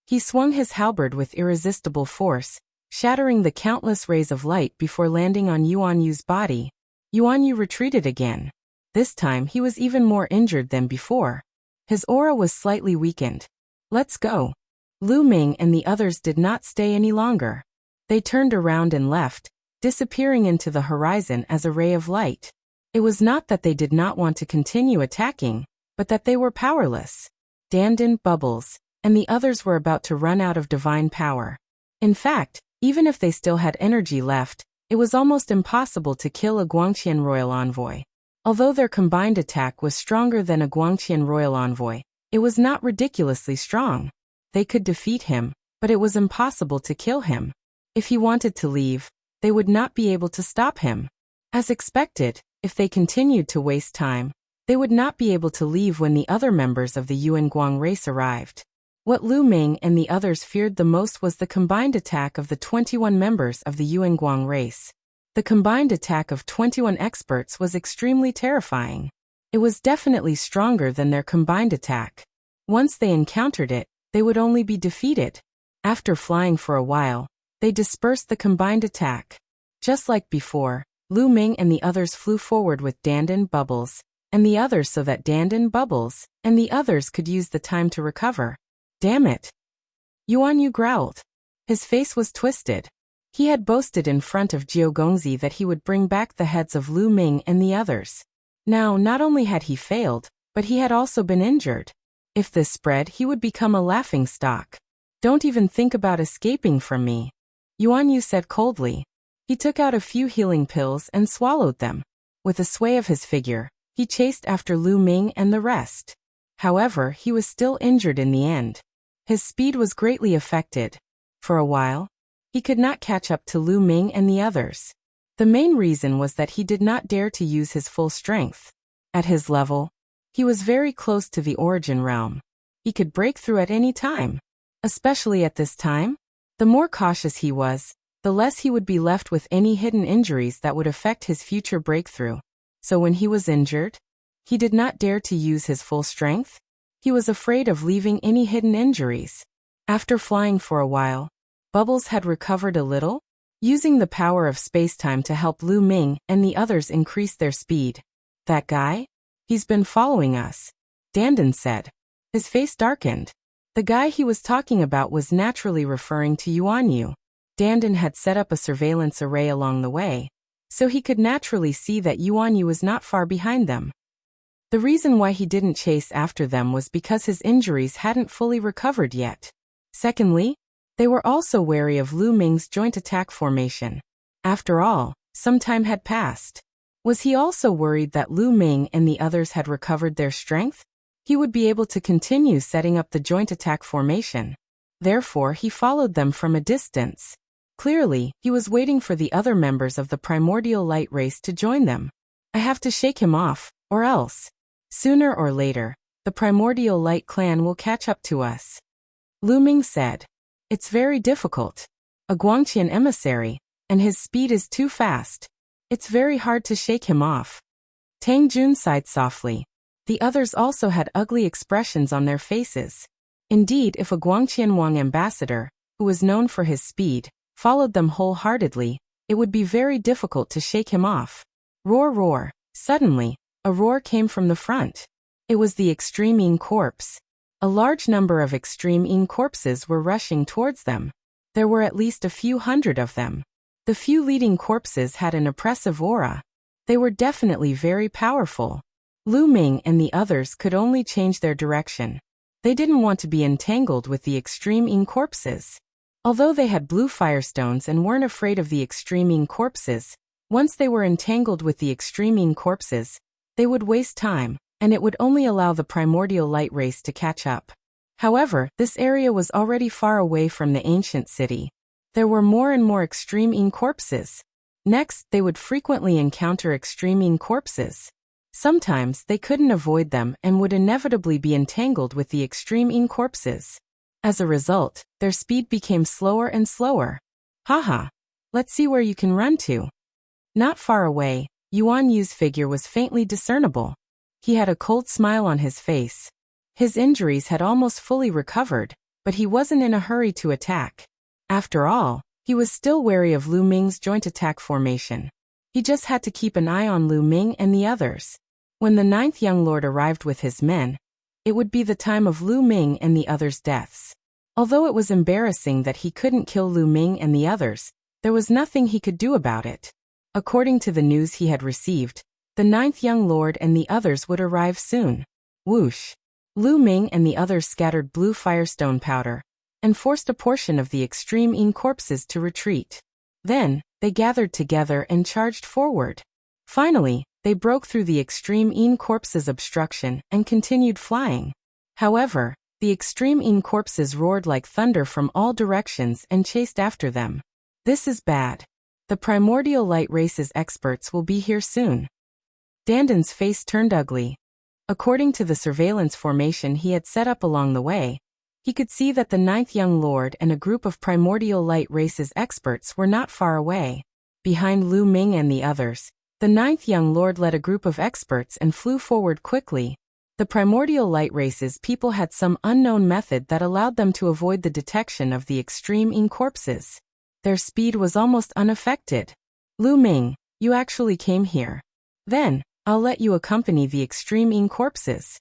He swung his halberd with irresistible force, shattering the countless rays of light before landing on Yuanyu's body. Yuanyu retreated again. This time he was even more injured than before. His aura was slightly weakened. Let's go. Lu Ming and the others did not stay any longer. They turned around and left, disappearing into the horizon as a ray of light. It was not that they did not want to continue attacking, but that they were powerless. Dandan, Bubbles, and the others were about to run out of divine power. In fact, even if they still had energy left, it was almost impossible to kill a Guangqian royal envoy. Although their combined attack was stronger than a Guangqian royal envoy, it was not ridiculously strong. They could defeat him, but it was impossible to kill him. If he wanted to leave, they would not be able to stop him. As expected, if they continued to waste time, they would not be able to leave when the other members of the Yuan Guang race arrived. What Lu Ming and the others feared the most was the combined attack of the 21 members of the Yuan Guang race. The combined attack of 21 experts was extremely terrifying. It was definitely stronger than their combined attack. Once they encountered it, they would only be defeated. After flying for a while, they dispersed the combined attack. Just like before, Lu Ming and the others flew forward with Dandan, Bubbles, and the others so that Dandan, Bubbles, and the others could use the time to recover. Damn it! Yuan Yu growled. His face was twisted. He had boasted in front of Jiao Gongzi that he would bring back the heads of Lu Ming and the others. Now, not only had he failed, but he had also been injured. If this spread, he would become a laughingstock. Don't even think about escaping from me, Yuan Yu said coldly. He took out a few healing pills and swallowed them. With a sway of his figure, he chased after Lu Ming and the rest. However, he was still injured in the end. His speed was greatly affected. For a while, he could not catch up to Lu Ming and the others. The main reason was that he did not dare to use his full strength. At his level, he was very close to the origin realm. He could break through at any time. Especially at this time, the more cautious he was, the less he would be left with any hidden injuries that would affect his future breakthrough. So when he was injured, he did not dare to use his full strength. He was afraid of leaving any hidden injuries. After flying for a while, Bubbles had recovered a little, using the power of spacetime to help Lu Ming and the others increase their speed. That guy? He's been following us, Dandan said. His face darkened. The guy he was talking about was naturally referring to Yuan Yu. Dandan had set up a surveillance array along the way, so he could naturally see that Yuan Yu was not far behind them. The reason why he didn't chase after them was because his injuries hadn't fully recovered yet. Secondly, they were also wary of Lu Ming's joint attack formation. After all, some time had passed. Was he also worried that Lu Ming and the others had recovered their strength? He would be able to continue setting up the joint attack formation. Therefore, he followed them from a distance. Clearly, he was waiting for the other members of the primordial light race to join them. I have to shake him off, or else, sooner or later, the primordial light clan will catch up to us. Lu Ming said. It's very difficult. A Guangqian emissary, and his speed is too fast. It's very hard to shake him off. Tang Jun sighed softly. The others also had ugly expressions on their faces. Indeed, if a Guangqian Wang ambassador, who was known for his speed, followed them wholeheartedly, it would be very difficult to shake him off. Roar, roar. Suddenly, a roar came from the front. It was the Extreme Yin Corps. A large number of Extreme Yin corpses were rushing towards them. There were at least a few hundred of them. The few leading corpses had an oppressive aura. They were definitely very powerful. Lu Ming and the others could only change their direction. They didn't want to be entangled with the Extreme Yin corpses. Although they had blue firestones and weren't afraid of the Extreme Yin corpses, once they were entangled with the Extreme Yin corpses, they would waste time, and it would only allow the primordial light race to catch up. However, this area was already far away from the ancient city. There were more and more Extreme Yin corpses. Next, they would frequently encounter Extreme Yin corpses. Sometimes they couldn't avoid them and would inevitably be entangled with the Extreme Yin corpses. As a result, their speed became slower and slower. Haha. Let's see where you can run to. Not far away, Yuan Yu's figure was faintly discernible. He had a cold smile on his face. His injuries had almost fully recovered, but he wasn't in a hurry to attack. After all, he was still wary of Lu Ming's joint attack formation. He just had to keep an eye on Lu Ming and the others. When the 9th young lord arrived with his men, it would be the time of Lu Ming and the others' deaths. Although it was embarrassing that he couldn't kill Lu Ming and the others, there was nothing he could do about it. According to the news he had received, the 9th young lord and the others would arrive soon. Whoosh! Lu Ming and the others scattered blue firestone powder and forced a portion of the extreme Yin corpses to retreat. Then, they gathered together and charged forward. Finally, they broke through the extreme Yin corpses' obstruction and continued flying. However, the extreme Yin corpses roared like thunder from all directions and chased after them. This is bad. The primordial light race's experts will be here soon. Danden's face turned ugly. According to the surveillance formation he had set up along the way, he could see that the 9th young lord and a group of primordial light race's experts were not far away. Behind Lu Ming and the others, the 9th young lord led a group of experts and flew forward quickly. The primordial light race's people had some unknown method that allowed them to avoid the detection of the extreme Yin corpses. Their speed was almost unaffected. Lu Ming, you actually came here. Then, I'll let you accompany the extreme Yin corpses.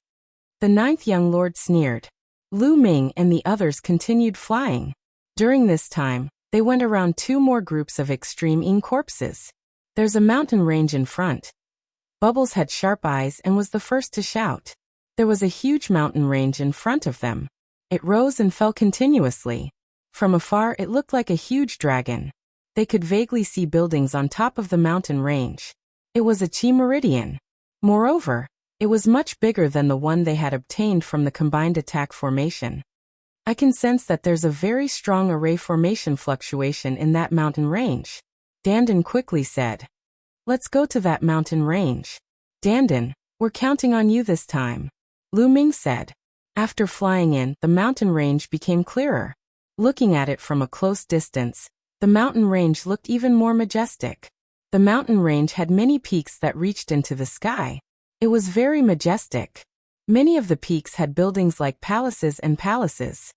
The 9th young lord sneered. Lu Ming and the others continued flying. During this time, they went around 2 more groups of extreme Yin corpses. There's a mountain range in front. Bubbles had sharp eyes and was the first to shout. There was a huge mountain range in front of them. It rose and fell continuously. From afar it looked like a huge dragon. They could vaguely see buildings on top of the mountain range. It was a chi meridian. Moreover, it was much bigger than the one they had obtained from the combined attack formation. I can sense that there's a very strong array formation fluctuation in that mountain range. Danden quickly said. Let's go to that mountain range. Danden, we're counting on you this time. Lu Ming said. After flying in, the mountain range became clearer. Looking at it from a close distance, the mountain range looked even more majestic. The mountain range had many peaks that reached into the sky. It was very majestic. Many of the peaks had buildings like palaces and palaces.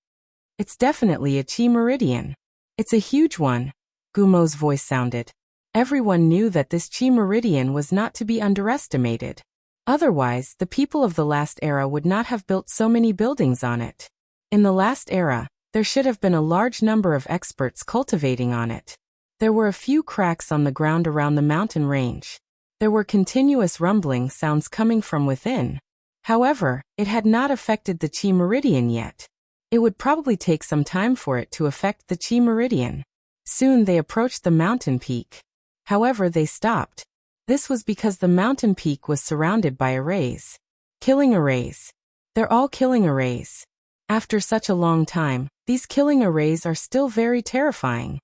It's definitely a chi meridian. It's a huge one. Gumo's voice sounded. Everyone knew that this chi meridian was not to be underestimated. Otherwise, the people of the last era would not have built so many buildings on it. In the last era, there should have been a large number of experts cultivating on it. There were a few cracks on the ground around the mountain range. There were continuous rumbling sounds coming from within. However, it had not affected the chi meridian yet. It would probably take some time for it to affect the chi meridian. Soon they approached the mountain peak. However, they stopped. This was because the mountain peak was surrounded by arrays. Killing arrays. They're all killing arrays. After such a long time, these killing arrays are still very terrifying.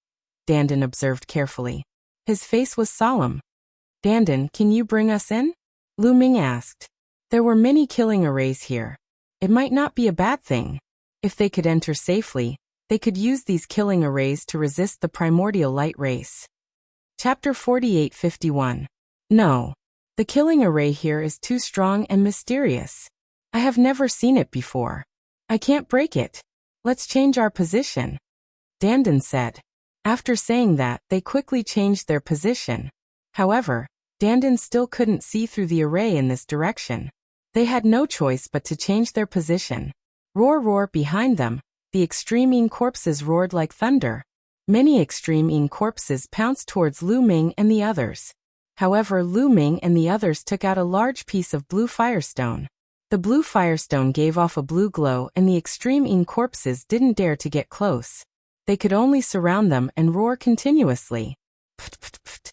Danden observed carefully. His face was solemn. Danden, can you bring us in? Lu Ming asked. There were many killing arrays here. It might not be a bad thing. If they could enter safely, they could use these killing arrays to resist the primordial light race. Chapter 48:51. No. The killing array here is too strong and mysterious. I have never seen it before. I can't break it. Let's change our position. Danden said. After saying that, they quickly changed their position. However, Danden still couldn't see through the array in this direction. They had no choice but to change their position. Roar, roar behind them, the extreme Yin corpses roared like thunder. Many extreme Yin corpses pounced towards Lu Ming and the others. However, Lu Ming and the others took out a large piece of blue firestone. The blue firestone gave off a blue glow and the extreme Yin corpses didn't dare to get close. They could only surround them and roar continuously. Pft, pft, pft.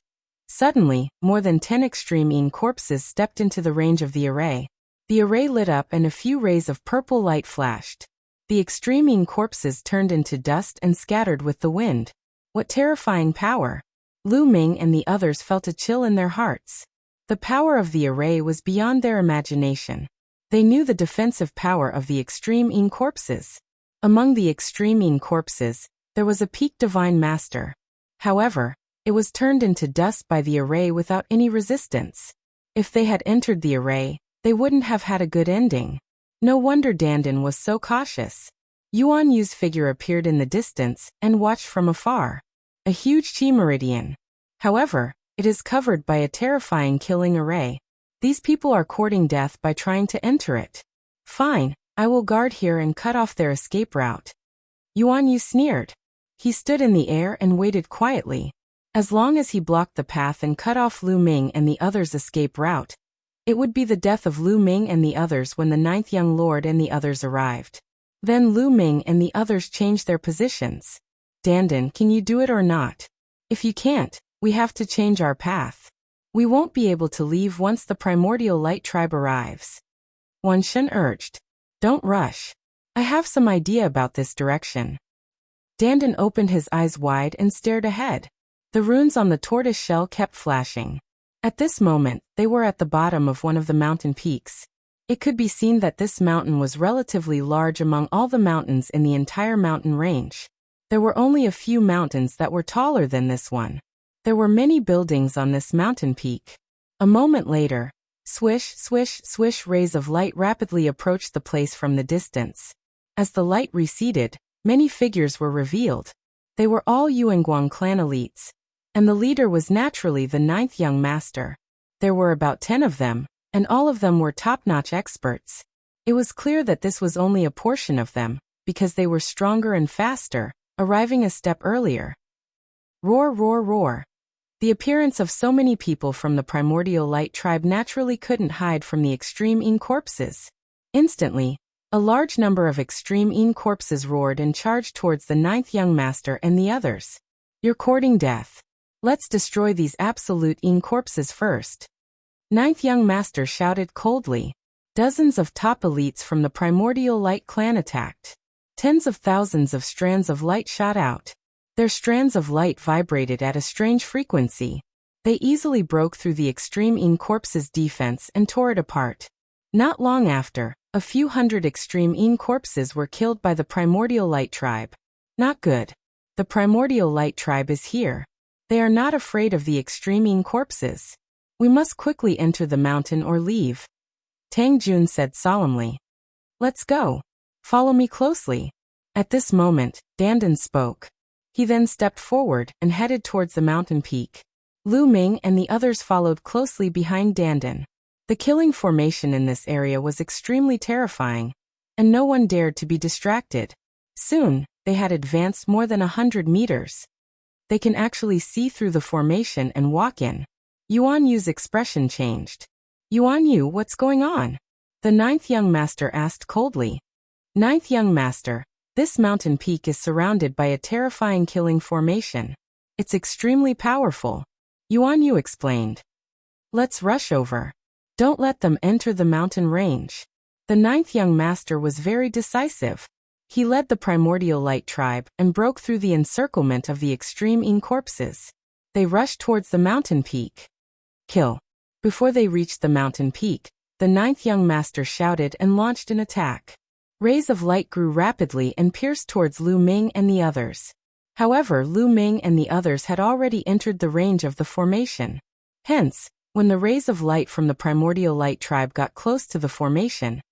Suddenly, more than 10 extreme Yin corpses stepped into the range of the array. The array lit up and a few rays of purple light flashed. The extreme Yin corpses turned into dust and scattered with the wind. What terrifying power! Lu Ming and the others felt a chill in their hearts. The power of the array was beyond their imagination. They knew the defensive power of the extreme Yin corpses. Among the extreme Yin corpses, there was a peak divine master. However, it was turned into dust by the array without any resistance. If they had entered the array, they wouldn't have had a good ending. No wonder Danden was so cautious. Yuan Yu's figure appeared in the distance and watched from afar. A huge chi meridian. However, it is covered by a terrifying killing array. These people are courting death by trying to enter it. Fine, I will guard here and cut off their escape route. Yuan Yu sneered. He stood in the air and waited quietly. As long as he blocked the path and cut off Lu Ming and the others' escape route, it would be the death of Lu Ming and the others when the ninth young lord and the others arrived. Then Lu Ming and the others changed their positions. Dandan, can you do it or not? If you can't, we have to change our path. We won't be able to leave once the primordial light tribe arrives. Wan Shen urged. Don't rush. I have some idea about this direction. Dandan opened his eyes wide and stared ahead. The runes on the tortoise shell kept flashing. At this moment, they were at the bottom of one of the mountain peaks. It could be seen that this mountain was relatively large among all the mountains in the entire mountain range. There were only a few mountains that were taller than this one. There were many buildings on this mountain peak. A moment later, swish, swish, swish, rays of light rapidly approached the place from the distance. As the light receded, many figures were revealed. They were all Yuanguang clan elites, and the leader was naturally the ninth young master. There were about 10 of them, and all of them were top-notch experts. It was clear that this was only a portion of them, because they were stronger and faster, arriving a step earlier. Roar, roar, roar. The appearance of so many people from the primordial light tribe naturally couldn't hide from the extreme Yin corpses. Instantly, a large number of extreme Yin corpses roared and charged towards the ninth young master and the others. You're courting death. Let's destroy these absolute Yin corpses first. Ninth young master shouted coldly. Dozens of top elites from the primordial light clan attacked. Tens of thousands of strands of light shot out. Their strands of light vibrated at a strange frequency. They easily broke through the extreme Yin corpse's defense and tore it apart. Not long after, a few hundred extreme Yin corpses were killed by the primordial light tribe. Not good. The primordial light tribe is here. They are not afraid of the extreme Yin corpses. We must quickly enter the mountain or leave. Tang Jun said solemnly. Let's go. Follow me closely. At this moment, Dandan spoke. He then stepped forward and headed towards the mountain peak. Lu Ming and the others followed closely behind Dandan. The killing formation in this area was extremely terrifying, and no one dared to be distracted. Soon, they had advanced more than 100 meters. They can actually see through the formation and walk in. Yuan Yu's expression changed. Yuan Yu, what's going on? The ninth young master asked coldly. Ninth young master, this mountain peak is surrounded by a terrifying killing formation. It's extremely powerful. Yuan Yu explained. Let's rush over. Don't let them enter the mountain range. The ninth young master was very decisive. He led the primordial light tribe and broke through the encirclement of the extreme Yin corpses. They rushed towards the mountain peak. Kill. Before they reached the mountain peak, the ninth young master shouted and launched an attack. Rays of light grew rapidly and pierced towards Lu Ming and the others. However, Lu Ming and the others had already entered the range of the formation. Hence, when the rays of light from the primordial light tribe got close to the formation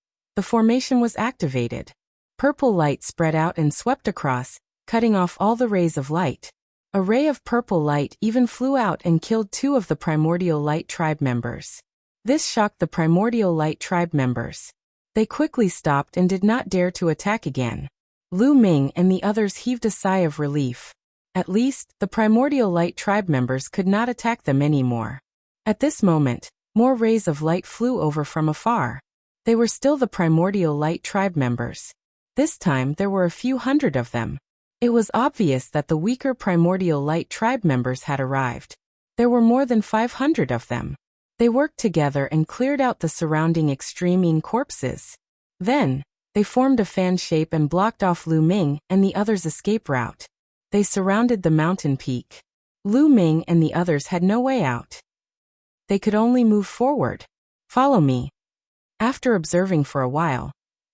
was activated. Purple light spread out and swept across, cutting off all the rays of light. A ray of purple light even flew out and killed 2 of the primordial light tribe members. This shocked the primordial light tribe members. They quickly stopped and did not dare to attack again. Lu Ming and the others heaved a sigh of relief. At least, the primordial light tribe members could not attack them anymore. At this moment, more rays of light flew over from afar. They were still the primordial light tribe members. This time there were a few hundred of them. It was obvious that the weaker primordial light tribe members had arrived. There were more than 500 of them. They worked together and cleared out the surrounding extreme Yin corpses. Then, they formed a fan shape and blocked off Lu Ming and the others' escape route. They surrounded the mountain peak. Lu Ming and the others had no way out. They could only move forward. Follow me. After observing for a while,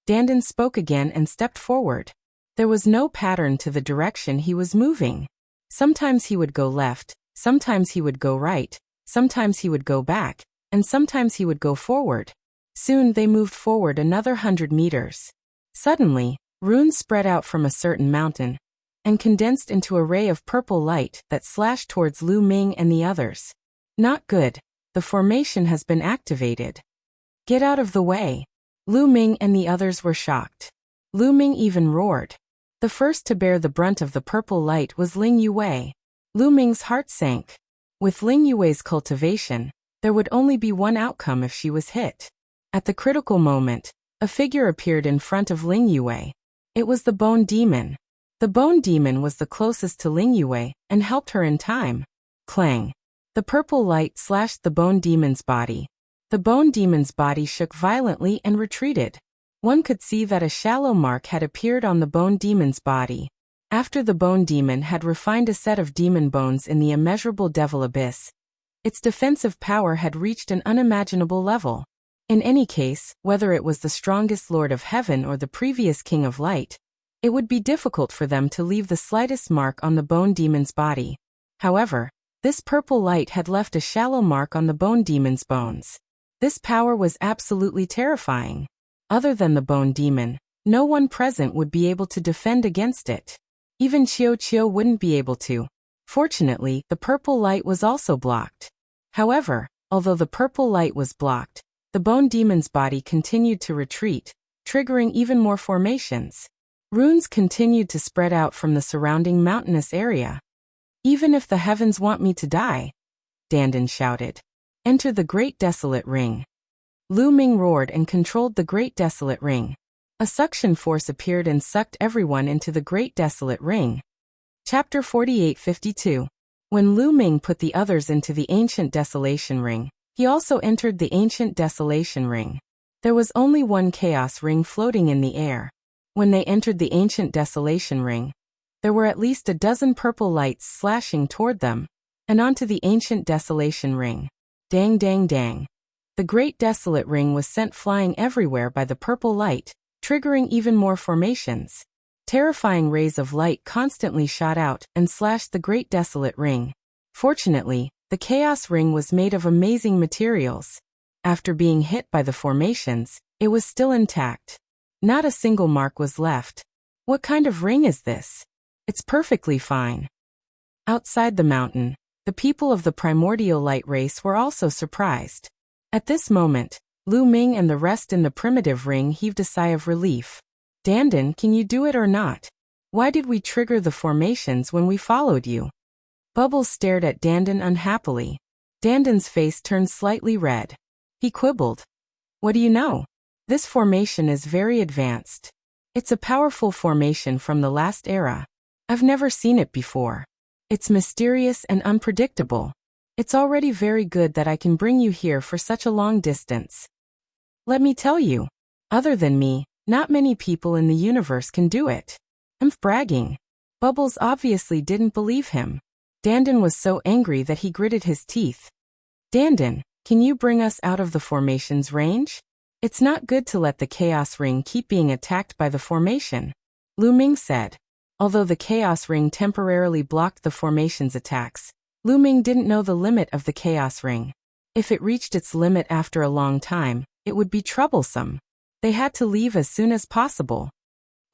Dandan spoke again and stepped forward. There was no pattern to the direction he was moving. Sometimes he would go left, sometimes he would go right, sometimes he would go back, and sometimes he would go forward. Soon they moved forward another 100 meters. Suddenly, runes spread out from a certain mountain and condensed into a ray of purple light that slashed towards Lu Ming and the others. Not good. The formation has been activated. Get out of the way. Lu Ming and the others were shocked. Lu Ming even roared. The first to bear the brunt of the purple light was Ling Yue. Lu Ming's heart sank. With Ling Yue's cultivation, there would only be one outcome if she was hit. At the critical moment, a figure appeared in front of Ling Yue. It was the Bone Demon. The Bone Demon was the closest to Ling Yue and helped her in time. Clang. The purple light slashed the Bone Demon's body. The Bone Demon's body shook violently and retreated. One could see that a shallow mark had appeared on the Bone Demon's body. After the Bone Demon had refined a set of demon bones in the immeasurable devil abyss, its defensive power had reached an unimaginable level. In any case, whether it was the strongest Lord of Heaven or the previous King of Light, it would be difficult for them to leave the slightest mark on the Bone Demon's body. However, this purple light had left a shallow mark on the Bone Demon's bones. This power was absolutely terrifying. Other than the Bone Demon, no one present would be able to defend against it. Even Qiu wouldn't be able to. Fortunately, the purple light was also blocked. However, although the purple light was blocked, the Bone Demon's body continued to retreat, triggering even more formations. Runes continued to spread out from the surrounding mountainous area. Even if the heavens want me to die, Dandan shouted. Enter the Great Desolate Ring. Lu Ming roared and controlled the Great Desolate Ring. A suction force appeared and sucked everyone into the Great Desolate Ring. Chapter 4852. When Lu Ming put the others into the Ancient Desolation Ring, he also entered the Ancient Desolation Ring. There was only one Chaos Ring floating in the air. When they entered the Ancient Desolation Ring, there were at least a dozen purple lights slashing toward them, and onto the Ancient Desolation Ring. Dang dang dang. The Great Desolate Ring was sent flying everywhere by the purple light, triggering even more formations. Terrifying rays of light constantly shot out and slashed the Great Desolate Ring. Fortunately, the Chaos Ring was made of amazing materials. After being hit by the formations, it was still intact. Not a single mark was left. What kind of ring is this? It's perfectly fine. Outside the mountain, the people of the primordial light race were also surprised. At this moment, Lu Ming and the rest in the primitive ring heaved a sigh of relief. Dandan, can you do it or not? Why did we trigger the formations when we followed you? Bubbles stared at Dandan unhappily. Dandan's face turned slightly red. He quibbled. What do you know? This formation is very advanced. It's a powerful formation from the last era. I've never seen it before. It's mysterious and unpredictable. It's already very good that I can bring you here for such a long distance. Let me tell you, other than me, not many people in the universe can do it. I'm bragging. Bubbles obviously didn't believe him. Dandan was so angry that he gritted his teeth. Dandan, can you bring us out of the formation's range? It's not good to let the Chaos Ring keep being attacked by the formation, Lu Ming said. Although the Chaos Ring temporarily blocked the formation's attacks, Lu Ming didn't know the limit of the Chaos Ring. If it reached its limit after a long time, it would be troublesome. They had to leave as soon as possible.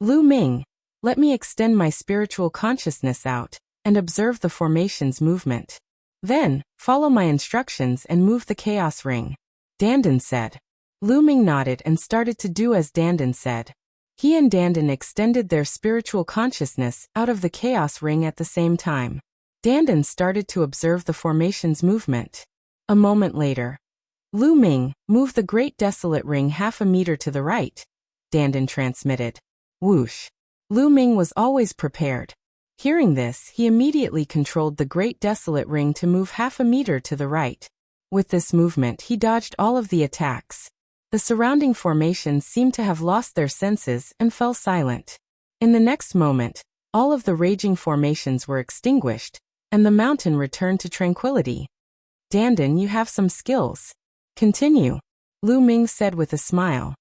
Lu Ming, let me extend my spiritual consciousness out and observe the formation's movement. Then, follow my instructions and move the Chaos Ring, Dandan said. Lu Ming nodded and started to do as Dandan said. He and Dandan extended their spiritual consciousness out of the Chaos Ring at the same time. Dandan started to observe the formation's movement. A moment later, Lu Ming, move the Great Desolate Ring half a meter to the right, Dandan transmitted. Whoosh. Lu Ming was always prepared. Hearing this, he immediately controlled the Great Desolate Ring to move half a meter to the right. With this movement, he dodged all of the attacks. The surrounding formations seemed to have lost their senses and fell silent. In the next moment, all of the raging formations were extinguished, and the mountain returned to tranquility. Dandan, you have some skills. Continue, Lu Ming said with a smile.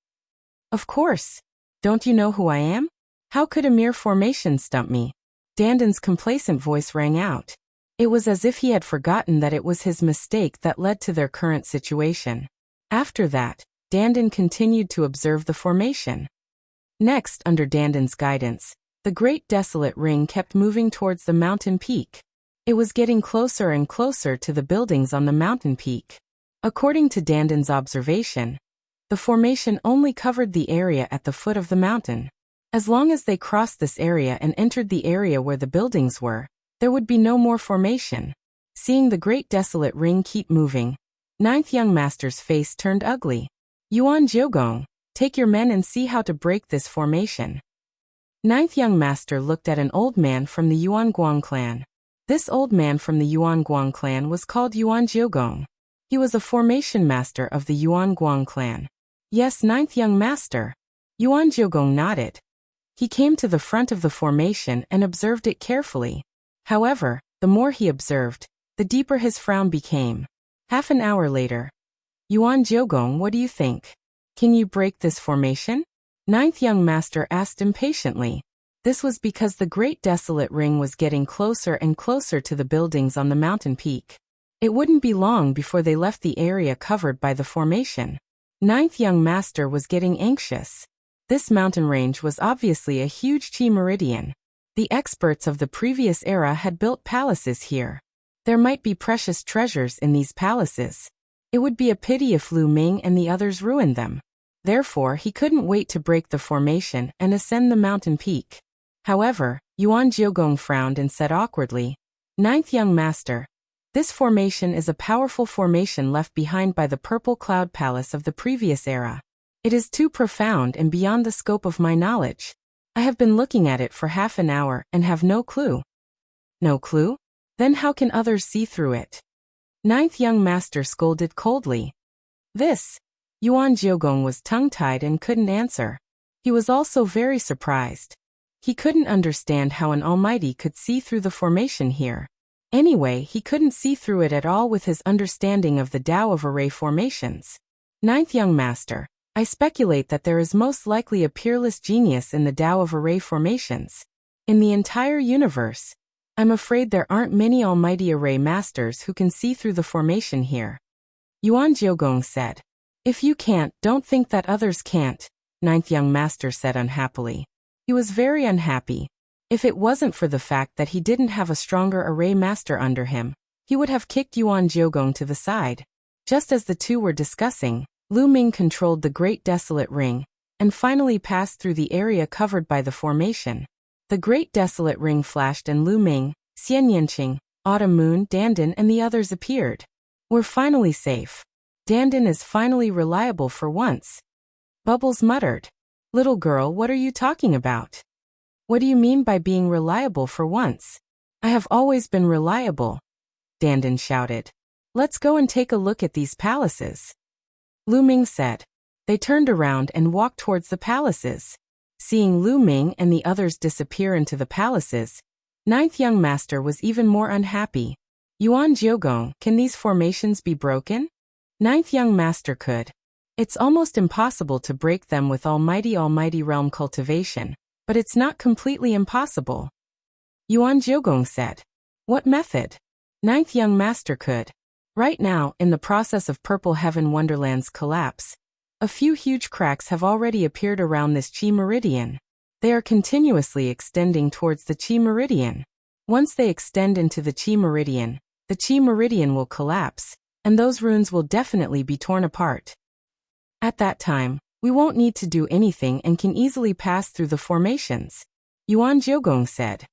Of course. Don't you know who I am? How could a mere formation stump me? Dandan's complacent voice rang out. It was as if he had forgotten that it was his mistake that led to their current situation. After that, Dandan continued to observe the formation. Next, under Dandan's guidance, the Great Desolate Ring kept moving towards the mountain peak. It was getting closer and closer to the buildings on the mountain peak. According to Dandan's observation, the formation only covered the area at the foot of the mountain. As long as they crossed this area and entered the area where the buildings were, there would be no more formation. Seeing the great desolate ring keep moving, ninth young master's face turned ugly. Yuan Jiugong, take your men and see how to break this formation. Ninth young master looked at an old man from the Yuan Guang clan. This old man from the Yuan Guang clan was called Yuan Jiugong. He was a formation master of the Yuan Guang clan. Yes, ninth young master. Yuan Jiugong nodded. He came to the front of the formation and observed it carefully. However, the more he observed, the deeper his frown became. Half an hour later. Yuan Jiugong, what do you think? Can you break this formation? Ninth young master asked impatiently. This was because the great desolate ring was getting closer and closer to the buildings on the mountain peak. It wouldn't be long before they left the area covered by the formation. Ninth young master was getting anxious. This mountain range was obviously a huge chi meridian. The experts of the previous era had built palaces here. There might be precious treasures in these palaces. It would be a pity if Lu Ming and the others ruined them. Therefore, he couldn't wait to break the formation and ascend the mountain peak. However, Yuan Jiugong frowned and said awkwardly, Ninth young master, this formation is a powerful formation left behind by the purple cloud palace of the previous era. It is too profound and beyond the scope of my knowledge. I have been looking at it for half an hour and have no clue. No clue? Then how can others see through it? Ninth young master scolded coldly. This. Yuan Jiugong was tongue-tied and couldn't answer. He was also very surprised. He couldn't understand how an almighty could see through the formation here. Anyway, he couldn't see through it at all with his understanding of the Tao of array formations. Ninth young master, I speculate that there is most likely a peerless genius in the Tao of array formations. In the entire universe, I'm afraid there aren't many almighty array masters who can see through the formation here. Yuan Jiugong said. If you can't, don't think that others can't, ninth young master said unhappily. He was very unhappy. If it wasn't for the fact that he didn't have a stronger array master under him, he would have kicked Yuan Jiugong to the side. Just as the two were discussing, Lu Ming controlled the great desolate ring, and finally passed through the area covered by the formation. The great desolate ring flashed and Lu Ming, Xian Yanqing, Autumn Moon, Dandan and the others appeared. We're finally safe. Dandan is finally reliable for once. Bubbles muttered. Little girl, what are you talking about? What do you mean by being reliable for once? I have always been reliable. Dandan shouted. Let's go and take a look at these palaces. Lu Ming said. They turned around and walked towards the palaces. Seeing Lu Ming and the others disappear into the palaces, ninth young master was even more unhappy. Yuan Jiugong, can these formations be broken? Ninth young master could. It's almost impossible to break them with almighty realm cultivation, but it's not completely impossible. Yuan Jiugong said. What method? Ninth young master could. Right now, in the process of Purple Heaven Wonderland's collapse, a few huge cracks have already appeared around this chi meridian. They are continuously extending towards the chi meridian. Once they extend into the chi meridian will collapse, and those runes will definitely be torn apart. At that time, we won't need to do anything and can easily pass through the formations. Yuan Jiugong said.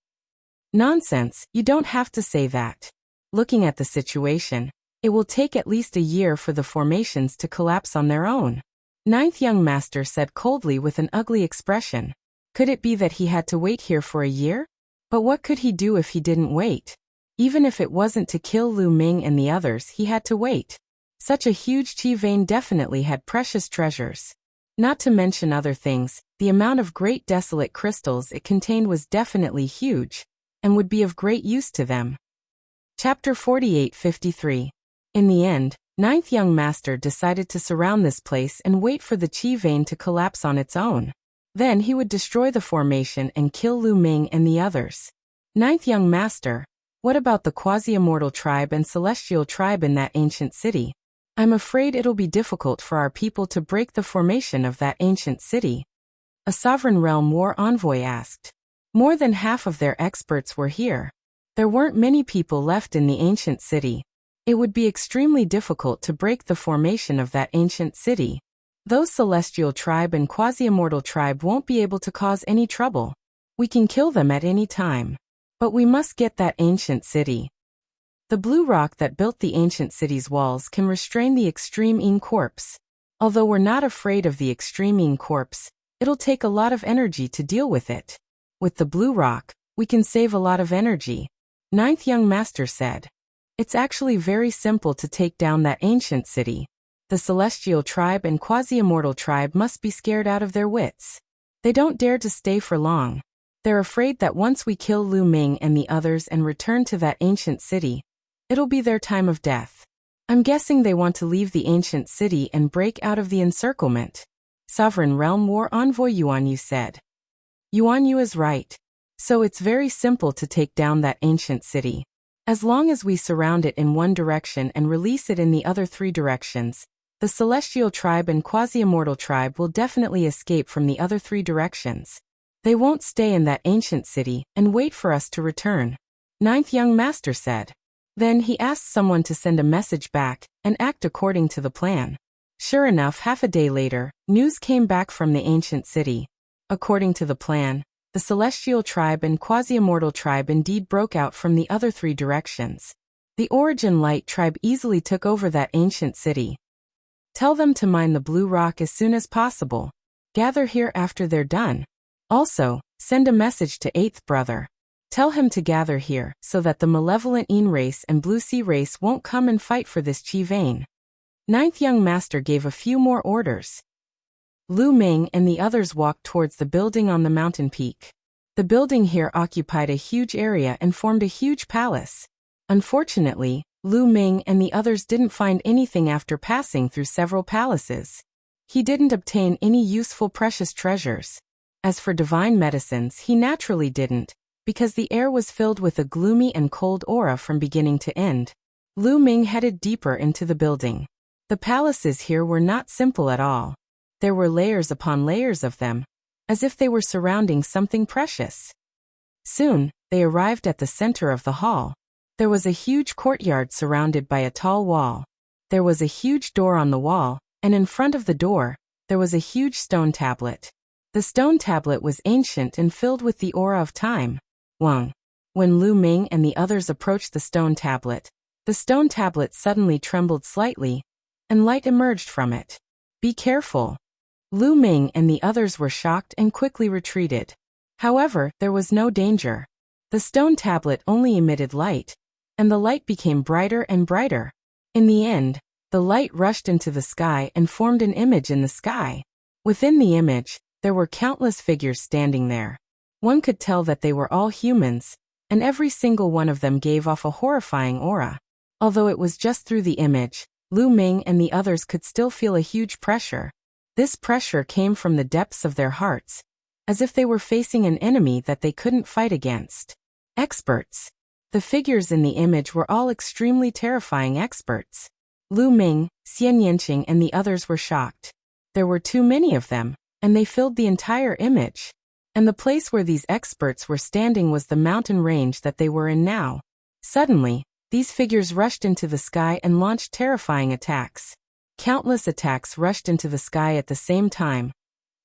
Nonsense, you don't have to say that. Looking at the situation, it will take at least a year for the formations to collapse on their own. Ninth young master said coldly with an ugly expression. Could it be that he had to wait here for a year? But what could he do if he didn't wait? Even if it wasn't to kill Lu Ming and the others, he had to wait. Such a huge chi vein definitely had precious treasures. Not to mention other things, the amount of great desolate crystals it contained was definitely huge, and would be of great use to them. Chapter 48-53. In the end, ninth young master decided to surround this place and wait for the chi vein to collapse on its own. Then he would destroy the formation and kill Lu Ming and the others. Ninth young master, what about the quasi-immortal tribe and celestial tribe in that ancient city? I'm afraid it'll be difficult for our people to break the formation of that ancient city. A sovereign realm war envoy asked. More than half of their experts were here. There weren't many people left in the ancient city. It would be extremely difficult to break the formation of that ancient city. Those celestial tribe and quasi-immortal tribe won't be able to cause any trouble. We can kill them at any time. But we must get that ancient city. The blue rock that built the ancient city's walls can restrain the extreme corpse. Although we're not afraid of the extreme corpse, it'll take a lot of energy to deal with it. With the blue rock, we can save a lot of energy. Ninth young master said. It's actually very simple to take down that ancient city. The celestial tribe and quasi-immortal tribe must be scared out of their wits. They don't dare to stay for long. They're afraid that once we kill Lu Ming and the others and return to that ancient city, it'll be their time of death. I'm guessing they want to leave the ancient city and break out of the encirclement. Sovereign Realm War Envoy Yuan Yu said. Yuan Yu is right. So it's very simple to take down that ancient city. As long as we surround it in one direction and release it in the other 3 directions, the celestial tribe and quasi-immortal tribe will definitely escape from the other 3 directions. They won't stay in that ancient city and wait for us to return. Ninth young master said. Then he asked someone to send a message back and act according to the plan. Sure enough, half a day later, news came back from the ancient city. According to the plan, the celestial tribe and quasi-immortal tribe indeed broke out from the other 3 directions. The Origin Light tribe easily took over that ancient city. Tell them to mine the blue rock as soon as possible. Gather here after they're done. Also, send a message to 8th brother. Tell him to gather here so that the malevolent Yin race and Blue Sea race won't come and fight for this Chi vein. Ninth young master gave a few more orders. Lu Ming and the others walked towards the building on the mountain peak. The building here occupied a huge area and formed a huge palace. Unfortunately, Lu Ming and the others didn't find anything after passing through several palaces. He didn't obtain any useful precious treasures. As for divine medicines, he naturally didn't, because the air was filled with a gloomy and cold aura from beginning to end. Lu Ming headed deeper into the building. The palaces here were not simple at all. There were layers upon layers of them, as if they were surrounding something precious. Soon, they arrived at the center of the hall. There was a huge courtyard surrounded by a tall wall. There was a huge door on the wall, and in front of the door, there was a huge stone tablet. The stone tablet was ancient and filled with the aura of time. When Lu Ming and the others approached the stone tablet suddenly trembled slightly, and light emerged from it. Be careful. Lu Ming and the others were shocked and quickly retreated. However, there was no danger. The stone tablet only emitted light, and the light became brighter and brighter. In the end, the light rushed into the sky and formed an image in the sky. Within the image, there were countless figures standing there. One could tell that they were all humans, and every single one of them gave off a horrifying aura. Although it was just through the image, Lu Ming and the others could still feel a huge pressure. This pressure came from the depths of their hearts, as if they were facing an enemy that they couldn't fight against. Experts. The figures in the image were all extremely terrifying experts. Lu Ming, Xian Yanqing and the others were shocked. There were too many of them, and they filled the entire image. And the place where these experts were standing was the mountain range that they were in now. Suddenly, these figures rushed into the sky and launched terrifying attacks. Countless attacks rushed into the sky at the same time,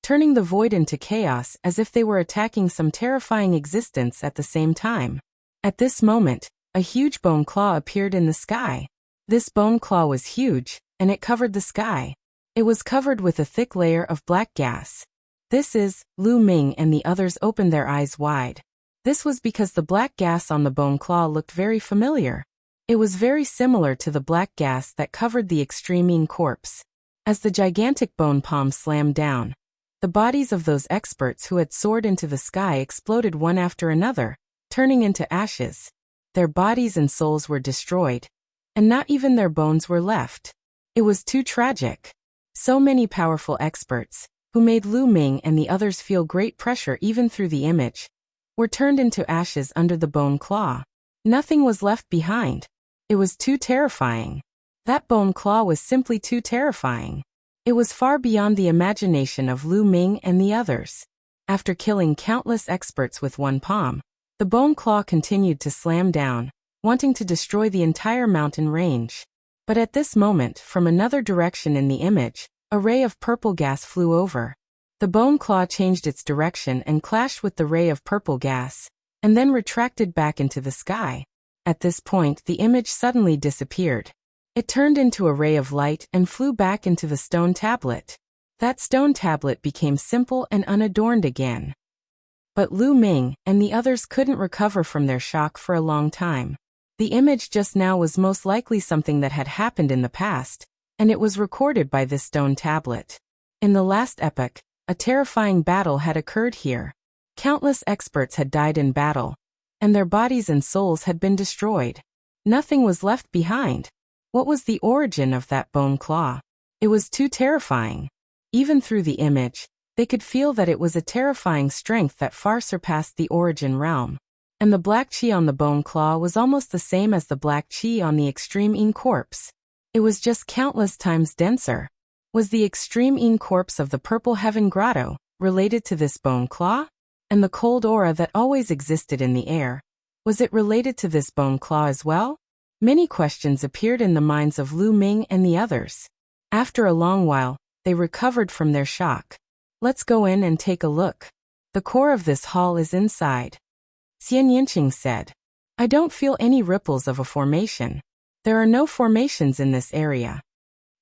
turning the void into chaos as if they were attacking some terrifying existence at the same time. At this moment, a huge bone claw appeared in the sky. This bone claw was huge, and it covered the sky. It was covered with a thick layer of black gas. This is, Lu Ming and the others opened their eyes wide. This was because the black gas on the bone claw looked very familiar. It was very similar to the black gas that covered the extreme corpse. As the gigantic bone palm slammed down, the bodies of those experts who had soared into the sky exploded one after another, turning into ashes. Their bodies and souls were destroyed, and not even their bones were left. It was too tragic. So many powerful experts, who made Lu Ming and the others feel great pressure even through the image, were turned into ashes under the bone claw. Nothing was left behind. It was too terrifying. That bone claw was simply too terrifying. It was far beyond the imagination of Lu Ming and the others. After killing countless experts with one palm, the bone claw continued to slam down, wanting to destroy the entire mountain range. But at this moment, from another direction in the image, A ray of purple gas flew over. The bone claw changed its direction and clashed with the ray of purple gas, and then retracted back into the sky. At this point, the image suddenly disappeared. It turned into a ray of light and flew back into the stone tablet. That stone tablet became simple and unadorned again. But Lu Ming and the others couldn't recover from their shock for a long time. The image just now was most likely something that had happened in the past, and it was recorded by this stone tablet. In the last epoch, a terrifying battle had occurred here. Countless experts had died in battle, and their bodies and souls had been destroyed. Nothing was left behind. What was the origin of that bone claw? It was too terrifying. Even through the image, they could feel that it was a terrifying strength that far surpassed the origin realm. And the black chi on the bone claw was almost the same as the black chi on the extreme Yin corpse. It was just countless times denser. Was the extreme Yin corpse of the Purple Heaven Grotto related to this bone claw? And the cold aura that always existed in the air, was it related to this bone claw as well? Many questions appeared in the minds of Lu Ming and the others. After a long while, they recovered from their shock. Let's go in and take a look. The core of this hall is inside. Xian Yinqing said. I don't feel any ripples of a formation. There are no formations in this area.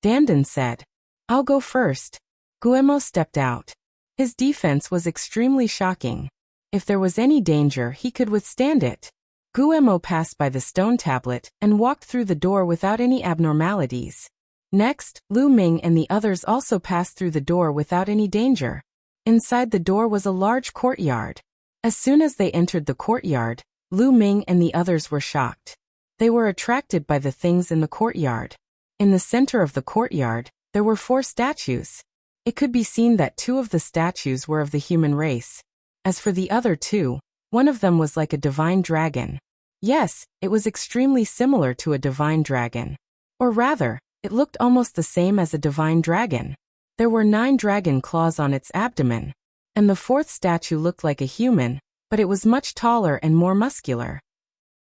Dandan said. I'll go first. Guemo stepped out. His defense was extremely shocking. If there was any danger, he could withstand it. Guemo passed by the stone tablet and walked through the door without any abnormalities. Next, Lu Ming and the others also passed through the door without any danger. Inside the door was a large courtyard. As soon as they entered the courtyard, Lu Ming and the others were shocked. They were attracted by the things in the courtyard. In the center of the courtyard, there were 4 statues. It could be seen that 2 of the statues were of the human race. As for the other 2, one of them was like a divine dragon. Yes, it was extremely similar to a divine dragon. Or rather, it looked almost the same as a divine dragon. There were 9 dragon claws on its abdomen. And the 4th statue looked like a human, but it was much taller and more muscular.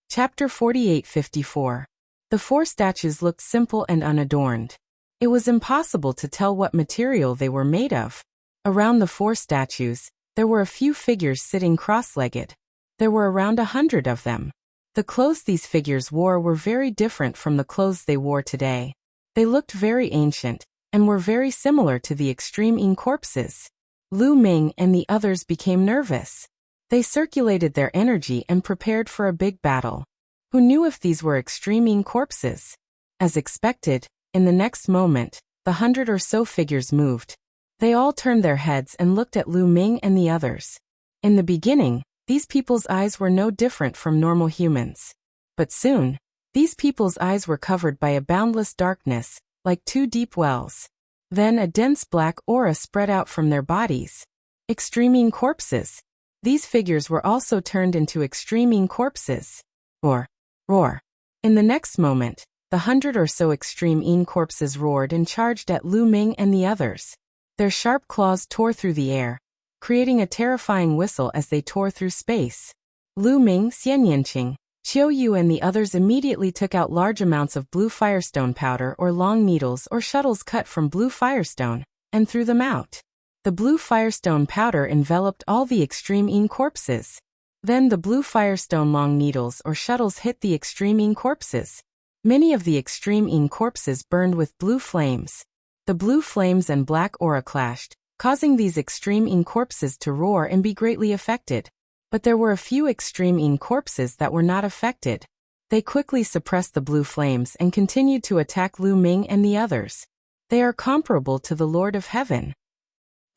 Chapter 48-54. The 4 statues looked simple and unadorned. It was impossible to tell what material they were made of. Around the 4 statues, there were a few figures sitting cross-legged. There were around 100 of them. The clothes these figures wore were very different from the clothes they wore today. They looked very ancient, and were very similar to the extreme Yin corpses. Lu Ming and the others became nervous. They circulated their energy and prepared for a big battle. Who knew if these were extreme Yin corpses? As expected, in the next moment, the 100 or so figures moved. They all turned their heads and looked at Lu Ming and the others. In the beginning, these people's eyes were no different from normal humans. But soon, these people's eyes were covered by a boundless darkness, like 2 deep wells. Then a dense black aura spread out from their bodies. Extreme Yin corpses. These figures were also turned into extreme Yin corpses. Roar. In the next moment, the 100 or so extreme Yin corpses roared and charged at Lu Ming and the others. Their sharp claws tore through the air, creating a terrifying whistle as they tore through space. Lu Ming, Xian Yinqing, Qiu Yu and the others immediately took out large amounts of blue firestone powder or long needles or shuttles cut from blue firestone, and threw them out. The blue firestone powder enveloped all the extreme Yin corpses. Then the blue firestone long needles or shuttles hit the extreme Yin corpses. Many of the extreme Yin corpses burned with blue flames. The blue flames and black aura clashed, causing these extreme Yin corpses to roar and be greatly affected. But there were a few extreme Yin corpses that were not affected. They quickly suppressed the blue flames and continued to attack Lu Ming and the others. They are comparable to the Lord of Heaven.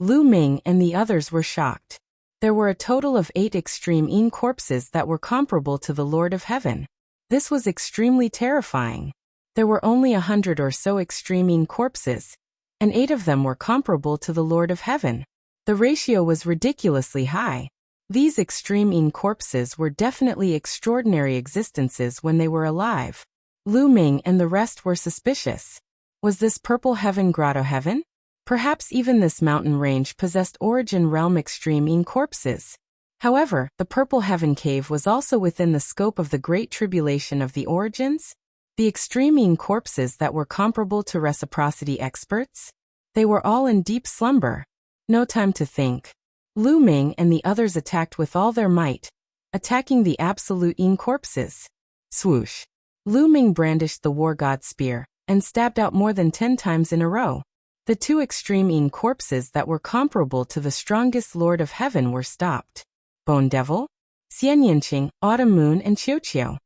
Lu Ming and the others were shocked. There were a total of 8 extreme Yin corpses that were comparable to the Lord of Heaven. This was extremely terrifying. There were only 100 or so extreme Yin corpses, and 8 of them were comparable to the Lord of Heaven. The ratio was ridiculously high. These extreme Yin corpses were definitely extraordinary existences when they were alive. Lu Ming and the rest were suspicious. Was this Purple Heaven Grotto heaven? Perhaps even this mountain range possessed Origin Realm extreme Yin corpses. However, the Purple Heaven Cave was also within the scope of the Great Tribulation of the Origins, the extreme Yin corpses that were comparable to reciprocity experts. They were all in deep slumber. No time to think. Lu Ming and the others attacked with all their might, attacking the absolute Yin corpses. Swoosh. Lu Ming brandished the war god spear and stabbed out more than 10 times in a row. The two extreme Yin corpses that were comparable to the strongest Lord of Heaven were stopped. Bone Devil, Xianyanqing, Autumn Moon and Qiuqiu.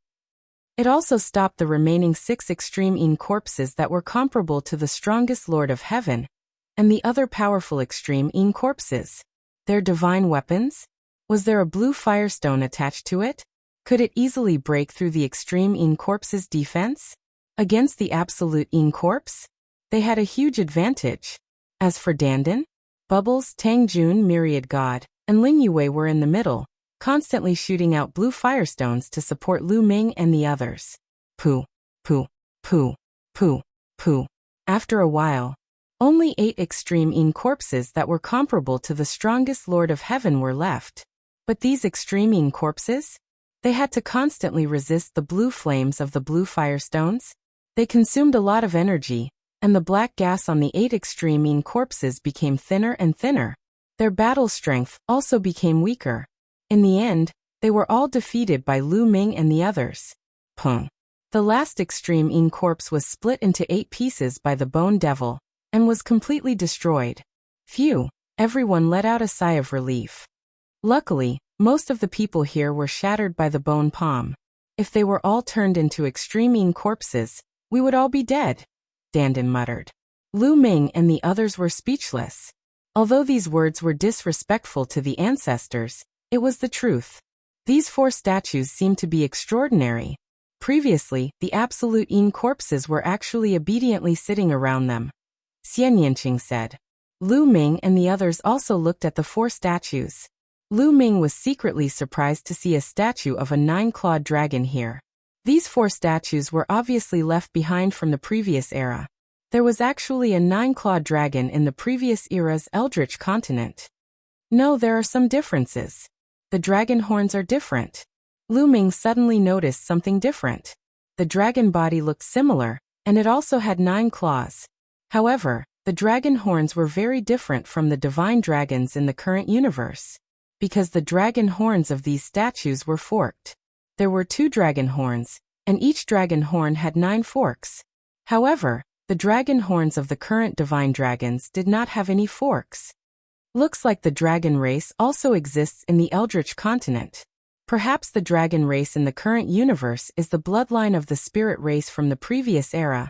It also stopped the remaining 6 extreme Yin corpses that were comparable to the strongest Lord of Heaven and the other powerful extreme Yin corpses. Their divine weapons? Was there a blue firestone attached to it? Could it easily break through the extreme Yin corpse's defense? Against the absolute Yin corpse? They had a huge advantage. As for Dandan, Bubbles, Tangjun, Myriad God, and Ling Yue were in the middle, constantly shooting out blue firestones to support Lu Ming and the others. Pooh, pooh, pooh, pooh, pooh. After a while, only 8 extreme Yin corpses that were comparable to the strongest Lord of Heaven were left. But these extreme Yin corpses? They had to constantly resist the blue flames of the blue firestones. They consumed a lot of energy, and the black gas on the 8 extreme Yin corpses became thinner and thinner. Their battle strength also became weaker. In the end, they were all defeated by Lu Ming and the others. Pung. The last extreme Yin corpse was split into 8 pieces by the Bone Devil, and was completely destroyed. Phew, everyone let out a sigh of relief. Luckily, most of the people here were shattered by the bone palm. If they were all turned into extreme Yin corpses, we would all be dead, Dandan muttered. Lu Ming and the others were speechless. Although these words were disrespectful to the ancestors, it was the truth. These 4 statues seemed to be extraordinary. Previously, the absolute Yin corpses were actually obediently sitting around them. Xianyanqing said. Lu Ming and the others also looked at the 4 statues. Lu Ming was secretly surprised to see a statue of a 9-clawed dragon here. These 4 statues were obviously left behind from the previous era. There was actually a 9-clawed dragon in the previous era's Eldritch continent. No, there are some differences. The dragon horns are different. Lu Ming suddenly noticed something different. The dragon body looked similar, and it also had 9 claws. However, the dragon horns were very different from the divine dragons in the current universe. Because the dragon horns of these statues were forked. There were 2 dragon horns, and each dragon horn had 9 forks. However, the dragon horns of the current divine dragons did not have any forks. Looks like the dragon race also exists in the Eldritch continent. Perhaps the dragon race in the current universe is the bloodline of the spirit race from the previous era.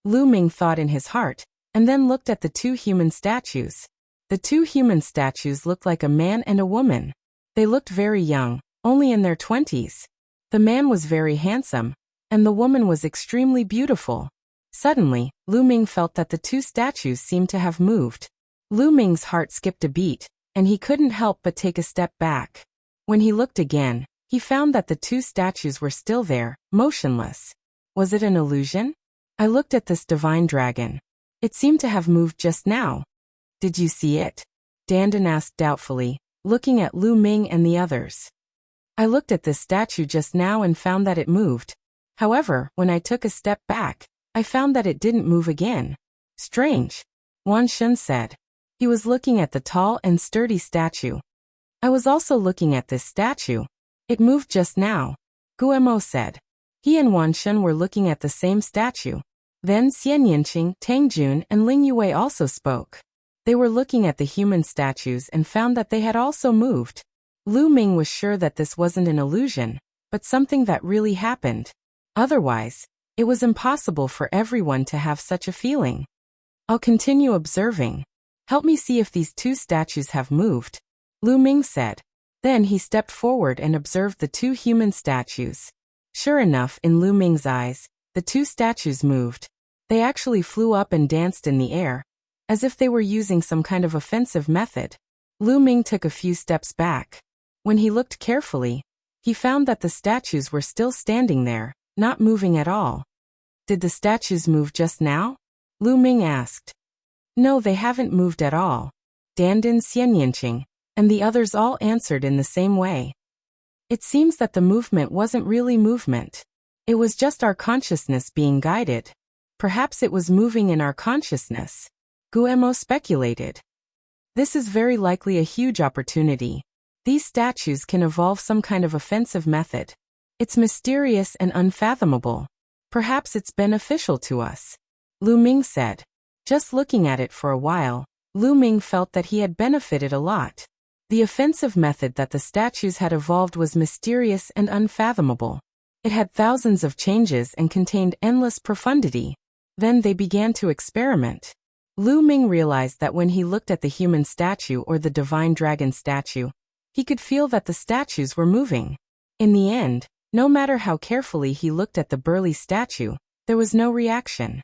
Lu Ming thought in his heart, and then looked at the 2 human statues. The 2 human statues looked like a man and a woman. They looked very young, only in their 20s. The man was very handsome, and the woman was extremely beautiful. Suddenly, Lu Ming felt that the 2 statues seemed to have moved. Lu Ming's heart skipped a beat, and he couldn't help but take a step back. When he looked again, he found that the 2 statues were still there, motionless. Was it an illusion? I looked at this divine dragon. It seemed to have moved just now. Did you see it? Dandan asked doubtfully, looking at Lu Ming and the others. I looked at this statue just now and found that it moved. However, when I took a step back, I found that it didn't move again. Strange, Wan Shun said. He was looking at the tall and sturdy statue. I was also looking at this statue. It moved just now, Guemo said. He and Wan Shun were looking at the same statue. Then Xianyanqing, Tangjun, and Ling Yue also spoke. They were looking at the human statues and found that they had also moved. Lu Ming was sure that this wasn't an illusion, but something that really happened. Otherwise, it was impossible for everyone to have such a feeling. I'll continue observing. Help me see if these 2 statues have moved, Lu Ming said. Then he stepped forward and observed the 2 human statues. Sure enough, in Lu Ming's eyes, the 2 statues moved. They actually flew up and danced in the air, as if they were using some kind of offensive method. Lu Ming took a few steps back. When he looked carefully, he found that the statues were still standing there, not moving at all. Did the statues move just now? Lu Ming asked. No, they haven't moved at all. Dandan, Xianyanqing, and the others all answered in the same way. It seems that the movement wasn't really movement. It was just our consciousness being guided. Perhaps it was moving in our consciousness. Guemo speculated. This is very likely a huge opportunity. These statues can evolve some kind of offensive method. It's mysterious and unfathomable. Perhaps it's beneficial to us. Lu Ming said. Just looking at it for a while, Lu Ming felt that he had benefited a lot. The offensive method that the statues had evolved was mysterious and unfathomable. It had thousands of changes and contained endless profundity. Then they began to experiment. Lu Ming realized that when he looked at the human statue or the divine dragon statue, he could feel that the statues were moving. In the end, no matter how carefully he looked at the burly statue, there was no reaction.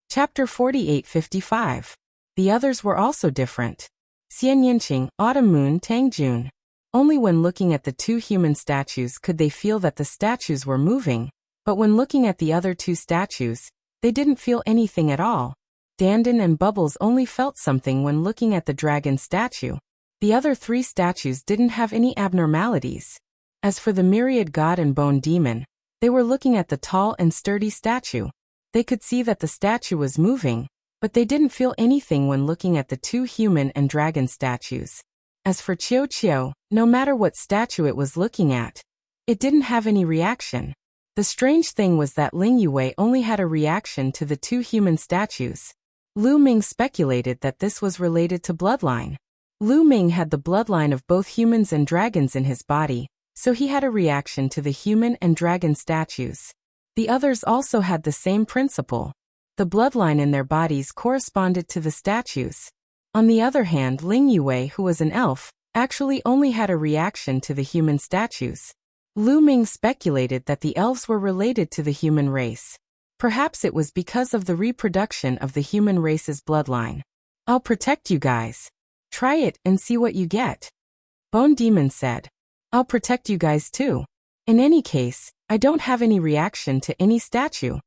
Chapter 48-55. The others were also different. Xian Yinqing, Autumn Moon, Tang Jun. Only when looking at the two human statues could they feel that the statues were moving, but when looking at the other two statues, they didn't feel anything at all. Dandan and Bubbles only felt something when looking at the dragon statue. The other three statues didn't have any abnormalities. As for the myriad god and bone demon, they were looking at the tall and sturdy statue. They could see that the statue was moving, but they didn't feel anything when looking at the two human and dragon statues. As for Qiu Qiu, no matter what statue it was looking at, it didn't have any reaction. The strange thing was that Ling Yue only had a reaction to the two human statues. Lu Ming speculated that this was related to bloodline. Lu Ming had the bloodline of both humans and dragons in his body, so he had a reaction to the human and dragon statues. The others also had the same principle. The bloodline in their bodies corresponded to the statues. On the other hand, Ling Yue, who was an elf, actually only had a reaction to the human statues. Lu Ming speculated that the elves were related to the human race. Perhaps it was because of the reproduction of the human race's bloodline. I'll protect you guys. Try it and see what you get. Bone Demon said. I'll protect you guys too. In any case, I don't have any reaction to any statue.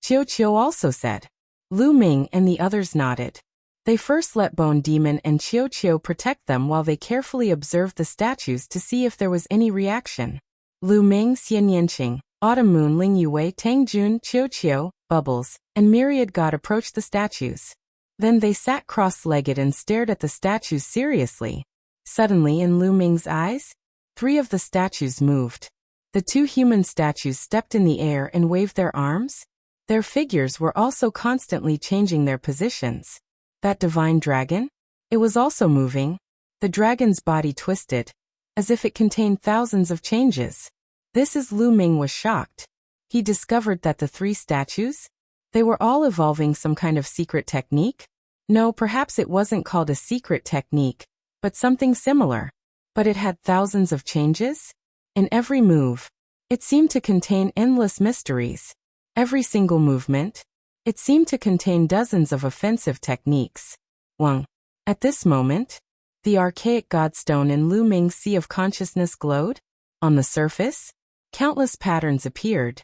Qiu Qiu also said. Lu Ming and the others nodded. They first let Bone Demon and Qiu Qiu protect them while they carefully observed the statues to see if there was any reaction. Lu Ming, Xian Yanqing, Autumn Moon, Ling Yue, Tang Jun, Qiu Qiu, Bubbles, and Myriad God approached the statues. Then they sat cross-legged and stared at the statues seriously. Suddenly, in Lu Ming's eyes, 3 of the statues moved. The 2 human statues stepped in the air and waved their arms. Their figures were also constantly changing their positions. That divine dragon? It was also moving. The dragon's body twisted, as if it contained thousands of changes. This is Lu Ming was shocked. He discovered that the 3 statues? They were all evolving some kind of secret technique? No, perhaps it wasn't called a secret technique, but something similar. But it had thousands of changes? In every move, it seemed to contain endless mysteries. Every single movement, it seemed to contain dozens of offensive techniques. Wang. At this moment, the archaic godstone in Lu Ming's sea of consciousness glowed. On the surface, countless patterns appeared,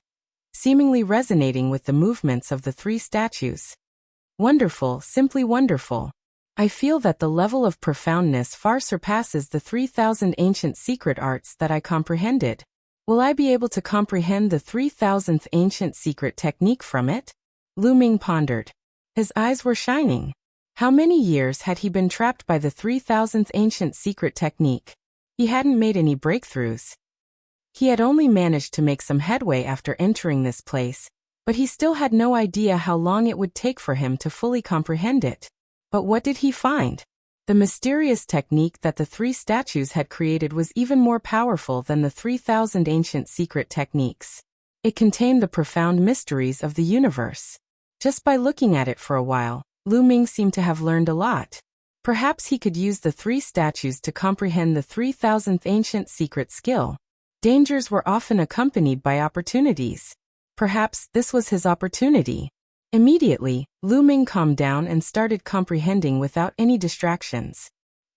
seemingly resonating with the movements of the 3 statues. Wonderful, simply wonderful. I feel that the level of profoundness far surpasses the 3,000 ancient secret arts that I comprehended. Will I be able to comprehend the 3,000th ancient secret technique from it? Lu Ming pondered. His eyes were shining. How many years had he been trapped by the 3,000th ancient secret technique? He hadn't made any breakthroughs. He had only managed to make some headway after entering this place, but he still had no idea how long it would take for him to fully comprehend it. But what did he find? The mysterious technique that the 3 statues had created was even more powerful than the 3,000 ancient secret techniques. It contained the profound mysteries of the universe. Just by looking at it for a while, Lu Ming seemed to have learned a lot. Perhaps he could use the 3 statues to comprehend the 3,000th ancient secret skill. Dangers were often accompanied by opportunities. Perhaps this was his opportunity. Immediately, Lu Ming calmed down and started comprehending without any distractions.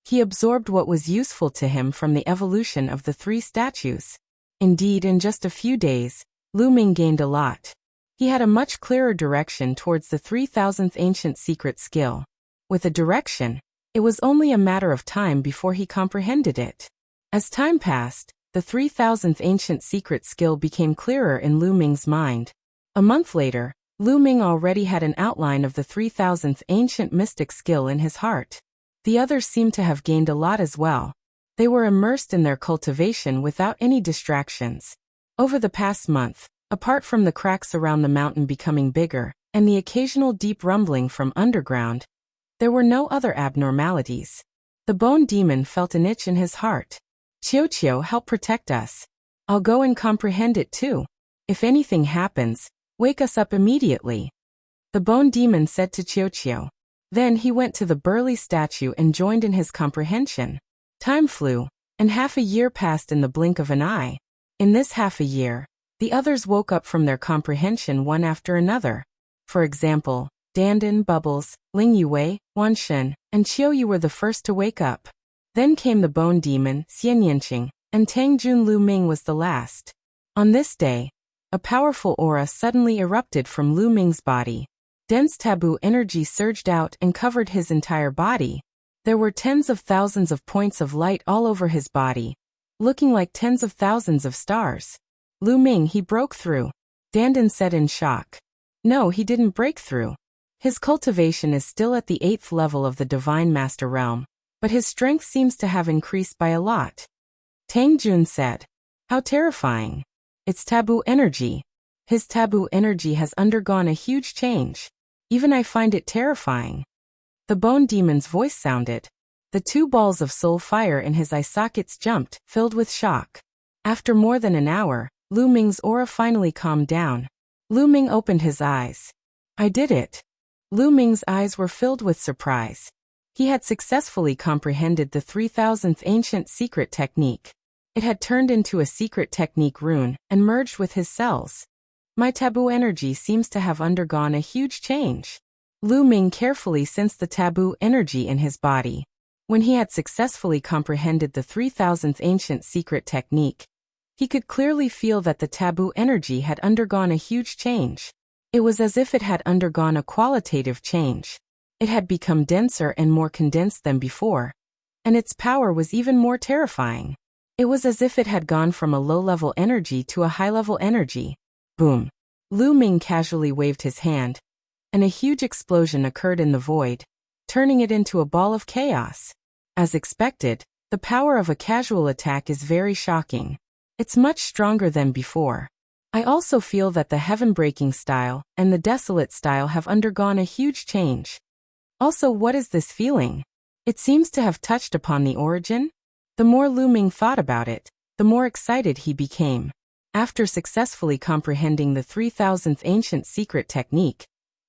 He absorbed what was useful to him from the evolution of the 3 statues. Indeed, in just a few days, Lu Ming gained a lot. He had a much clearer direction towards the 3,000th ancient secret skill. With a direction, it was only a matter of time before he comprehended it. As time passed, the 3,000th ancient secret skill became clearer in Lu Ming's mind. A month later, Lu Ming already had an outline of the 3000th ancient mystic skill in his heart. The others seemed to have gained a lot as well. They were immersed in their cultivation without any distractions. Over the past month, apart from the cracks around the mountain becoming bigger, and the occasional deep rumbling from underground, there were no other abnormalities. The bone demon felt an itch in his heart. Qiu, help protect us. I'll go and comprehend it too. If anything happens, wake us up immediately. The bone demon said to Qiu. Then he went to the burly statue and joined in his comprehension. Time flew, and half a year passed in the blink of an eye. In this half a year, the others woke up from their comprehension one after another. For example, Dandan, Bubbles, Ling Yue, Wan Shen, and Qiu were the first to wake up. Then came the bone demon, Xian Yanqing, and Tang Jun Lu Ming was the last. On this day, a powerful aura suddenly erupted from Lu Ming's body. Dense taboo energy surged out and covered his entire body. There were tens of thousands of points of light all over his body, looking like tens of thousands of stars. Lu Ming, he broke through. Dandan said in shock. No, he didn't break through. His cultivation is still at the 8th level of the Divine Master Realm, but his strength seems to have increased by a lot. Tang Jun said. How terrifying. It's taboo energy. His taboo energy has undergone a huge change. Even I find it terrifying. The bone demon's voice sounded. The 2 balls of soul fire in his eye sockets jumped, filled with shock. After more than an hour, Lu Ming's aura finally calmed down. Lu Ming opened his eyes. I did it. Lu Ming's eyes were filled with surprise. He had successfully comprehended the 3000th ancient secret technique. It had turned into a secret technique rune and merged with his cells. My taboo energy seems to have undergone a huge change. Lu Ming carefully sensed the taboo energy in his body. When he had successfully comprehended the 3000th ancient secret technique, he could clearly feel that the taboo energy had undergone a huge change. It was as if it had undergone a qualitative change. It had become denser and more condensed than before, and its power was even more terrifying. It was as if it had gone from a low-level energy to a high-level energy. Boom. Lu Ming casually waved his hand, and a huge explosion occurred in the void, turning it into a ball of chaos. As expected, the power of a casual attack is very shocking. It's much stronger than before. I also feel that the heaven-breaking style and the desolate style have undergone a huge change. Also, what is this feeling? It seems to have touched upon the origin. The more Lu Ming thought about it, the more excited he became. After successfully comprehending the 3000th ancient secret technique,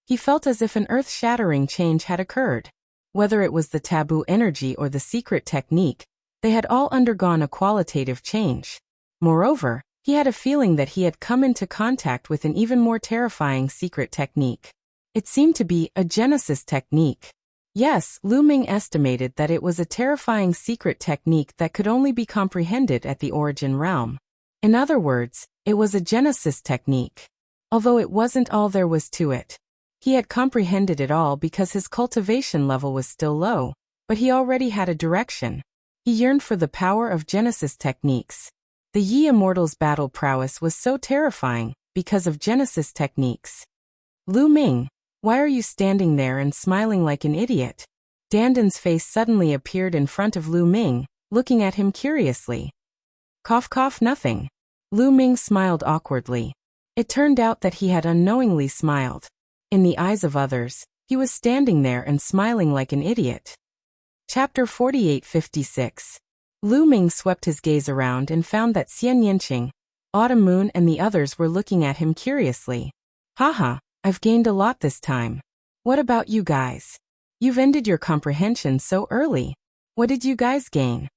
he felt as if an earth-shattering change had occurred. Whether it was the taboo energy or the secret technique, they had all undergone a qualitative change. Moreover, he had a feeling that he had come into contact with an even more terrifying secret technique. It seemed to be a Genesis technique. Yes, Lu Ming estimated that it was a terrifying secret technique that could only be comprehended at the origin realm. In other words, it was a Genesis technique. Although it wasn't all there was to it. He had comprehended it all because his cultivation level was still low, but he already had a direction. He yearned for the power of Genesis techniques. The Yi Immortals' battle prowess was so terrifying because of Genesis techniques. Lu Ming, why are you standing there and smiling like an idiot? Dandan's face suddenly appeared in front of Lu Ming, looking at him curiously. Cough cough, nothing. Lu Ming smiled awkwardly. It turned out that he had unknowingly smiled. In the eyes of others, he was standing there and smiling like an idiot. Chapter 4856. Lu Ming swept his gaze around and found that Xian Yanqing, Autumn Moon and the others were looking at him curiously. Haha, I've gained a lot this time. What about you guys? You've ended your comprehension so early. What did you guys gain?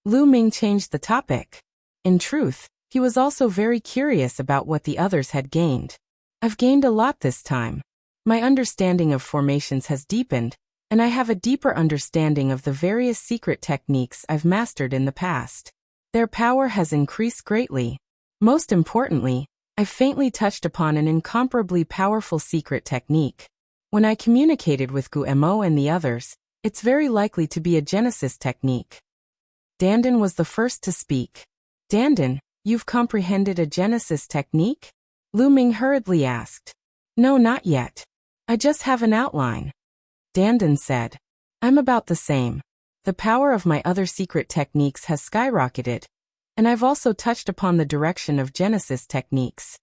Lu Ming changed the topic. In truth, he was also very curious about what the others had gained. I've gained a lot this time. My understanding of formations has deepened, and I have a deeper understanding of the various secret techniques I've mastered in the past. Their power has increased greatly. Most importantly, I've faintly touched upon an incomparably powerful secret technique. When I communicated with Gu Mo and the others, it's very likely to be a Genesis technique. Dandan was the first to speak. Dandan, you've comprehended a Genesis technique? Lu Ming hurriedly asked. No, not yet. I just have an outline. Dandan said. I'm about the same. The power of my other secret techniques has skyrocketed, and I've also touched upon the direction of Genesis techniques.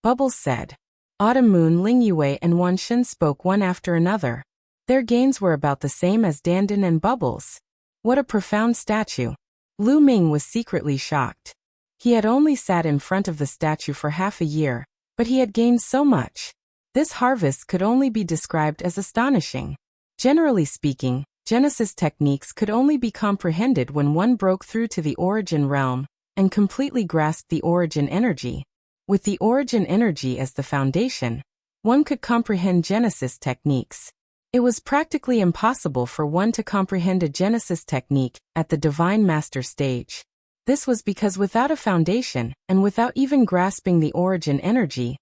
Bubbles said. Autumn Moon, Ling Yue and Wan Shen spoke one after another. Their gains were about the same as Dandan and Bubbles. What a profound statue. Lu Ming was secretly shocked. He had only sat in front of the statue for half a year, but he had gained so much. This harvest could only be described as astonishing. Generally speaking, Genesis techniques could only be comprehended when one broke through to the origin realm and completely grasped the origin energy. With the origin energy as the foundation, one could comprehend Genesis techniques. It was practically impossible for one to comprehend a Genesis technique at the Divine Master stage. This was because without a foundation, and without even grasping the origin energy,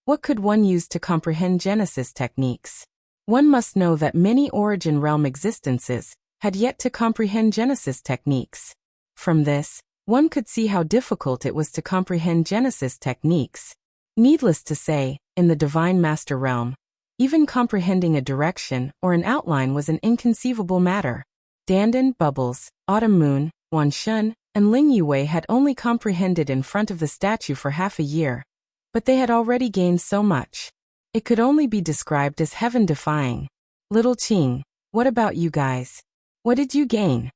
what could one use to comprehend Genesis techniques? One must know that many origin realm existences had yet to comprehend Genesis techniques. From this, one could see how difficult it was to comprehend Genesis techniques. Needless to say, in the Divine Master realm, even comprehending a direction or an outline was an inconceivable matter. Dandan, Bubbles, Autumn Moon, Wan Shen, and Ling Yue had only comprehended in front of the statue for half a year, but they had already gained so much. It could only be described as heaven-defying. Little Qing, what about you guys? What did you gain?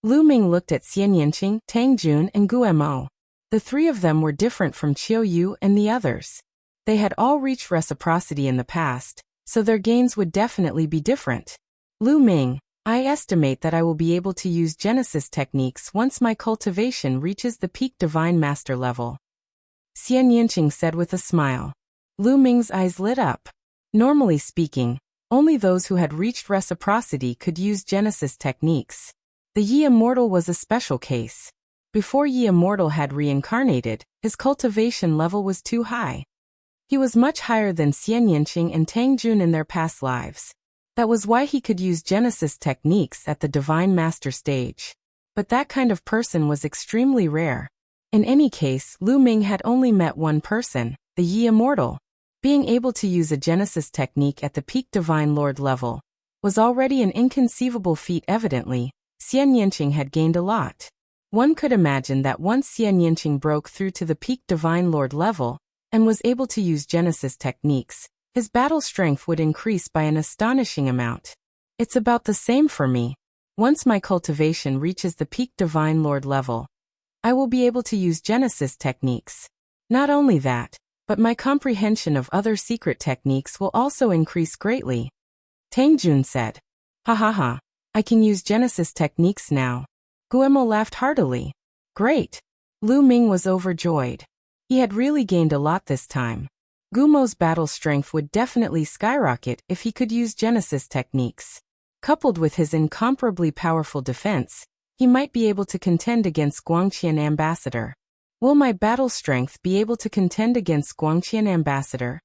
Lu Ming looked at Xian Yanqing, Tang Jun, and Guemo. The three of them were different from Qiu Yu and the others. They had all reached reciprocity in the past, so their gains would definitely be different. Lu Ming, I estimate that I will be able to use Genesis techniques once my cultivation reaches the peak Divine Master level. Xian Yanqing said with a smile. Lu Ming's eyes lit up. Normally speaking, only those who had reached reciprocity could use Genesis techniques. The Yi Immortal was a special case. Before Yi Immortal had reincarnated, his cultivation level was too high. He was much higher than Xian Yanqing and Tang Jun in their past lives. That was why he could use Genesis techniques at the Divine Master stage. But that kind of person was extremely rare. In any case, Lu Ming had only met one person, the Yi Immortal. Being able to use a Genesis technique at the peak Divine Lord level was already an inconceivable feat. Evidently, Xian Yanqing had gained a lot. One could imagine that once Xian Yanqing broke through to the peak Divine Lord level and was able to use Genesis techniques, his battle strength would increase by an astonishing amount. It's about the same for me. Once my cultivation reaches the peak Divine Lord level, I will be able to use Genesis techniques. Not only that, but my comprehension of other secret techniques will also increase greatly. Tang Jun said. Ha ha ha. I can use Genesis techniques now. Guemo laughed heartily. Great. Lu Ming was overjoyed. He had really gained a lot this time. Gumo's battle strength would definitely skyrocket if he could use Genesis techniques. Coupled with his incomparably powerful defense, he might be able to contend against Guangqian Ambassador. Will my battle strength be able to contend against Guangqian Ambassador?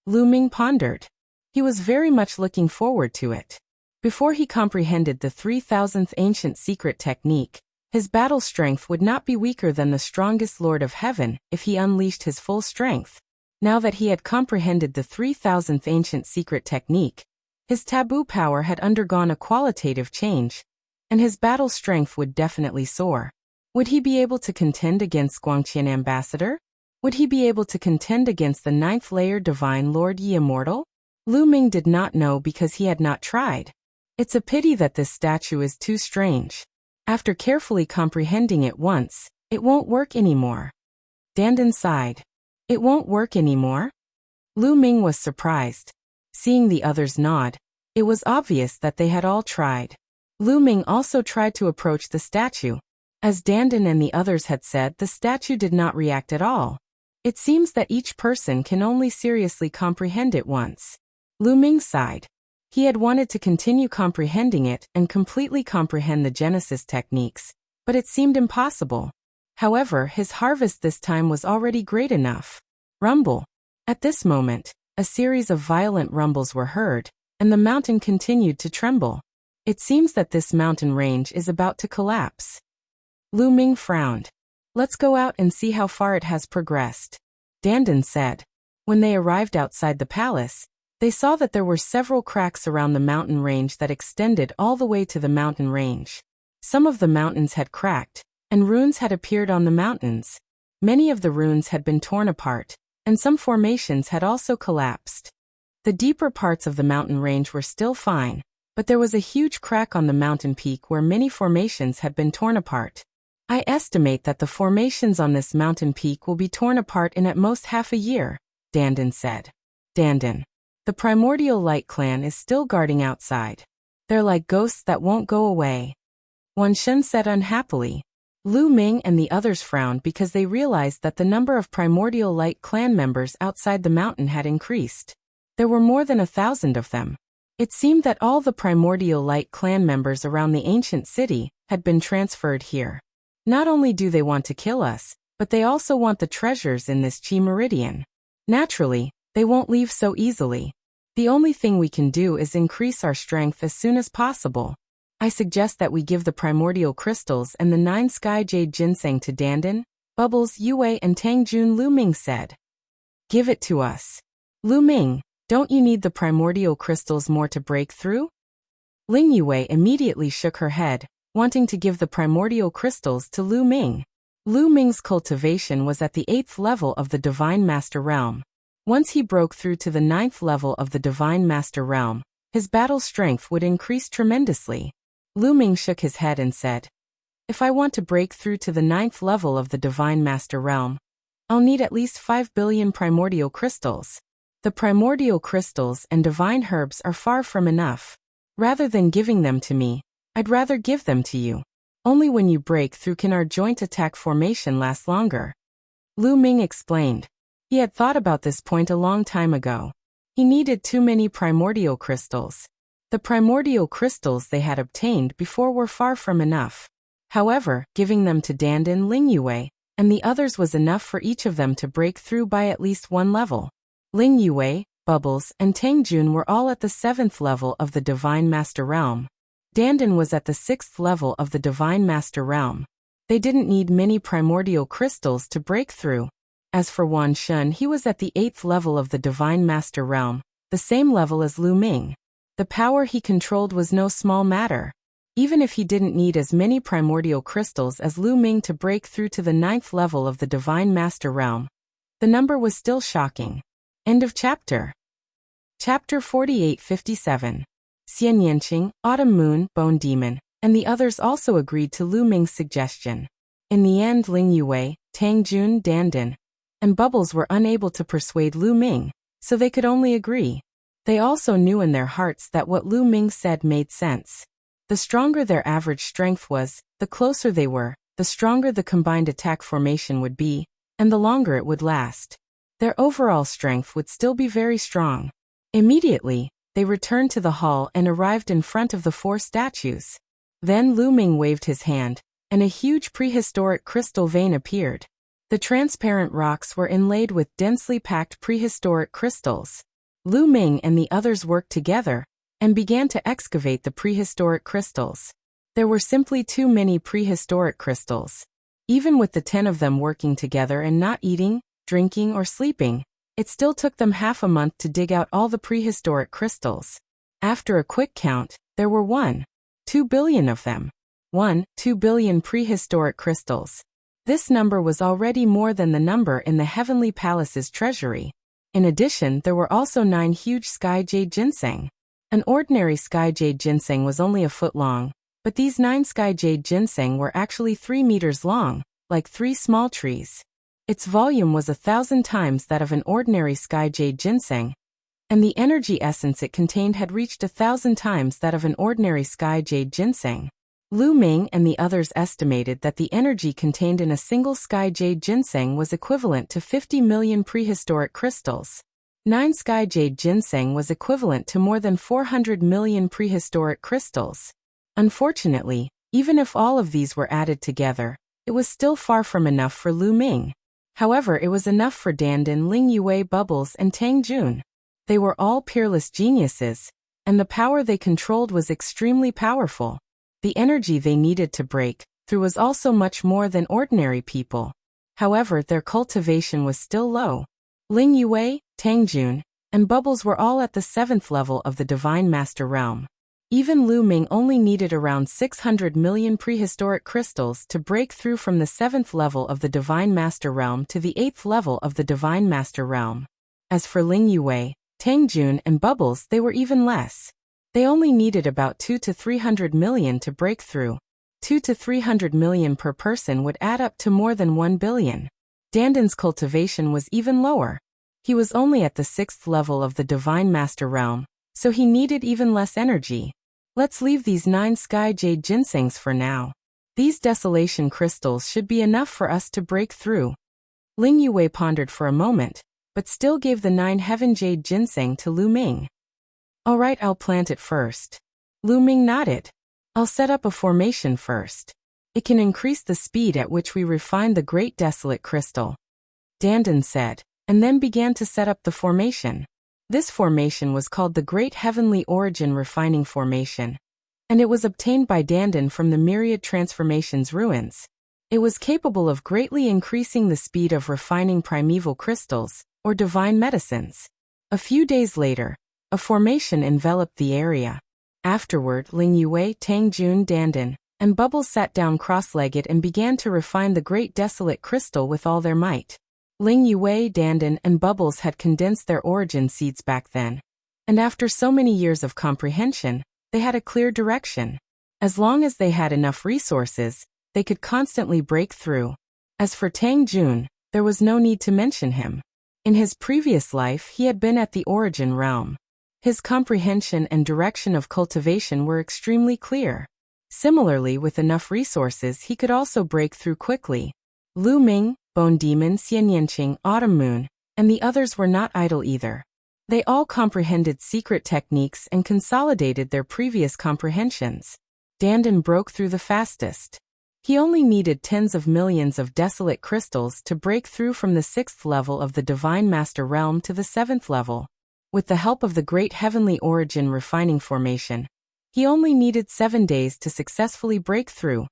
Lu Ming pondered. He was very much looking forward to it. Before he comprehended the 3000th ancient secret technique, his battle strength would not be weaker than the strongest Lord of Heaven if he unleashed his full strength. Now that he had comprehended the 3000th ancient secret technique, his taboo power had undergone a qualitative change, and his battle strength would definitely soar. Would he be able to contend against Guangqian Ambassador? Would he be able to contend against the 9th layer Divine Lord Yi Immortal? Lu Ming did not know because he had not tried. It's a pity that this statue is too strange. After carefully comprehending it once, it won't work anymore. Dandan sighed. It won't work anymore? Lu Ming was surprised. Seeing the others nod, it was obvious that they had all tried. Lu Ming also tried to approach the statue. As Dandan and the others had said, the statue did not react at all. It seems that each person can only seriously comprehend it once. Lu Ming sighed. He had wanted to continue comprehending it and completely comprehend the Genesis techniques, but it seemed impossible. However, his harvest this time was already great enough. Rumble. At this moment, a series of violent rumbles were heard, and the mountain continued to tremble. It seems that this mountain range is about to collapse. Lu Ming frowned. Let's go out and see how far it has progressed. Dandan said. When they arrived outside the palace, they saw that there were several cracks around the mountain range that extended all the way to the mountain range. Some of the mountains had cracked, and runes had appeared on the mountains. Many of the runes had been torn apart, and some formations had also collapsed. The deeper parts of the mountain range were still fine, but there was a huge crack on the mountain peak where many formations had been torn apart. I estimate that the formations on this mountain peak will be torn apart in at most half a year, Dandan said. Dandan. The Primordial Light Clan is still guarding outside. They're like ghosts that won't go away. Wan Shun said unhappily. Lu Ming and the others frowned because they realized that the number of Primordial Light Clan members outside the mountain had increased. There were more than 1,000 of them. It seemed that all the Primordial Light Clan members around the ancient city had been transferred here. Not only do they want to kill us, but they also want the treasures in this Chi Meridian. Naturally, they won't leave so easily. The only thing we can do is increase our strength as soon as possible. I suggest that we give the primordial crystals and the 9 sky jade ginseng to Dandan, Bubbles, Yue and Tangjun, Lu Ming said. Give it to us. Lu Ming, don't you need the primordial crystals more to break through? Ling Yue immediately shook her head, wanting to give the primordial crystals to Lu Ming. Lu Ming's cultivation was at the 8th level of the Divine Master Realm. Once he broke through to the 9th level of the Divine Master Realm, his battle strength would increase tremendously. Lu Ming shook his head and said, if I want to break through to the 9th level of the Divine Master Realm, I'll need at least 5 billion primordial crystals. The primordial crystals and divine herbs are far from enough. Rather than giving them to me, I'd rather give them to you. Only when you break through can our joint attack formation last longer. Lu Ming explained. He had thought about this point a long time ago. He needed too many primordial crystals. The primordial crystals they had obtained before were far from enough. However, giving them to Dandan, Ling Yue, and the others was enough for each of them to break through by at least one level. Ling Yue, Bubbles, and Tangjun were all at the 7th level of the Divine Master Realm. Dandan was at the 6th level of the Divine Master Realm. They didn't need many primordial crystals to break through. As for Wan Shun, he was at the 8th level of the Divine Master Realm, the same level as Lu Ming. The power he controlled was no small matter. Even if he didn't need as many primordial crystals as Lu Ming to break through to the 9th level of the Divine Master Realm, the number was still shocking. End of chapter. Chapter 4857. Xian Yanqing, Autumn Moon, Bone Demon, and the others also agreed to Lu Ming's suggestion. In the end, Ling Yue, Tangjun, Dandan, and Bubbles were unable to persuade Lu Ming, so they could only agree. They also knew in their hearts that what Lu Ming said made sense. The stronger their average strength was, the closer they were, the stronger the combined attack formation would be, and the longer it would last. Their overall strength would still be very strong. Immediately, they returned to the hall and arrived in front of the 4 statues. Then Lu Ming waved his hand, and a huge prehistoric crystal vein appeared. The transparent rocks were inlaid with densely packed prehistoric crystals. Lu Ming and the others worked together and began to excavate the prehistoric crystals. There were simply too many prehistoric crystals. Even with the 10 of them working together and not eating, drinking, or sleeping, it still took them half a month to dig out all the prehistoric crystals. After a quick count, there were 1.2 billion of them. 1.2 billion prehistoric crystals. This number was already more than the number in the Heavenly Palace's treasury. In addition, there were also 9 huge sky jade ginseng. An ordinary sky jade ginseng was only a foot long, but these 9 sky jade ginseng were actually 3 meters long, like 3 small trees. Its volume was 1,000 times that of an ordinary sky jade ginseng, and the energy essence it contained had reached 1,000 times that of an ordinary sky jade ginseng. Lu Ming and the others estimated that the energy contained in a single sky jade ginseng was equivalent to 50 million prehistoric crystals. 9 sky jade ginseng was equivalent to more than 400 million prehistoric crystals. Unfortunately, even if all of these were added together, it was still far from enough for Lu Ming. However, it was enough for Dandan, Ling Yue, Bubbles, and Tangjun. They were all peerless geniuses, and the power they controlled was extremely powerful. The energy they needed to break through was also much more than ordinary people. However, their cultivation was still low. Ling Yue, Tangjun, and Bubbles were all at the 7th level of the Divine Master Realm. Even Lu Ming only needed around 600 million prehistoric crystals to break through from the 7th level of the Divine Master Realm to the 8th level of the Divine Master Realm. As for Ling Yue, Tangjun, and Bubbles, they were even less. They only needed about 2 to 300 million to break through. 2 to 300 million per person would add up to more than 1 billion. Danden's cultivation was even lower. He was only at the 6th level of the Divine Master Realm, so he needed even less energy. Let's leave these 9 Sky Jade Ginsengs for now. These desolation crystals should be enough for us to break through. Ling Yue pondered for a moment, but still gave the 9 Heaven Jade Ginseng to Lu Ming. Alright, I'll plant it first. Lu Ming nodded. I'll set up a formation first. It can increase the speed at which we refine the Great Desolate Crystal. Danden said, and then began to set up the formation. This formation was called the Great Heavenly Origin Refining Formation, and it was obtained by Danden from the Myriad Transformations ruins. It was capable of greatly increasing the speed of refining primeval crystals, or divine medicines. A few days later, a formation enveloped the area. Afterward, Ling Yue, Tangjun, Danden, and Bubbles sat down cross-legged and began to refine the Great Desolate Crystal with all their might. Ling Yue, Danden, and Bubbles had condensed their origin seeds back then. And after so many years of comprehension, they had a clear direction. As long as they had enough resources, they could constantly break through. As for Tangjun, there was no need to mention him. In his previous life, he had been at the origin realm. His comprehension and direction of cultivation were extremely clear. Similarly, with enough resources, he could also break through quickly. Lu Ming, Bone Demon, Xianyanqing, Autumn Moon, and the others were not idle either. They all comprehended secret techniques and consolidated their previous comprehensions. Danden broke through the fastest. He only needed tens of millions of desolate crystals to break through from the 6th level of the Divine Master Realm to the 7th level. With the help of the Great Heavenly Origin Refining Formation, he only needed 7 days to successfully break through,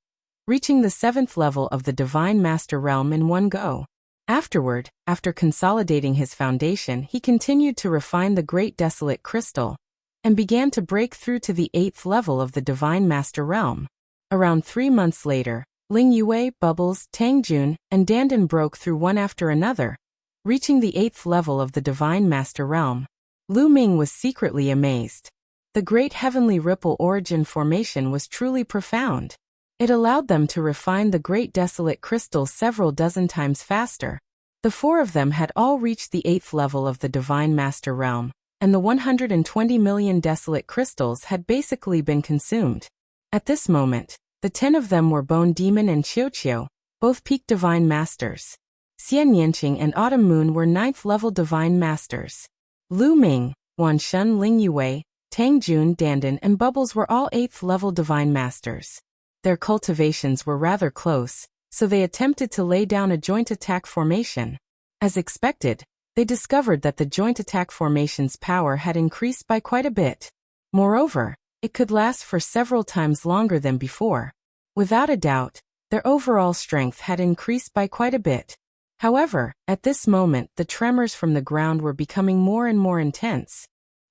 reaching the 7th level of the Divine Master Realm in one go. Afterward, after consolidating his foundation, he continued to refine the Great Desolate Crystal, and began to break through to the 8th level of the Divine Master Realm. Around 3 months later, Ling Yue, Bubbles, Tangjun, and Danden broke through one after another, reaching the 8th level of the Divine Master Realm. Lu Ming was secretly amazed. The Great Heavenly Ripple Origin Formation was truly profound. It allowed them to refine the Great Desolate Crystal several dozen times faster. The 4 of them had all reached the 8th level of the Divine Master Realm, and the 120 million desolate crystals had basically been consumed. At this moment, the 10 of them were Bone Demon and Qiuqiu, both peak Divine Masters. Xianyanqing and Autumn Moon were 9th level Divine Masters. Lu Ming, Wanshun, Ling Yue, Tangjun, Danden, and Bubbles were all 8th level Divine Masters. Their cultivations were rather close, so they attempted to lay down a joint attack formation. As expected, they discovered that the joint attack formation's power had increased by quite a bit. Moreover, it could last for several times longer than before. Without a doubt, their overall strength had increased by quite a bit. However, at this moment, the tremors from the ground were becoming more and more intense.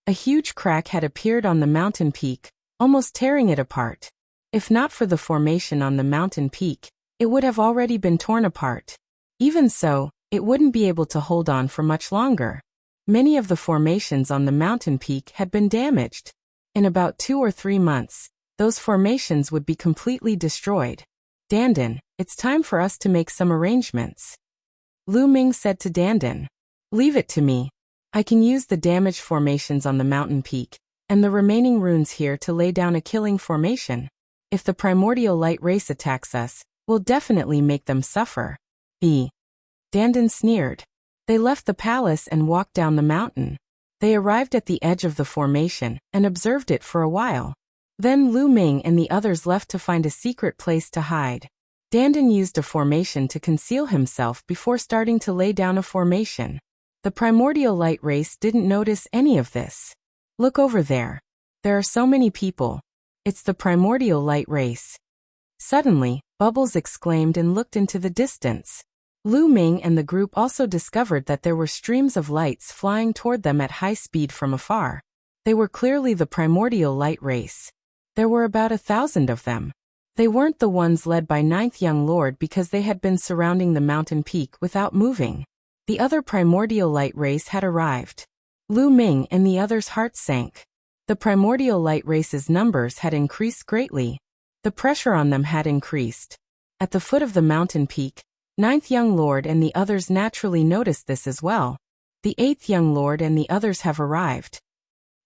A huge crack had appeared on the mountain peak, almost tearing it apart. If not for the formation on the mountain peak, it would have already been torn apart. Even so, it wouldn't be able to hold on for much longer. Many of the formations on the mountain peak had been damaged. In about 2 or 3 months, those formations would be completely destroyed. Danden, it's time for us to make some arrangements. Lu Ming said to Danden. Leave it to me. I can use the damaged formations on the mountain peak, and the remaining runes here to lay down a killing formation. If the primordial light race attacks us, we'll definitely make them suffer. Danden sneered. They left the palace and walked down the mountain. They arrived at the edge of the formation and observed it for a while. Then Lu Ming and the others left to find a secret place to hide. Danden used a formation to conceal himself before starting to lay down a formation. The primordial light race didn't notice any of this. Look over there. There are so many people. It's the primordial light race. Suddenly, Bubbles exclaimed and looked into the distance. Lu Ming and the group also discovered that there were streams of lights flying toward them at high speed from afar. They were clearly the primordial light race. There were about 1,000 of them. They weren't the ones led by Ninth Young Lord because they had been surrounding the mountain peak without moving. The other primordial light race had arrived. Lu Ming and the others' hearts sank. The primordial light race's numbers had increased greatly. The pressure on them had increased. At the foot of the mountain peak, Ninth Young Lord and the others naturally noticed this as well. The Eighth Young Lord and the others have arrived.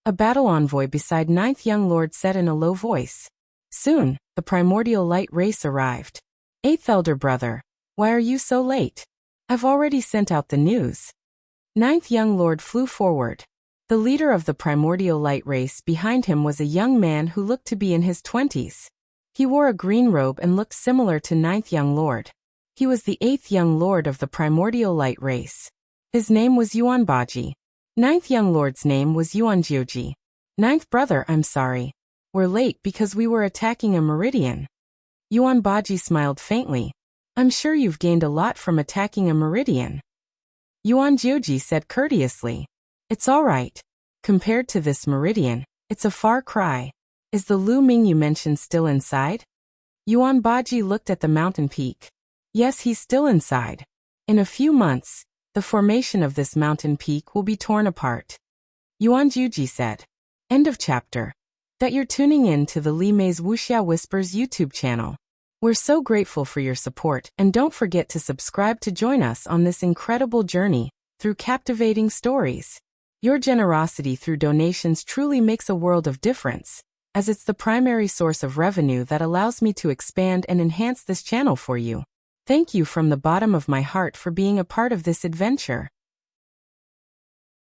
A battle envoy beside Ninth Young Lord said in a low voice. Soon, the primordial light race arrived. Eighth Elder Brother, why are you so late? I've already sent out the news. Ninth Young Lord flew forward. The leader of the primordial light race behind him was a young man who looked to be in his 20s. He wore a green robe and looked similar to Ninth Young Lord. He was the Eighth Young Lord of the primordial light race. His name was Yuan Baji. Ninth Young Lord's name was Yuan Jioji. Ninth Brother, I'm sorry. We're late because we were attacking a meridian. Yuan Baji smiled faintly. I'm sure you've gained a lot from attacking a meridian. Yuan Jioji said courteously. It's all right. Compared to this meridian, it's a far cry. Is the Lu Ming you mentioned still inside? Yuan Baji looked at the mountain peak. Yes, he's still inside. In a few months, the formation of this mountain peak will be torn apart. Yuan Jioji said. End of chapter. That you're tuning in to the Li Mei's Wuxia Whispers YouTube channel. We're so grateful for your support, and don't forget to subscribe to join us on this incredible journey through captivating stories. Your generosity through donations truly makes a world of difference, as it's the primary source of revenue that allows me to expand and enhance this channel for you. Thank you from the bottom of my heart for being a part of this adventure.